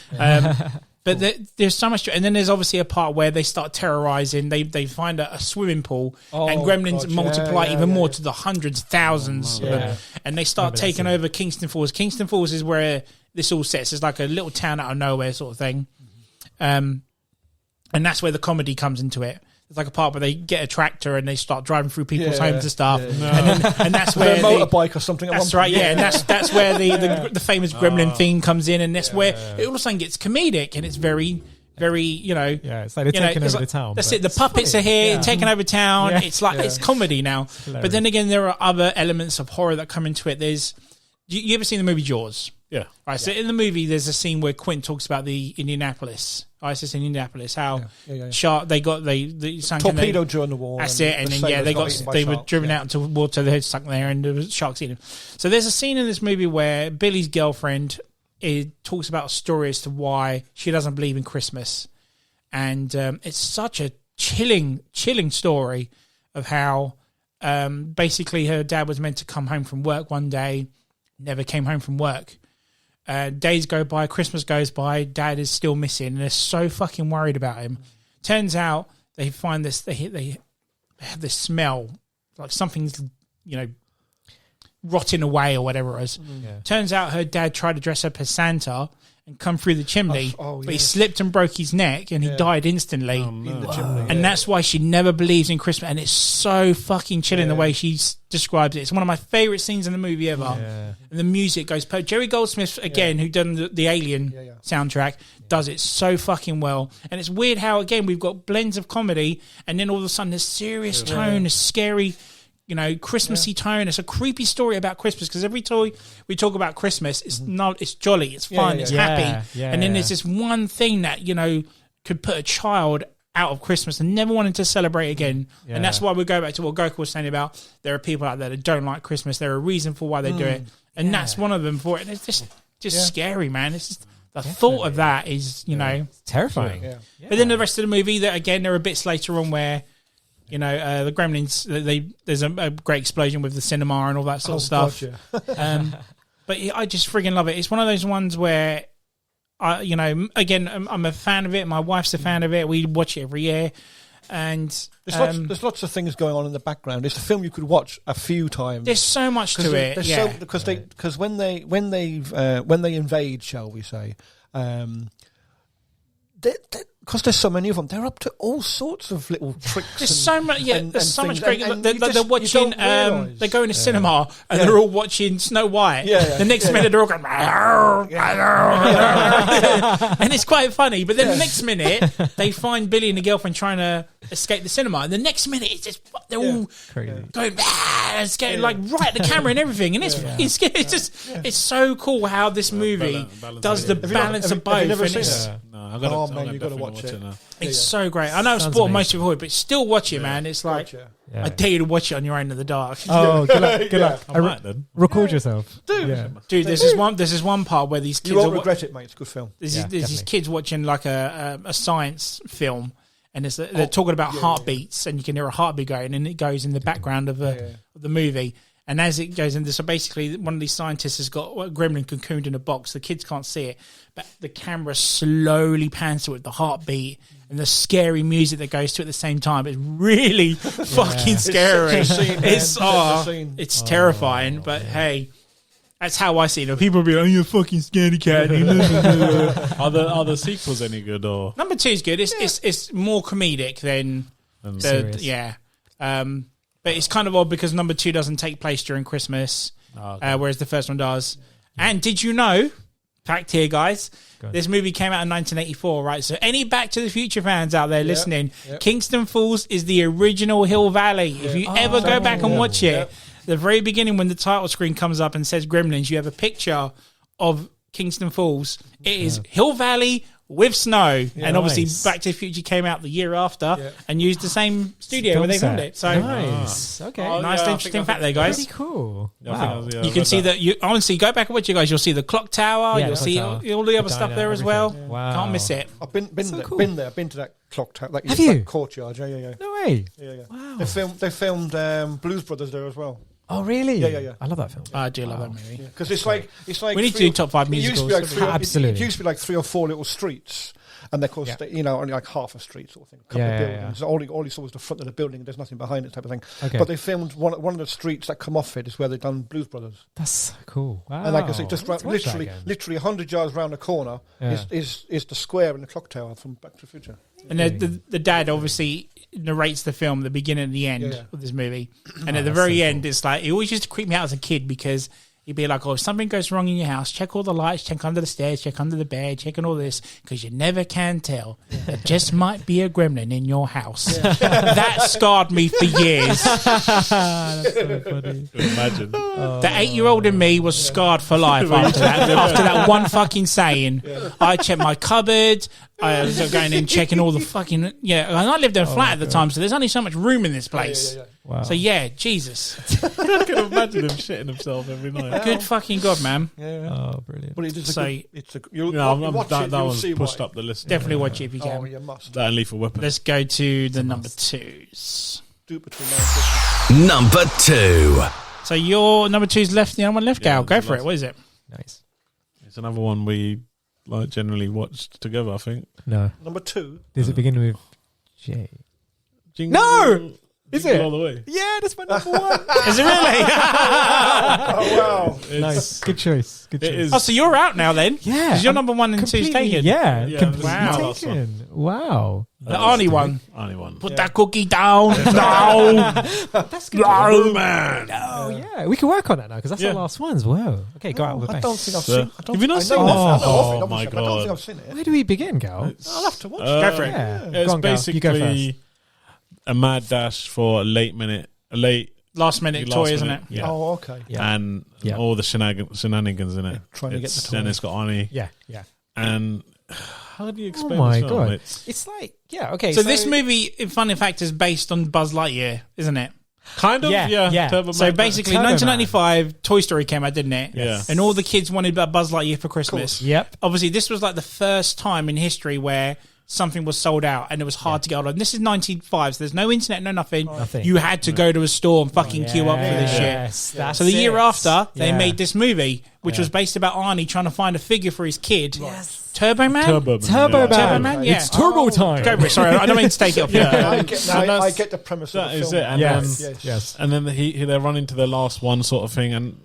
But there's so much, and then there's obviously a part where they start terrorizing. They find a swimming pool, and gremlins multiply even more to the hundreds, thousands of them, and they start taking over Kingston Falls. Kingston Falls is where this all sets. It's like a little town out of nowhere sort of thing, and that's where the comedy comes into it. It's like a part where they get a tractor and they start driving through people's homes and stuff, and that's where a motorbike or something. That's right, and that's where the famous Gremlin theme comes in, and that's where it all of a sudden gets comedic, and it's very, very, it's like they're taking over the town. That's it. The puppets are here, taking over town. Yeah. It's like it's comedy now. But then again, there are other elements of horror that come into it. There's you ever seen the movie Jaws? Yeah. Right. So in the movie, there's a scene where Quint talks about the Indianapolis ISIS in Indianapolis. How shark they sunk torpedoed during the war. That's it. And then they were driven out into water. They had stuck there, and there was sharks eating them. So there's a scene in this movie where Billy's girlfriend talks about a story as to why she doesn't believe in Christmas, and it's such a chilling story of how basically her dad was meant to come home from work one day, never came home from work. Days go by, Christmas goes by, dad is still missing, and they're so fucking worried about him. Turns out they find this, they have this smell, like something's, rotting away or whatever it is. Turns out her dad tried to dress up as Santa and come through the chimney, but he slipped and broke his neck, and he died instantly. In the chimney, and that's why she never believes in Christmas, and it's so fucking chilling the way she describes it. It's one of my favourite scenes in the movie ever. And the music goes... Jerry Goldsmith, again, who done the Alien soundtrack, does it so fucking well. And it's weird how, again, we've got blends of comedy, and then all of a sudden this serious tone, this scary... Christmassy tone. It's a creepy story about Christmas, because every time we talk about Christmas, it's jolly, it's fun, it's happy. And then there's this one thing that, could put a child out of Christmas and never wanted to celebrate again. And that's why we go back to what Goku was saying about there are people out there that don't like Christmas. There are a reason for why they do it. And that's one of them for it. And it's just scary, man. It's just the thought of that is, terrifying. But then the rest of the movie, that again, there are bits later on where the Gremlins, there's a great explosion with the cinema and all that sort of stuff. But I just friggin' love it. It's one of those ones where, again, I'm a fan of it. My wife's a fan of it. We watch it every year. And there's lots of things going on in the background. It's a film you could watch a few times. There's so much to it. Because when they invade, shall we say, because there's so many of them, they're up to all sorts of little tricks. There's so much, there's so much great. They're watching. They go in a cinema and they're all watching Snow White. The next minute they're all going, and it's quite funny. But then the next minute they find Billy and the girlfriend trying to escape the cinema, and the next minute it's just they're all going and skating like right at the camera and everything, and it's so cool how this movie does the balance of both. You got to watch it. It's so great. I know I've spoiled most of it, but still watch it, man. It's like I dare you to watch it on your own in the dark. Oh, good luck. I might then. Record yourself, dude. This is one part where these kids you won't regret it, mate. It's a good film. There's these kids watching like a science film, and they're talking about heartbeats, and you can hear a heartbeat going, and it goes in the background of the movie. And as it goes into, so basically one of these scientists has got a gremlin cocooned in a box. The kids can't see it, but the camera slowly pans to it, the heartbeat and the scary music that goes to it at the same time. It's really fucking scary. It's terrifying, but hey, that's how I see it. People will be like, "Oh, you're a fucking scaredy cat." Are the sequels any good? Or number 2 is good. It's more comedic than serious. But it's kind of odd because number 2 doesn't take place during Christmas, whereas the first one does. And did you know, fact here, guys, this movie came out in 1984, right? So any Back to the Future fans out there listening, Kingston Falls is the original Hill Valley. If you ever go back and watch it, the very beginning when the title screen comes up and says Gremlins, you have a picture of Kingston Falls. It is Hill Valley with snow. And obviously, Nice. Back to the Future came out the year after Yeah. and used the same studio where they filmed it. So nice. Okay. Oh, nice, yeah, I interesting think- fact there, guys. Pretty cool. Yeah, I think I Wow. was- yeah, I You can read see that. You honestly go back and watch you guys. You'll see the clock tower. Yeah, You'll the see clock tower. all the other The stuff diner, there as well. everything. Wow. Can't miss it. I've been So there, cool. been to that clock tower. Like, Have that you? courtyard? Yeah. No way. Yeah. Wow. They filmed Blues Brothers there as well. Oh, really? Yeah. I love that film. I do love that movie. Because it's like We need to do top 5 It used to musicals. be like three, Absolutely. It used to be like 3 or 4 little streets, and of course, only like half a street sort of thing. A couple of buildings. So all you saw was the front of the building, and there's nothing behind it, type of thing. Okay. But they filmed one of the streets that come off it is where they've done Blues Brothers. That's so cool. Wow. And like I say, just Let's watch that again. literally 100 yards round the corner Yeah. is the square in the clock tower from Back to the Future. And the dad obviously narrates the film, the beginning and the end Yeah. of this movie. And at the very end, it's like, it always used to creep me out as a kid because he'd be like, oh, if something goes wrong in your house, check all the lights, check under the stairs, check under the bed, check on all this, because you never can tell. There just might be a gremlin in your house. That scarred me for years. That's so funny. Imagine. The 8-year-old in me was scarred for life after that. After that one fucking saying, I checked my cupboard. I was going in checking all the fucking and I lived in a flat at the time, so there's only so much room in this place. Yeah. Wow. So Jesus, I can imagine him shitting himself every night. good fucking god, man. Oh, brilliant. But it is So- you'll that you'll one's see pushed why. up the list. Definitely watch it if you Oh, can. you must. That and Lethal Weapon. Let's go to the number 2s. Do it between now and Christmas. Number 2. So your number 2's left, the other one left, Yeah, Gal. Go the for it. last- What is it? Nice. It's another one we like generally watched together, I think. No. Number 2. Does it begin with J? Jingle, No! Is Jingle it? All the way. Yeah, that's my number one. Is it really? Oh wow! It's- Nice. Good choice. Good choice. It is. Oh, so you're out now then? Yeah. Because your I'm number 1 and 2's completely- taken. Yeah. Yeah, completely wow. taken. Wow. The Arnie one. Only one. Put that cookie down. No. That's good. Oh, man. Oh, yeah. We can work on that now because that's Yeah. our last ones. Wow. Okay, go out with a I bang. don't think I've So- seen. I don't Have you not I seen know that? of it, I know of it, Oh, obviously, my but I don't think God. I've seen it. Where do we begin, Gal? I'll have to watch it. Go for it. Yeah. It's Go on, Gal. You go first. basically a mad dash for a late Last minute last toy, isn't minute. it? Yeah. Oh, okay. Yeah. And Yeah. all the shenanigans in it. trying to get the toy. And it's got Arnie. Yeah. And how do you explain Oh my this film? God. It's It's like, yeah, okay. So this movie, in fun fact, is based on Buzz Lightyear, isn't it? kind of, Yeah, yeah. Turbo So Man. basically, Turbo Man. 1995, Toy Story came out, didn't it? Yeah. And all the kids wanted a Buzz Lightyear for Christmas. Yep. Obviously, this was like the first time in history where something was sold out and it was hard to get hold of. And this is 1995, so there's no internet, no nothing. Nothing. You had to go to a store and fucking queue up for this shit. Yes, that's So the year it. after, they Yeah. made this movie, which Yeah. was based about Arnie trying to find a figure for his kid. Yes. Turbo Man? Turbo Man. Turbo yeah. Man. Turbo Man, yeah. It's turbo time. Go for it. Sorry, I don't mean to take it off. Yeah. I get, And I that's- get the premise of That the is film. it. And Yes. then, Yes. and then they run into the last one sort of thing. And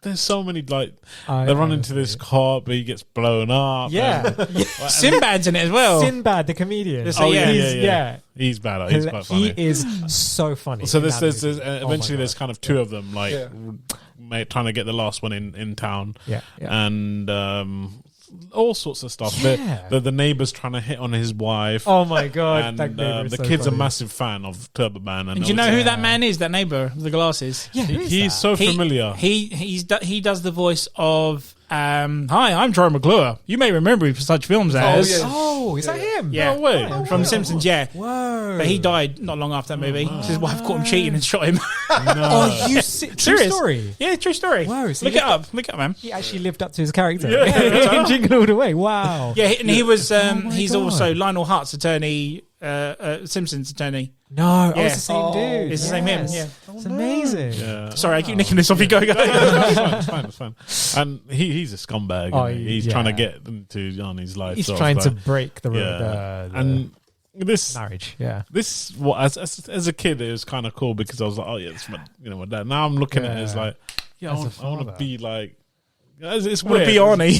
there's so many, like, they run into this car, but he gets blown up. Yeah. Sinbad's in it as well. Sinbad, the comedian. Yes, oh, yeah. Yeah. He's bad. He's quite funny. He is so funny. So in there's that movie. eventually Oh my there's God. kind of two of them, like Yeah. trying to get the last one in town. Yeah, yeah. And all sorts of stuff. Yeah. The neighbors trying to hit on his wife. Oh my God. and that neighbor is the so kid's funny. a massive fan of Turbo Man. And do you know who that man is? That neighbor with the glasses. Yeah, who is he's that? so familiar. He does the voice of hi, I'm Troy McClure. You may remember me for such films as yeah. Oh, is that him? yeah, No way. from Simpsons. Yeah, Whoa. but he died not long after that movie. His wife caught him cheating and shot him. Oh, you see, true Serious story. Yeah, true story. Whoa, so Look he it up. Look it up, man. He actually lived up to his character. Yeah. In Jingle All the Way. Wow. Yeah, and he was. my He's God. also Lionel Hart's attorney, Simpsons attorney. No, Yeah. it's the same dude. It's the same him, Yes. yeah. It's amazing. Yeah. Sorry, I keep nicking this off. You go. It's fine. And he's a scumbag. Oh, isn't he? He's yeah. trying to get into Arnie's life. He's sort of trying to like- break the, yeah. the And this marriage. Yeah. this what as a kid it was kind of cool because I was like, oh yeah, it's my my dad. Now I'm looking at it as Yeah. like, yeah, As a I want to father. be like. It's Would weird. be Arnie.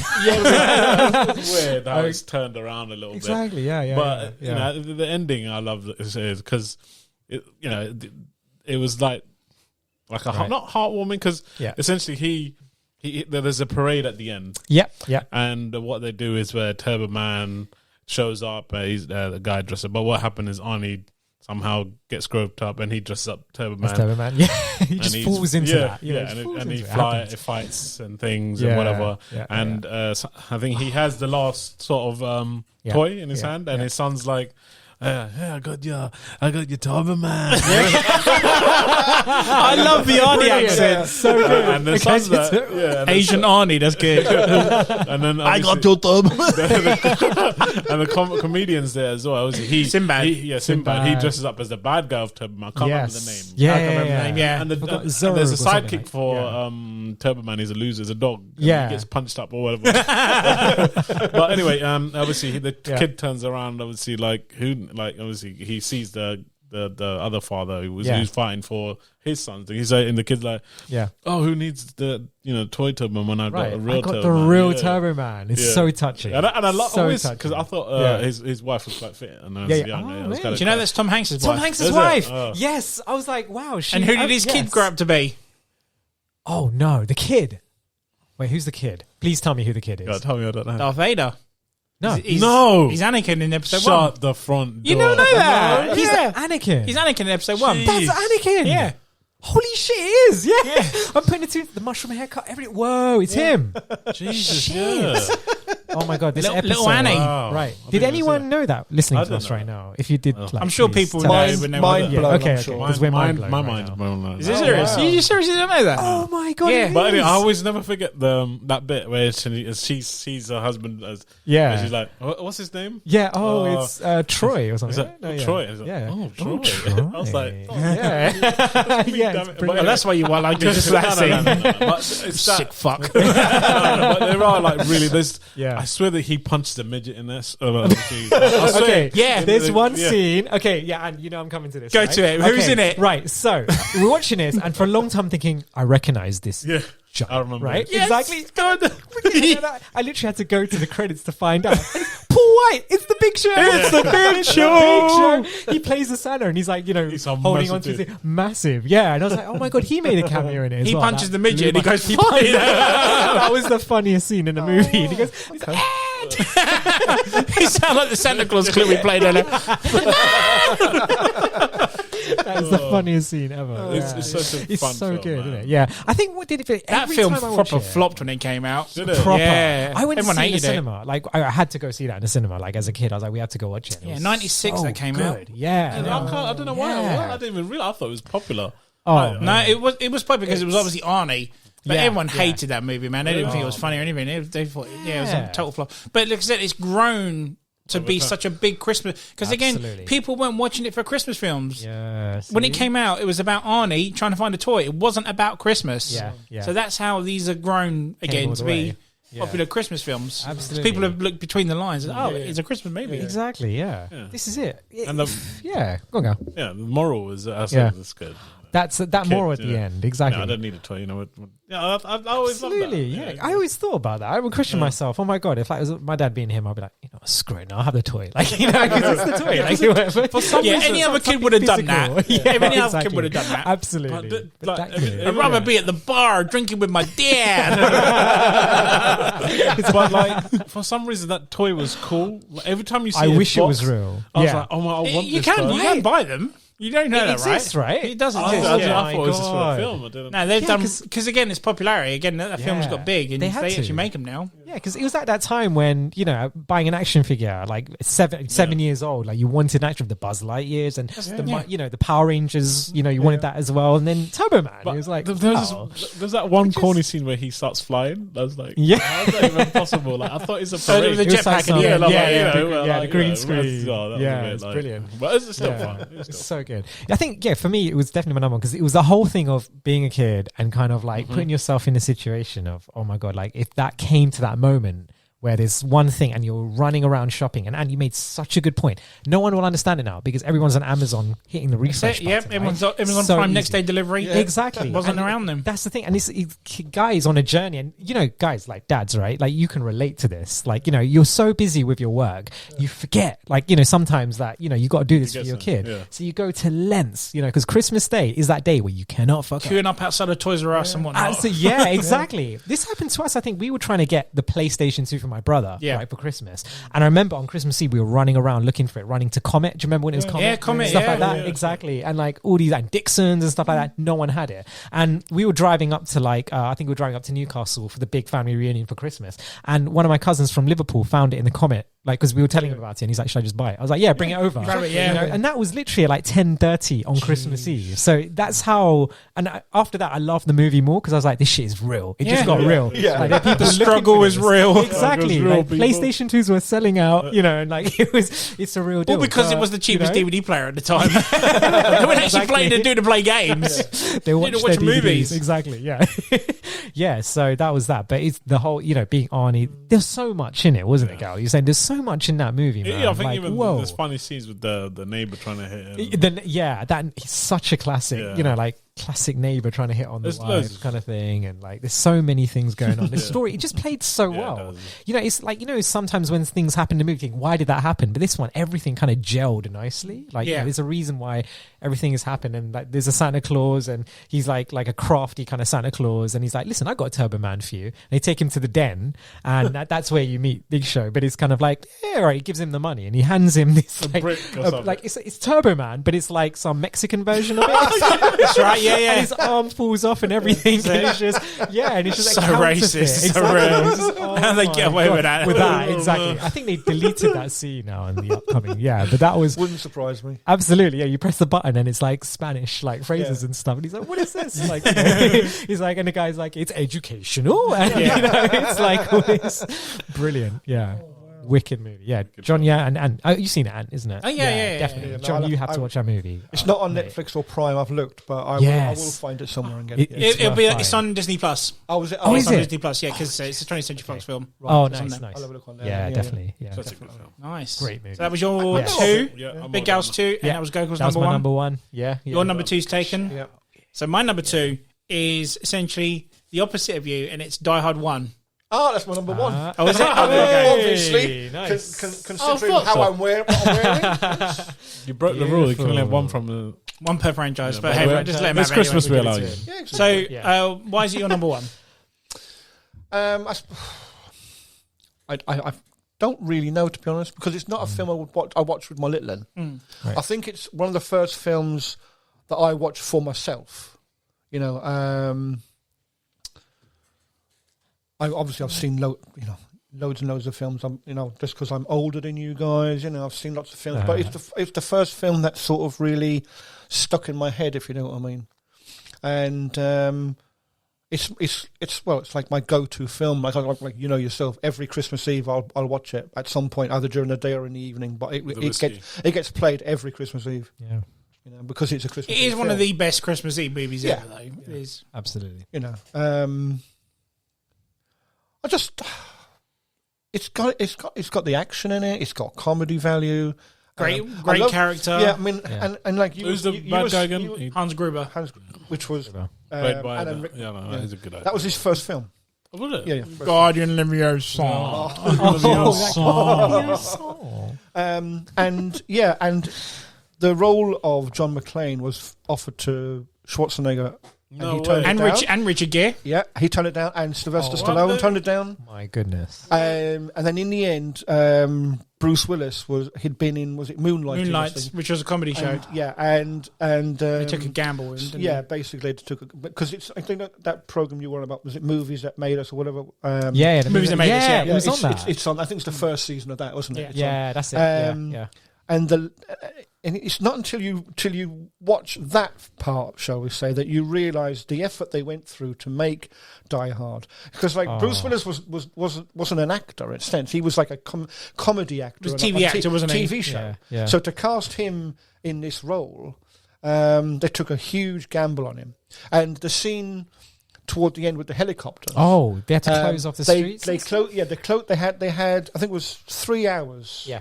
It's weird how it's turned around a little bit. Exactly. Yeah. Yeah. But yeah. you know, the ending I love is because it was like a Right. not heartwarming because Yeah. essentially he there's a parade at the end Yep. Yep. and what they do is where Turbo Man shows up, he's the guy dressed up. But what happened is Arnie somehow gets groped up, and he dresses up Turbo Man. Turbo Man. Yeah, he just falls into that. And he fights and things and whatever. And I think he has the last sort of toy in his hand, and his son's like, I got your Turbo Man. I love the Arnie accent. So good. And the son's like, Asian Arnie, that's good. And then I got your Turbo Man. And the comedians there as well. Sinbad. Sinbad. He dresses up as the bad guy of Turbo Man. I can't remember the name. Yeah. And there's a sidekick for Turbo Man. He's a loser. He's a dog. Yeah. He gets punched up or whatever. But anyway, obviously the kid turns around. Obviously, obviously he sees the other father who's fighting for his sons. He's like, and the kid's like, oh, who needs the toy Turbo Man? I got a real Turbo Man. It's so touching. And I love because I thought his wife was quite fit. And I was Do you know that's Tom Hanks' wife? Tom Hanks' wife. Yes, I was like, wow. And who did his kid grow up to be? Oh no, the kid. Wait, who's the kid? Please tell me who the kid is. God, tell me, I don't know. Darth Vader. No, he's Anakin in episode 1. Shut the front door. You don't know that? No. He's Anakin. He's Anakin in episode 1. That's Anakin. Yeah. Holy shit, he is. Yeah. I'm putting it to the mushroom haircut. Whoa, it's him. Jesus. Shit. Oh my god, this episode. Little Annie. Wow. Right. Did anyone know that listening to us right now? If you did, I'm sure people know. Mind blown. Okay, Sure. because we're mind blown. My right mind's now. blown. Is this serious? Wow. You seriously don't know that? Oh my god. Yeah. But anyway, I always never forget that bit where she sees her husband as and she's like, what's his name? Yeah. Oh, it's Troy or something. Is that Troy? Yeah. Oh, Troy. Troy. I was like, yeah. It's Well, that's why you like just that scene. But it's that. Sick fuck. But there are like really. There's. Yeah. I swear that he punched a midget in this. I swear. Okay. Yeah. There's one scene. Okay. Yeah. And I'm coming to this. Go to it. Who's in it? Right. So we're watching this, and for a long time thinking, I recognize this. Yeah. John, I remember. Right. Yes. Exactly. I literally had to go to the credits to find out. Paul White. It's the Big Show. It's the Big Show. He plays the Santa, and he's like, He's a holding massive on to dude. the massive. Yeah. And I was like, oh my god, he made a cameo in it. He punches the midget and he goes, flying. That was the funniest scene in the movie. And he goes, He sounds like the Santa Claus clip we played earlier. that is the funniest scene ever. It's such a It's fun so film, good, man. isn't it? Yeah. I think what did it? That every film time I watch proper it, flopped when it came out. Did it? Proper. Yeah. I went to Everyone see it in the hated it. cinema. Like I had to go see that in the cinema. Like as a kid, I was like, we have to go watch it. It Yeah, was 96 so that came good. out. Yeah. I don't know why. Yeah. I didn't even realize. I thought it was popular. Oh No, it was probably because it was obviously Arnie. But Yeah, everyone yeah. hated that movie, man. They didn't think it was funny or anything. They thought, it was a total flop. But like I said, it's grown to be such a big Christmas. Because again, Absolutely. people weren't watching it for Christmas films. Yeah. When it see? came out, it was about Arnie trying to find a toy. It wasn't about Christmas. Yeah, yeah. So that's how these are grown again all to the be way. Yeah. popular Christmas films. Absolutely. People have looked between the lines and, it's a Christmas movie. Exactly. Yeah. Yeah. This is it. And yeah. Go on, go. Yeah, the moral is that's good. That's that Kid, moral at the end. Exactly. No, I don't need a toy. You know, I always love that. Absolutely, yeah. I always thought about that. I would question myself. Oh my god, if it was my dad being him, I'd be like, screw it. I'll have the toy. Like, because it's the toy. Like, for some reason, any other kid would have done that. Yeah, Any other exactly. kid would have done that. Absolutely. But, like, I'd rather be at the bar drinking with my dad. but like, for some reason, that toy was cool. Like, every time you see, I wish it box, was real. I was like, oh my, I want You this. can toy. buy them. You don't know It that, exists, right? It does I exist. thought yeah. it was just for a God. film. I didn't. No, they've Yeah, done because again, it's popularity. Again, that film's got big, and They they had actually to. make them now. Yeah, because it was at that time when, buying an action figure, like seven years old, like you wanted an action of the Buzz Lightyears and the Power Rangers, you wanted that as well. And then Turbo Man, But it was like, there's that one corny scene where he starts flying. I was like, Yeah. how's that even possible? Like, I thought it's a So parade. the It was like jetpack, some- yeah, the green screen. that was Yeah, a bit, it's like- brilliant. But it's still Yeah. fun. It's It's still so good. I think, for me, it was definitely my number one because it was the whole thing of being a kid and kind of like putting yourself in a situation of, oh my God, like if that came to that moment where there's one thing and you're running around shopping, and you made such a good point. No one will understand it now because everyone's on Amazon hitting the refresh button. Yep, everyone's on So Prime easy. next day delivery. Yeah. Exactly. It wasn't And around them. That's the thing. And it's guys on a journey, and guys like dads, right? Like you can relate to this. Like, you're so busy with your work, you forget, like, sometimes that, you got to do this for your kid. Yeah. So you go to lengths, because Christmas Day is that day where you cannot fuck up. Queuing up outside of Toys R Us and whatnot. Yeah, exactly. This happened to us. I think we were trying to get the PlayStation 2 for for my brother, Yeah. right, for Christmas. And I remember on Christmas Eve we were running around looking for it, running to Comet. Do you remember when it was Comet? Yeah, Comet, stuff yeah. like that, Yeah. exactly. And like all these like Dixons and stuff like that. No one had it. And we were driving up to like I think we were driving up to Newcastle for the big family reunion for Christmas. And one of my cousins from Liverpool found it in the Comet. Like, because we were telling him about it, and he's like, "Should I just buy it?" I was like, "Yeah, bring it over." Grab it, yeah. You know, and that was literally at like 10:30 on Christmas Eve. So that's how. And after that, I loved the movie more because I was like, "This shit is real. It just got real." Yeah. Like, there are people The looking struggle for was this. real. Exactly. It was real, Like, people. PlayStation 2s were selling out. You know, and like it's a real deal. Well, because it But, was the cheapest you know, DVD player at the time. They weren't actually playing to do to play games. They watched to watch their DVDs. movies. Exactly. Yeah. Yeah. So that was that. But it's the whole, being Arnie. There's so much in it, wasn't it, Gal? You're saying there's so much in that movie, man. Yeah, I think like, even whoa. there's funny scenes with the neighbor trying to hit him. Then that is such a classic. Yeah. Like classic neighbor trying to hit on the There's wife loads. kind of thing, and like there's so many things going on. The Yeah. story it just played so Yeah, it well. does. It's like sometimes when things happen in the movie, you think, why did that happen? But this one, everything kind of gelled nicely. Like there's a reason why everything has happened, and like there's a Santa Claus, and he's like a crafty kind of Santa Claus, and he's like, listen, I got a Turbo Man for you. And they take him to the den, and that's where you meet Big Show. But it's kind of like, yeah, right. He gives him the money, and he hands him this like, brick or something. like it's Turbo Man, but it's like some Mexican version of it. That's right, yeah, yeah. And his arm falls off and everything. And it's just, and it's just So like counterfeit. racist, so Exactly. racist. It's just, oh How they my get away God. with that. With that, exactly. I think they deleted that scene now in the upcoming. Yeah, but that was Wouldn't surprise me. absolutely. Yeah, you press the button and it's like Spanish, like phrases and stuff. And he's like, "What is this?" Like, he's like, and the guy's like, "It's educational." And it's like all this brilliant. Yeah. Wicked movie, yeah. John, and you've seen it, Ant, isn't it? Oh, yeah, definitely. yeah. No, John, I- you have to I- watch that movie. It's not on mate. Netflix or Prime. I've looked, but I Yes. will find it somewhere and get It- it. it's It'll be. worth It's buying. on Disney Plus. Oh, is it? Oh, It's is on it? Disney Plus, yeah, because it's a 20th Century Fox film. Oh, Right, nice, there. nice. I'll have a look on there. Yeah, definitely. Yeah, Such a good film. Nice, Great movie. So that was your Yeah. two, Yeah, I'm Big all Gal's done. 2, and Yeah. that was Gokul's That was number my one. number one. Yeah. Your number 2's taken. Yeah. So my number 2 is essentially the opposite of you, and it's Die Hard 1. Oh, that's my number one. Oh, is it? Oh, there you go. Obviously, nice. considering thought how so. I'm wearing. What I'm wearing. You broke the rule. You can only have one from the. One per franchise, Yeah, but but hey, we're- just let him this have it Christmas anyway. we allow you. Yeah, So, exactly. why is it your number 1? I don't really know, to be honest, because it's not a film I watch with my little one. Right. I think it's one of the first films that I watch for myself. I've seen loads and loads of films. Just because I'm older than you guys, I've seen lots of films, but it's the first film that sort of really stuck in my head, if you know what I mean. And it's like my go-to film. Like yourself, every Christmas Eve I'll watch it at some point, either during the day or in the evening. But it gets played every Christmas Eve. Yeah. Because it's a Christmas. It is Eve one of film. the best Christmas Eve movies Yeah. ever, though. It is. Absolutely. It's got the action in it. It's got comedy value. Great I love- character. Yeah, I mean, and like you, Who's the you bad was- guy again? you- Hans Gruber. Hans, which was Played by Alan the- Rick- yeah, no, he's a good actor. that was his first film. Oh, was it? Yeah, first Guardian Leviosa. and the role of John McClane was offered to Schwarzenegger. No he turned way. it down. And Richard Gere. Yeah, he turned it down, and Sylvester Oh, Stallone what? turned it down. My goodness. And then in the end, Bruce Willis he'd been in Moonlight? Moonlight, which was a comedy show. And They took a gamble with him, didn't yeah, they? basically they took because I think that program you were on about, was it Movies That Made Us or whatever? Yeah, the Movies that made us, yeah. it was on that. It's on. I think it's the first season of that, wasn't it? Yeah. It's on. Yeah, that's it. Yeah. And and it's not until you watch that part, shall we say, that you realise the effort they went through to make Die Hard. Because Bruce Willis wasn't an actor in a sense; he was like a comedy actor, He was a TV actor, wasn't he? TV show. Yeah. So to cast him in this role, they took a huge gamble on him. And the scene toward the end with the helicopter. Oh, they had to close off the streets. They had I think it was 3 hours. Yeah.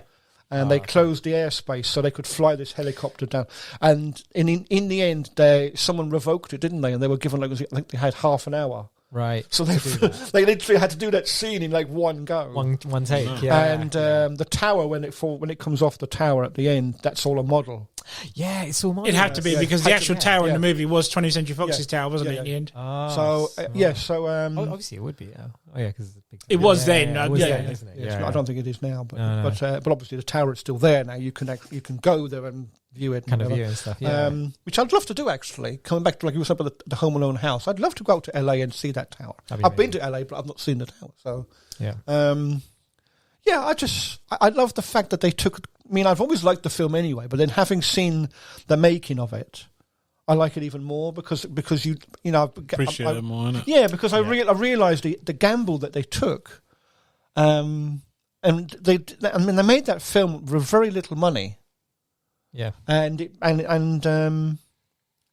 And they closed the airspace so they could fly this helicopter down. And in the end, someone revoked it, didn't they? And they were given I think they had half an hour. Right. So they literally had to do that scene in one go. One take. Yeah. And the tower when it comes off the tower at the end, that's all a model. Yeah, it's all mine. It had to be because the actual tower in the movie was 20th Century Fox's tower, wasn't it? In the end. Obviously it would be. Yeah. Oh yeah, because it was then. It was then, isn't it? I don't think it is now, but obviously the tower is still there now. You can go there and view it, view and stuff. Yeah, which I'd love to do actually. Coming back to like you were saying about the Home Alone house, I'd love to go out to LA and see that tower. I've been to LA, but I've not seen the tower. So I love the fact that they took. I mean, I've always liked the film anyway, but then having seen the making of it, I like it even more because you appreciate it more. Innit? Yeah, because I realised the gamble that they took, and they made that film with very little money. Yeah, and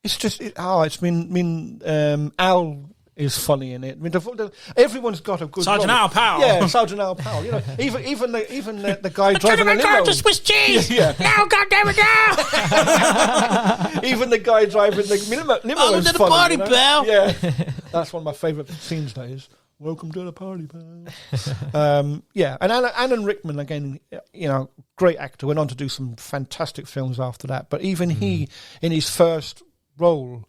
it's just it's been Al is funny in it. I mean, everyone's got a good Sergeant Al Powell. Yeah, Sergeant Al Powell. You know, even the guy driving the limo. To Swiss cheese. Yeah. Now, goddamn it, now. Even the guy driving the limo is to the funny. party, pal. Yeah, that's one of my favourite scenes. Days. Welcome to the party, pal. And Alan Rickman again. Great actor. Went on to do some fantastic films after that. But even he, in his first role.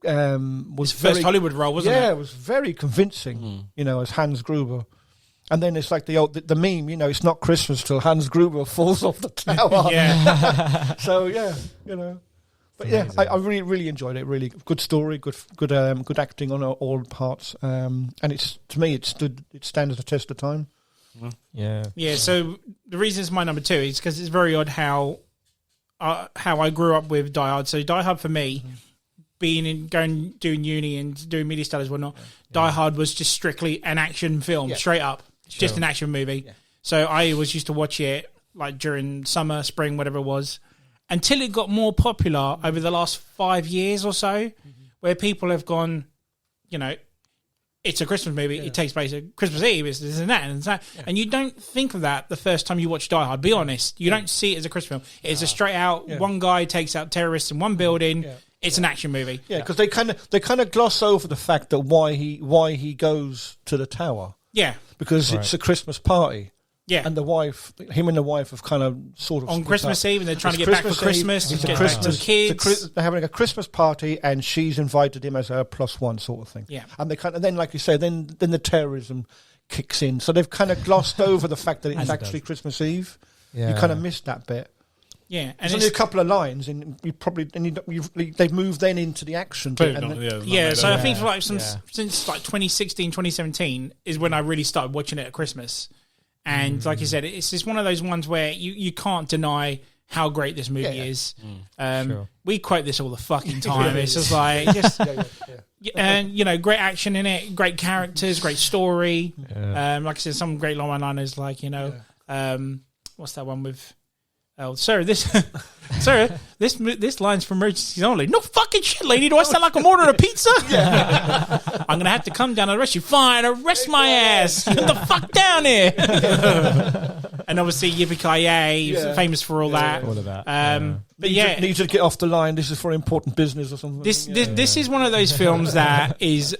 Was his first Hollywood role, wasn't it? Yeah, it was very convincing, as Hans Gruber. And then it's like the meme, it's not Christmas till Hans Gruber falls off the tower. Yeah. So, But I really, really enjoyed it. Really good story, good acting on all parts. And it's, to me, it stands the test of time. Yeah. Yeah, so the reason it's my number 2 is because it's very odd how I grew up with Die Hard. So Die Hard for me... doing uni and doing media studies and whatnot, Die Hard was just strictly an action film, straight up. Just an action movie. Yeah. So I always used to watch it like during summer, spring, whatever it was, until it got more popular over the last 5 years or so, where people have gone, it's a Christmas movie, it takes place at Christmas Eve, it's this and that, and you don't think of that the first time you watch Die Hard. Be honest, you don't see it as a Christmas film. It's a straight out, one guy takes out terrorists in one building. Yeah. It's an action movie. Yeah, because they kind of gloss over the fact that why he goes to the tower. Yeah, because it's a Christmas party. Yeah, and him and the wife have kind of sort of on Christmas Eve, and they're trying to get back for Christmas. To get back to the kids. They're having a Christmas party, and she's invited him as a +1 sort of thing. Yeah, and then, like you say, then the terrorism kicks in. So they've kind of glossed over the fact that it's actually Christmas Eve. Yeah. You kind of missed that bit. Yeah, and there's only a couple of lines, and they've moved then into the action. So I think since like 2016, 2017 is when I really started watching it at Christmas. And like you said, it's just one of those ones where you can't deny how great this movie is. Sure. We quote this all the fucking time. It's just like, and great action in it, great characters, great story. Yeah. Like I said, some great line-liners like, what's that one with... Oh, sir, this line's for emergencies only. No fucking shit, lady. Do I sound like I'm ordering a pizza? Yeah. I'm going to have to come down and arrest you. Fine, arrest my ass. Get the fuck down here. And obviously, Yippee-ki-yay, famous for all that. All of that. But need to get off the line. This is for important business or something. This is one of those films that is...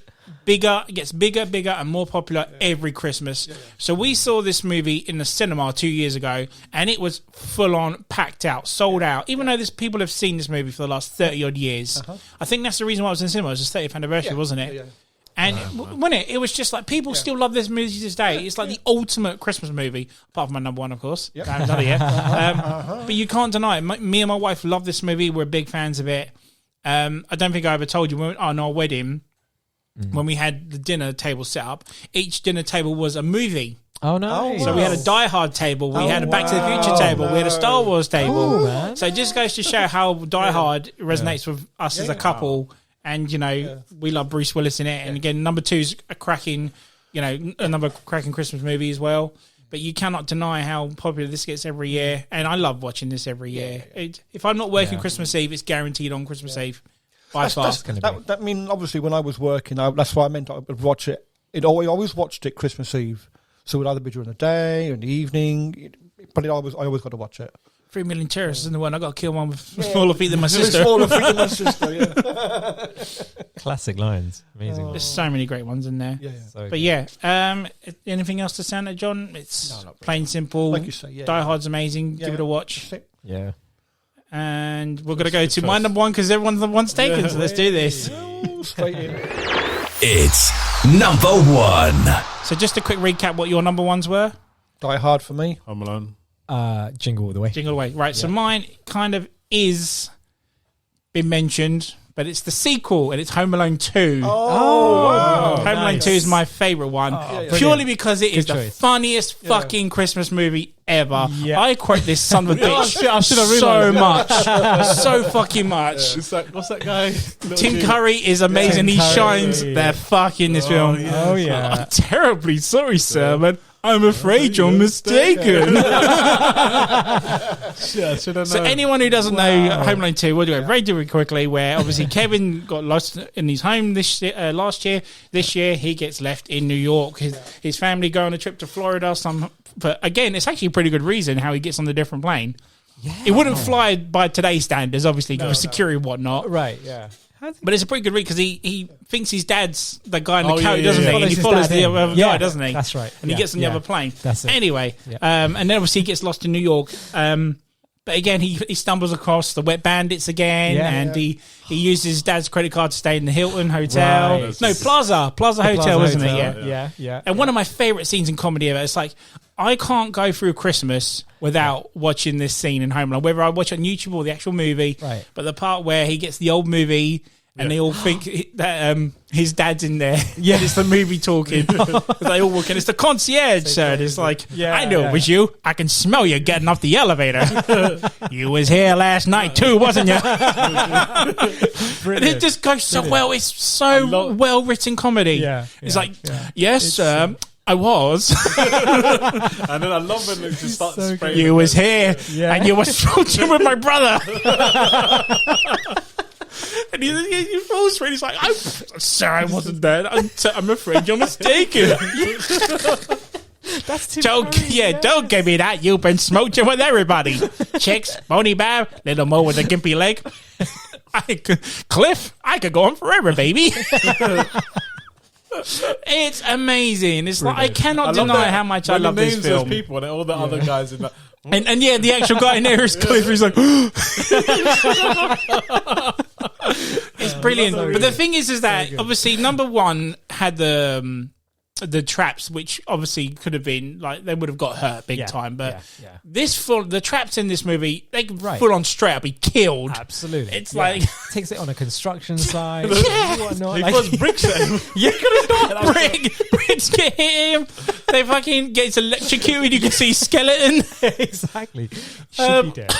It gets bigger, and more popular every Christmas. Yeah. So we saw this movie in the cinema 2 years ago, and it was full on, packed out, sold out. Even though people have seen this movie for the last 30 odd years, I think that's the reason why it was in the cinema. It was the 30th anniversary, wasn't it? Yeah. And when it was just like people still love this movie to this day. It's like the ultimate Christmas movie, apart from my number 1, of course. Yep. I haven't done it yet. But you can't deny it. Me and my wife love this movie. We're big fans of it. I don't think I ever told you on our wedding. When we had the dinner table set up, each dinner table was a movie. Oh, no. So we had a Die Hard table, we had a Back to the Future table, we had a Star Wars table. Cool, so it just goes to show how Die Hard resonates with us as a couple. And, we love Bruce Willis in it. And again, number 2's a cracking, another cracking Christmas movie as well. But you cannot deny how popular this gets every year. And I love watching this every year. If I'm not working Christmas Eve, it's guaranteed on Christmas Eve. That mean, obviously, when I was working, that's why I meant I would watch it. I always watched it Christmas Eve, so it would either be during the day or in the evening. But I always got to watch it. 3 million terrorists in the one. I got to kill one with smaller feet than my sister. Smaller feet than my sister. Yeah. Classic lines. Amazing. There's so many great ones in there. But anything else to sound at John? It's plain simple. Like you say, Die Hard's amazing. Give it a watch. Yeah. And we're going to go to my number one because everyone's the one's taken. So let's do this. Straight in. It's number one. So just a quick recap what your number ones were. Die Hard for me. Home Alone. Jingle All the Way. Jingle Away. Right, so mine kind of is been mentioned, but it's the sequel and it's Home Alone 2. Oh, wow. Home Alone 2 is my favourite one. Purely because it is Good the choice. funniest fucking Christmas movie ever. Yeah. I quote this son of a bitch I should have so realised. much. So fucking much. It's like, what's that guy? Tim Curry is amazing. Tim He Curry, shines yeah. the fuck in this film. yeah. Oh, yeah. I'm terribly sorry, sir, but I'm afraid you're mistaken. Shit, I should have So known. anyone who doesn't know Home Alone 2, we'll do it very quickly, where obviously Kevin got lost in his home last year. This year, he gets left in New York. His family go on a trip to Florida. But again, it's actually a pretty good reason how he gets on the different plane. Yeah. It wouldn't fly by today's standards, obviously, with security and whatnot. Right, yeah. But it's a pretty good read because he thinks his dad's the guy in the Oh, coat, yeah, doesn't yeah, he? yeah. And he Follows follows his the dad other in. guy, Yeah, doesn't he? that's right. And he Yeah, gets on the yeah. other plane. That's it. Anyway, Yeah. and then obviously he gets lost in New York. But again, he stumbles across the Wet Bandits again, Yeah. and he uses his dad's credit card to stay in the Hilton Hotel. Right. No, Plaza Hotel, Plaza isn't it? Hotel. Yeah. Yeah. And one of my favourite scenes in comedy ever. It's like, I can't go through Christmas without watching this scene in Home Alone, whether I watch it on YouTube or the actual movie. Right. But the part where he gets the old movie and they all think that his dad's in there. Yeah. And it's the movie talking. They all walk in. It's the concierge, sir. And it's like, Yeah, I know yeah. it was you. I can smell you getting off the elevator. You was here last night too, wasn't you? And it just goes so well. It's so well written comedy. Yeah, It's yeah, like, yeah. yes, I was. And then I love when it just starts so spraying. You was here, Yeah. and you was floating with my brother. And he falls for it. He's like, I'm sorry, I wasn't there. I'm afraid you're mistaken. That's Tim Don't, Curry, don't give me that. You've been smooching with everybody. Chicks, Boney Bear, Little Mo with a gimpy leg. Cliff, I could go on forever, baby. It's amazing. It's like I cannot deny how much I love this film. Those people and all the other guys in that. And yeah, the actual guy in there is Cliff. He's like, it's brilliant. But the thing is that obviously number one had the traps, which obviously could have been like they would have got hurt big time. But the traps in this movie, they can full on straight up be killed. Absolutely. It's like takes it on a construction site. Yeah. Whatnot. He Like, was bricks at him. bricks get him. They fucking get electrocuted. You can see skeleton. exactly. Should be dead.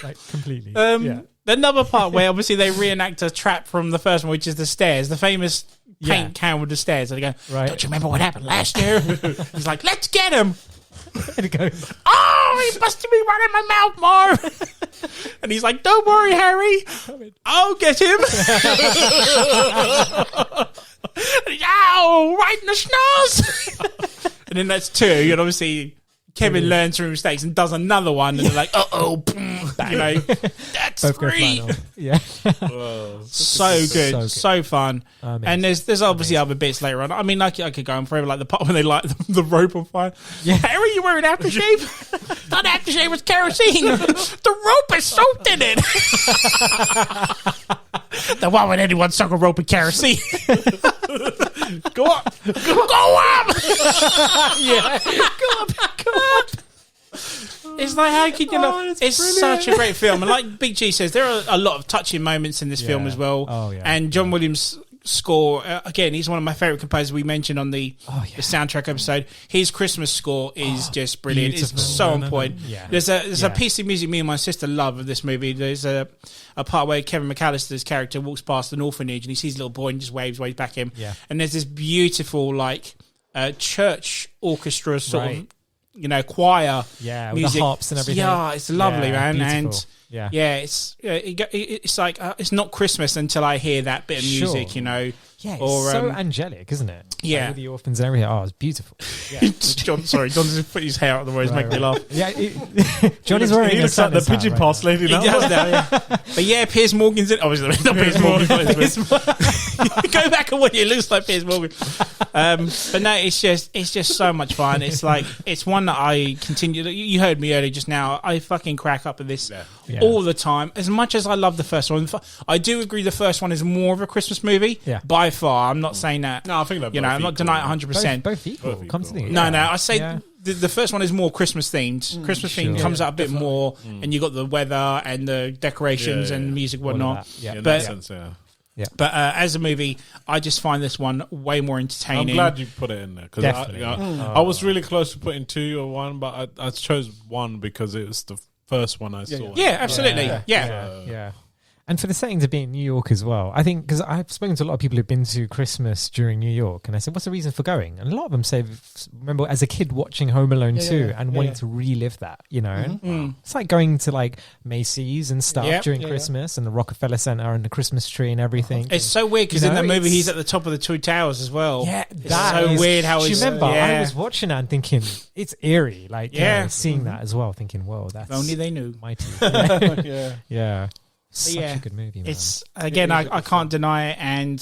Like completely. Yeah. Another part where obviously they reenact a trap from the first one, which is the stairs, the famous paint can with the stairs. And they go, don't you remember what happened last year? He's like, let's get him. And it goes, Oh, he busted me right in my mouth, Marv. And he's like, don't worry, Harry. I'll get him. Ow, right in the schnoz. And then that's two. And obviously Kevin learns from mistakes and does another one. And they're like, you know, that's both go three. flying off. Yeah. So good, so fun. Amazing. And there's obviously other bits later on. I mean, I could go on forever, like the part when they light the rope on fire. Yeah. Harry, you wearing aftershave? Not aftershave, it's kerosene. The rope is soaked in it. Then why would anyone soak a rope in kerosene? Go up. Go up. Yeah. Go up. It's like, how can you know? It's such a great film. And like Big G says, there are a lot of touching moments in this film as well. Oh, yeah. And John Williams' score, again, he's one of my favourite composers we mentioned on the soundtrack episode. His Christmas score is just brilliant. beautiful. It's so on point. Yeah. There's a piece of music me and my sister love of this movie. There's a part where Kevin McAllister's character walks past an orphanage and he sees a little boy and just waves back at him. Yeah. And there's this beautiful, like, church orchestra sort of, you know, choir Yeah, with music. the harps and everything. Yeah, it's lovely, Yeah, man. beautiful. And Yeah. it's like it's not Christmas until I hear that bit of music, Sure. you know. Yeah, it's Or, so angelic, isn't it? yeah. Like with the orphans and everything. Oh, it's beautiful. Yeah. John just put his hair out of the way. It's making me laugh. Yeah, Johnny's wearing He a looks like the Santa's hat pigeon right pass now. lady He now. does now, yeah. But yeah, Piers Morgan's in. Obviously, not Piers Morgan. Go back and watch it. It looks like Piers Morgan. But no, it's just so much fun. It's like it's one that I continue. You heard me earlier just now. I fucking crack up at this all the time. As much as I love the first one, I do agree the first one is more of a Christmas movie. Yeah. By far, I'm not saying that. No, I think that I'm not denying 100%. Both equal. Come to think. No, I say the first one is more Christmas themed. Christmas themed comes out a bit more, and you got the weather and the decorations and music, whatnot. In that sense, Yeah. But as a movie, I just find this one way more entertaining. I'm glad you put it in there because I was really close to putting 2 or 1, but I chose 1 because it was the first one I saw. Yeah, absolutely. Yeah. And for the setting to be in New York as well, I think, because I've spoken to a lot of people who've been to Christmas during New York, and I said, what's the reason for going? And a lot of them say, remember as a kid watching Home Alone 2 and wanting to relive that, you know? It's like going to like Macy's and stuff during Christmas and the Rockefeller Center and the Christmas tree and everything. It's so weird because in the movie he's at the top of the 2 towers as well. Yeah, it's so weird how do you it's... remember, I was watching that and thinking, it's eerie. Like, you know, seeing that as well, thinking, whoa, that's... If only they knew. Mighty. Yeah. Such a good movie, man. It's again, I can't deny it, and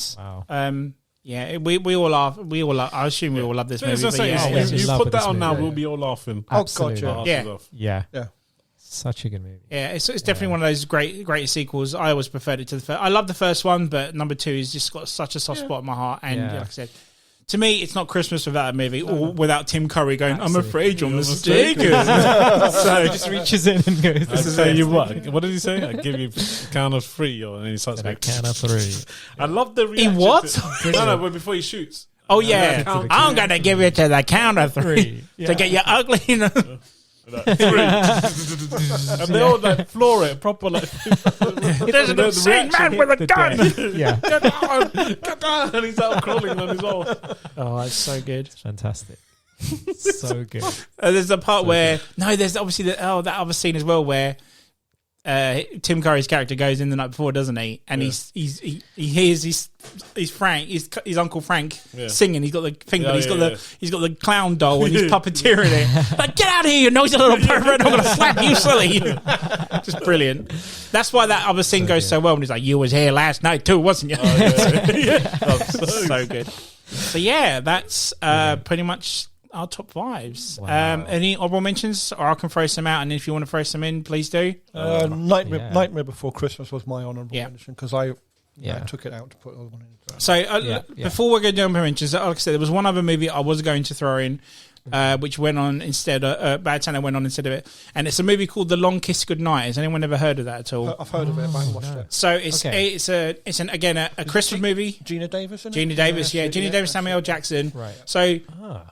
we all laugh. We all laugh. I assume we all love this movie. You put that on now, we'll be all laughing. Absolutely. Oh god, yeah. Such a good movie. Yeah, it's definitely one of those great sequels. I always preferred it to the first. I love the first one, but number 2 has just got such a soft spot in my heart. And like I said, to me, it's not Christmas without a movie or without Tim Curry going, I'm afraid you're mistaken. So he just reaches in and goes, this is you what did he say? I give you a count of 3, and he starts like count of 3. I love the reaction. He what? No, before he shoots. Oh yeah, I'm gonna give you to the count of 3 to get you ugly. And they all like floor it proper like there's an insane man with a gun. Get down, and he's out crawling on his own. Oh, that's so good. It's fantastic. So good. There's a part where there's obviously that other scene as well where Tim Curry's character goes in the night before, doesn't he? And he hears his Uncle Frank singing. He's got the thing, but he's got the clown doll and he's puppeteering it. Like, get out of here, you noisy little pervert! I'm gonna slap you, silly. Just brilliant. That's why that other scene goes so well. And he's like, "You was here last night too, wasn't you?" So good. So that's pretty much our top 5s. Wow. Any honorable mentions, or I can throw some out, and if you want to throw some in, please do. Nightmare Before Christmas was my honourable mention because I took it out to put the other one in. So before we're going to do honorable mentions, like I said, there was one other movie I was going to throw in, which went on instead. Bad Santa went on instead of it, and it's a movie called The Long Kiss Goodnight. Has anyone ever heard of that at all? I've heard of it, but I haven't watched it. So it's a Christmas movie. Gina Davis, isn't it? Gina Davis, Gina Davis, Samuel L. Jackson. Right. So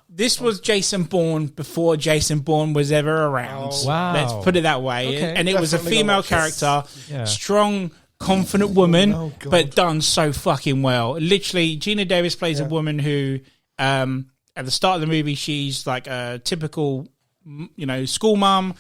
this was Jason Bourne before Jason Bourne was ever around. Oh, wow. Let's put it that way. Okay. And it was a female character, strong, confident woman, but done so fucking well. Literally, Gina Davis plays a woman who, at the start of the movie, she's like a typical, school mum,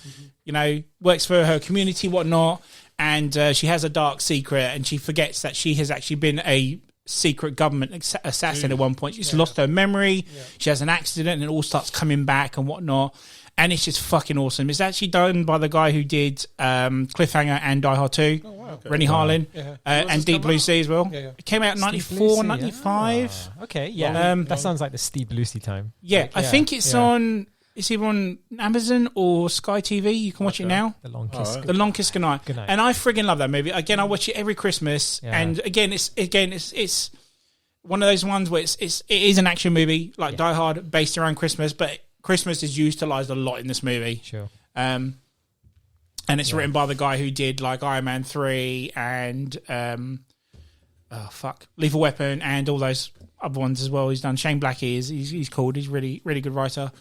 works for her community, whatnot, and she has a dark secret, and she forgets that she has actually been a secret government assassin at one point. She's lost her memory. She has an accident, and it all starts coming back and whatnot. And it's just fucking awesome. It's actually done by the guy who did Cliffhanger and Die Hard 2, Rennie Harlin, and Deep Blue Sea as well. It came out in 94, 95. Okay, that sounds like the Steve Lucy time. Yeah, I think it's on... It's either on Amazon or Sky TV. You can watch it now. The Long Kiss. The Long Kiss Goodnight. And I friggin' love that movie. Again, I watch it every Christmas. And again, it's one of those ones where it is an action movie like Die Hard, based around Christmas, but Christmas is utilised a lot in this movie. Sure. And it's written by the guy who did like Iron Man 3 and Lethal Weapon and all those other ones as well. He's done Shane Blackie. He's called. He's really really good writer.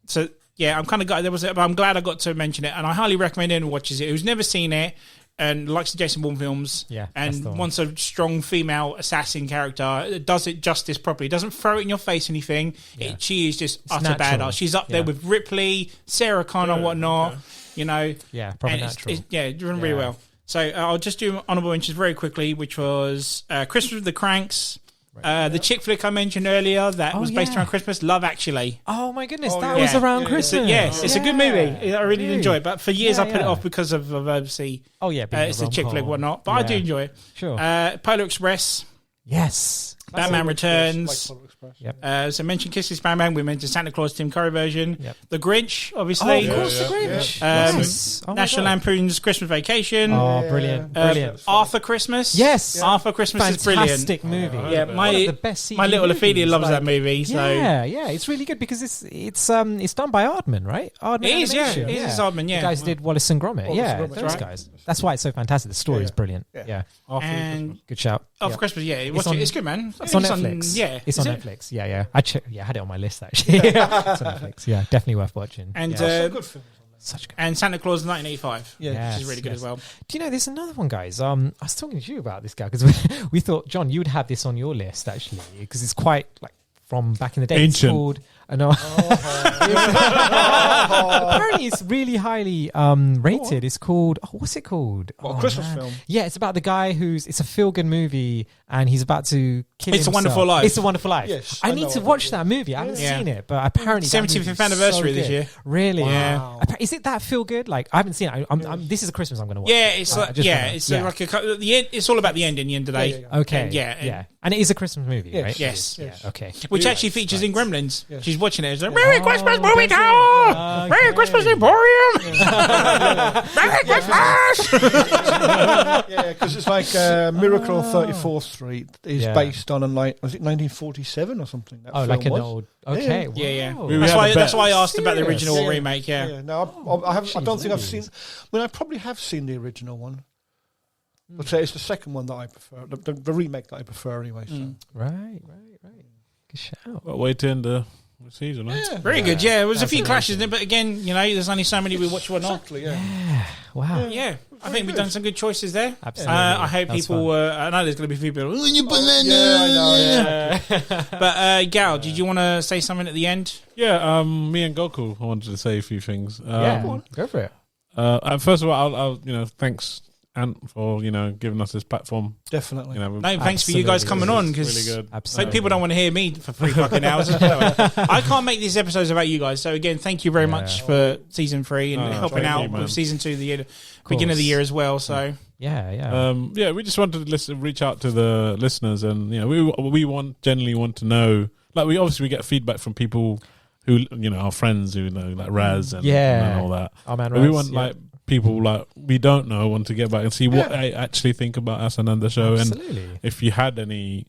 So yeah, I'm kind of gutted there was it, but I'm glad I got to mention it, and I highly recommend anyone watches it who's never seen it and likes the Jason Bourne films, and wants a strong female assassin character. It does it justice properly. It doesn't throw it in your face or anything. She is just utter badass. She's up there with Ripley, Sarah Connor, whatnot. Probably natural. Doing really well. So I'll just do honorable mentions very quickly, which was Christmas with the Cranks. The chick flick I mentioned earlier that was based around Christmas, Love Actually. Oh my goodness, that was around Christmas. It's a good movie. I really did enjoy it, but for years I put it off because of obviously. Oh yeah, it's a chick flick, whatnot. But I do enjoy it. Sure. Polar Express. Yes. Batman Returns. Yep. So mentioned Kisses Bang Bang. We mentioned Santa Claus Tim Curry version. Yep. The Grinch, obviously. Oh, of course, The Grinch. Yes. Oh my National God. Lampoon's Christmas Vacation. Oh, brilliant. Brilliant. Arthur Christmas. Yes. Arthur Christmas is brilliant. Fantastic movie. Yeah, One of the best CG my little movies, Ophelia loves like- that movie. So Yeah, it's really good because it's done by Aardman, right? Aardman It is, yeah. Animation. It is Aardman, yeah. The guys who did Wallace and Gromit. Wallace Yeah, and Gromit, those right. guys. That's why it's so fantastic. The story is brilliant. Yeah. And Good shout. Arthur Yeah. Christmas, yeah. It's Watch on- it. It's good, man. It's on Netflix. Yeah. It's Is on it? Netflix. Yeah. I had it on my list actually. It's on Netflix. Yeah, definitely worth watching. And yeah. Good films. Such good. and Santa Claus 1985. Yeah. Which is really good as well. Do you know there's another one, guys? I was talking to you about this guy because we thought, John, you would have this on your list actually because it's quite like from back in the day. Ancient. It's called. No. Apparently, it's really highly rated. It's called. Oh, what's it called? What, a Christmas man. film? Yeah, it's about the guy it's a feel-good movie, and he's about to kill It's a himself. Wonderful Life. It's a Wonderful Life. Yes, I I need know to what watch it that movie. I haven't Yeah. seen it, but apparently that 75th movie is anniversary so this good. year. Really? Yeah. Is it that feel-good? Like I haven't seen it. This is a Christmas I'm going to watch. Yeah, it's I like, just yeah, wanna- it's yeah. like the end. It's all about the end in the end of the day. Okay. And yeah. And it is a Christmas movie, Yes. right? Yes. Yes. Yeah. Okay. Which actually features in Gremlins. Yes. She's watching it. It's like, Merry Christmas, does Movie it? Tower! Merry Okay. Christmas, Emporium! Merry Christmas! Yeah, because it's like Miracle on 34th Street is Yeah. based on was it 1947 or something? That Oh, film like an was. old. Okay. Yeah, yeah. wow. We That's had why. a That's bet. why I asked about the Serious? original Yeah. remake. Yeah. Yeah, no, I don't think I've Jeez seen. I mean, I probably have seen the original one, but it's the second one that I prefer, the remake that I prefer anyway. So. Right. Good shout. Well, wait till the season, right? Yeah, Very good. Yeah, there was a That's few amazing. clashes in it, but again, there's only so many we watch or not. exactly. Yeah. Wow. Yeah, I think we've done some good choices there. Absolutely. I hope That's people. I know there's going to be a few people. Oh, you Yeah, I know. Yeah. But Gal, did you want to say something at the end? Yeah, me and Goku, I wanted to say a few things. Yeah. Go for it. First of all, I'll thanks Ant for giving us this platform. Definitely. No, thanks for you guys coming on because really good. Absolutely. people don't want to hear me for 3 fucking hours. I can't make these episodes about you guys. So again, thank you very much for season 3 and helping thank out you, man. with season 2, the beginning of the year as well. So Yeah. We just wanted to reach out to the listeners, and we generally want to know. Like we get feedback from people who our friends who know like Raz and, and all that. Oh man, But we want like people like we don't know want to get back and see what they actually think about us and the show. Absolutely. And if you had any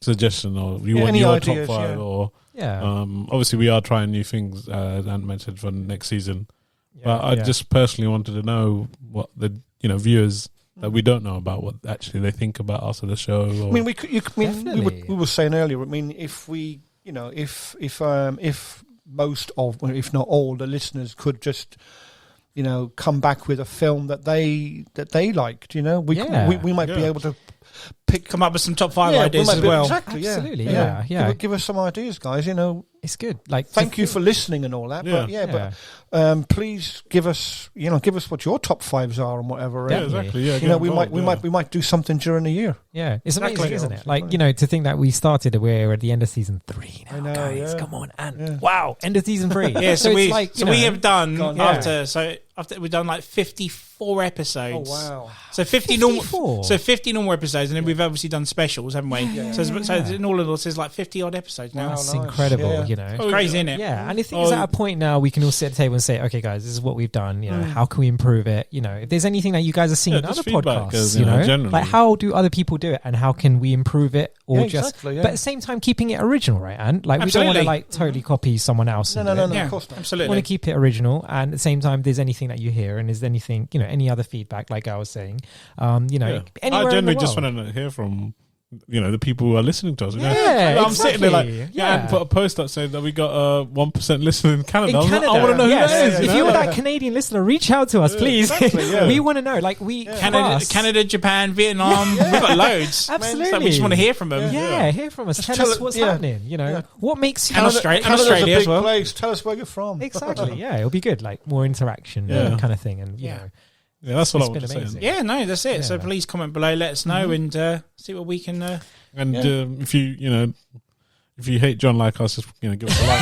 suggestion or you want any your ideas, top 5 or obviously we are trying new things as Ant mentioned for next season. But I just personally wanted to know what the viewers that we don't know about what actually they think about us or the show. Or I mean, we were saying earlier. I mean, if we, if most of, if not all, the listeners could just, come back with a film that they liked. We might be able to come up with some top 5 ideas as well. Exactly. Absolutely. Yeah. Yeah. Give us some ideas, guys. It's good. Like, Thank you for listening and all that. But please give us what your top 5s are and whatever. yeah, and, exactly. Yeah, we might do something during the year. Yeah, it's amazing, Exactly. isn't it? Like, to think that we started, we're at the end of season 3 now, I know, guys. yeah. Come on, and Yeah. wow, end of season 3. Yeah, so it's we like, we have done gone- after we've done like 54 episodes. Oh wow! So 50 normal episodes, and then we've obviously done specials, haven't we? Yeah. So in all of us, there's like 50 odd episodes now. Wow. That's nice. incredible, Yeah. It's crazy, isn't it? Yeah, and I think it's at a point now we can all sit at the table and say, okay, guys, this is what we've done. How can we improve it? If there's anything that you guys are seeing in just other feedback, podcasts, generally. like how do other people do it, and how can we improve it, or Yeah, just, exactly, yeah. but at the same time keeping it original, right? And like we don't want to Absolutely. like totally copy someone else. No, and do it. Yeah, of course not. We absolutely. want to keep it original, and at the same time, if there's anything that you hear, and is there anything, any other feedback, like I was saying, anywhere I in the generally just world. want to hear from the people who are listening to us. Yeah, I'm sitting there like, yeah. and put a post that said that we got 1% listener in Canada. In Canada, I want to know yes. who that is. If you're that Canadian listener, reach out to us, please. exactly, yeah. We want to know. Like Canada, Japan, Vietnam. We've got loads. Absolutely. So we just want to hear from them. Yeah, hear from us. Just Tell tell us it- what's yeah. happening. What makes you And Australia, Canada's Australia a big as well. place. Tell us where you're from. exactly. Yeah, it'll be good. Like more interaction, kind of thing, and you know. Yeah, that's what I It's want been to say. amazing. Yeah, no, that's it. So Yeah. please comment below, let us know, and see what we can. And if you hate John like us, just give us a like.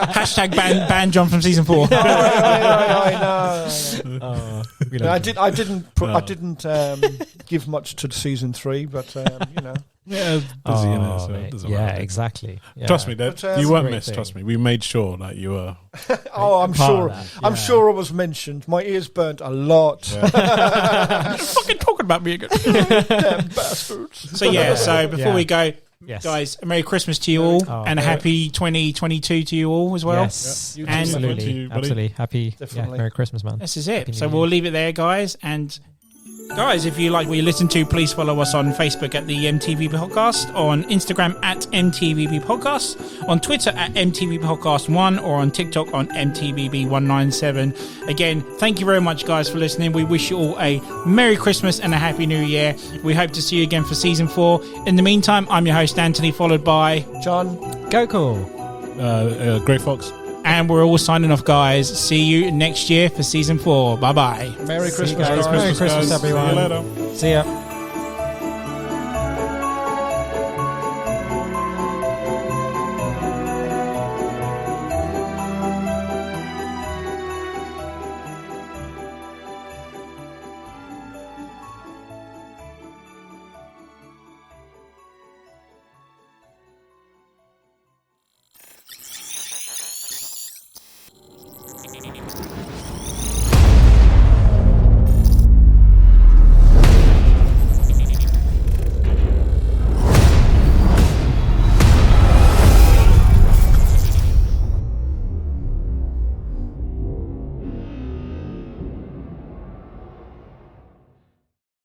Hashtag ban John from season 4. I know. I didn't give much to season 3, but Yeah, busy, innit, so it doesn't matter. Exactly. Yeah. Trust me, Dad, But, you weren't great missed. thing. Trust me, we made sure that you were. Oh, I'm part of sure. that, I'm yeah. sure I was mentioned. My ears burnt a lot. Fucking talking about me again. Damn bastards. So yeah, so before we go, Yes. guys, a Merry Christmas to you all, Oh, and a happy 2022 to you all as well. Yes, Yep. And- To you, absolutely, buddy. absolutely. Happy, Definitely. Merry Christmas, man. This is it. Happy So New we'll Year. leave it there, guys. And guys, if you like what you listen to, please follow us on Facebook at the M.T.V.B Podcast, on Instagram at M.T.V.B Podcast, on Twitter at M.T.V.B Podcast 1, or on TikTok on M.T.V.B 197. Again, thank you very much, guys, for listening. We wish you all a Merry Christmas and a Happy New Year. We hope to see you again for season 4. In the meantime, I'm your host, Anthony, followed by John. Go cool. Grey Fox. and we're all signing off, guys. See you next year for season 4. Bye bye. Merry See you Christmas, guys. guys. Merry Christmas, guys. everyone. See you later. See ya.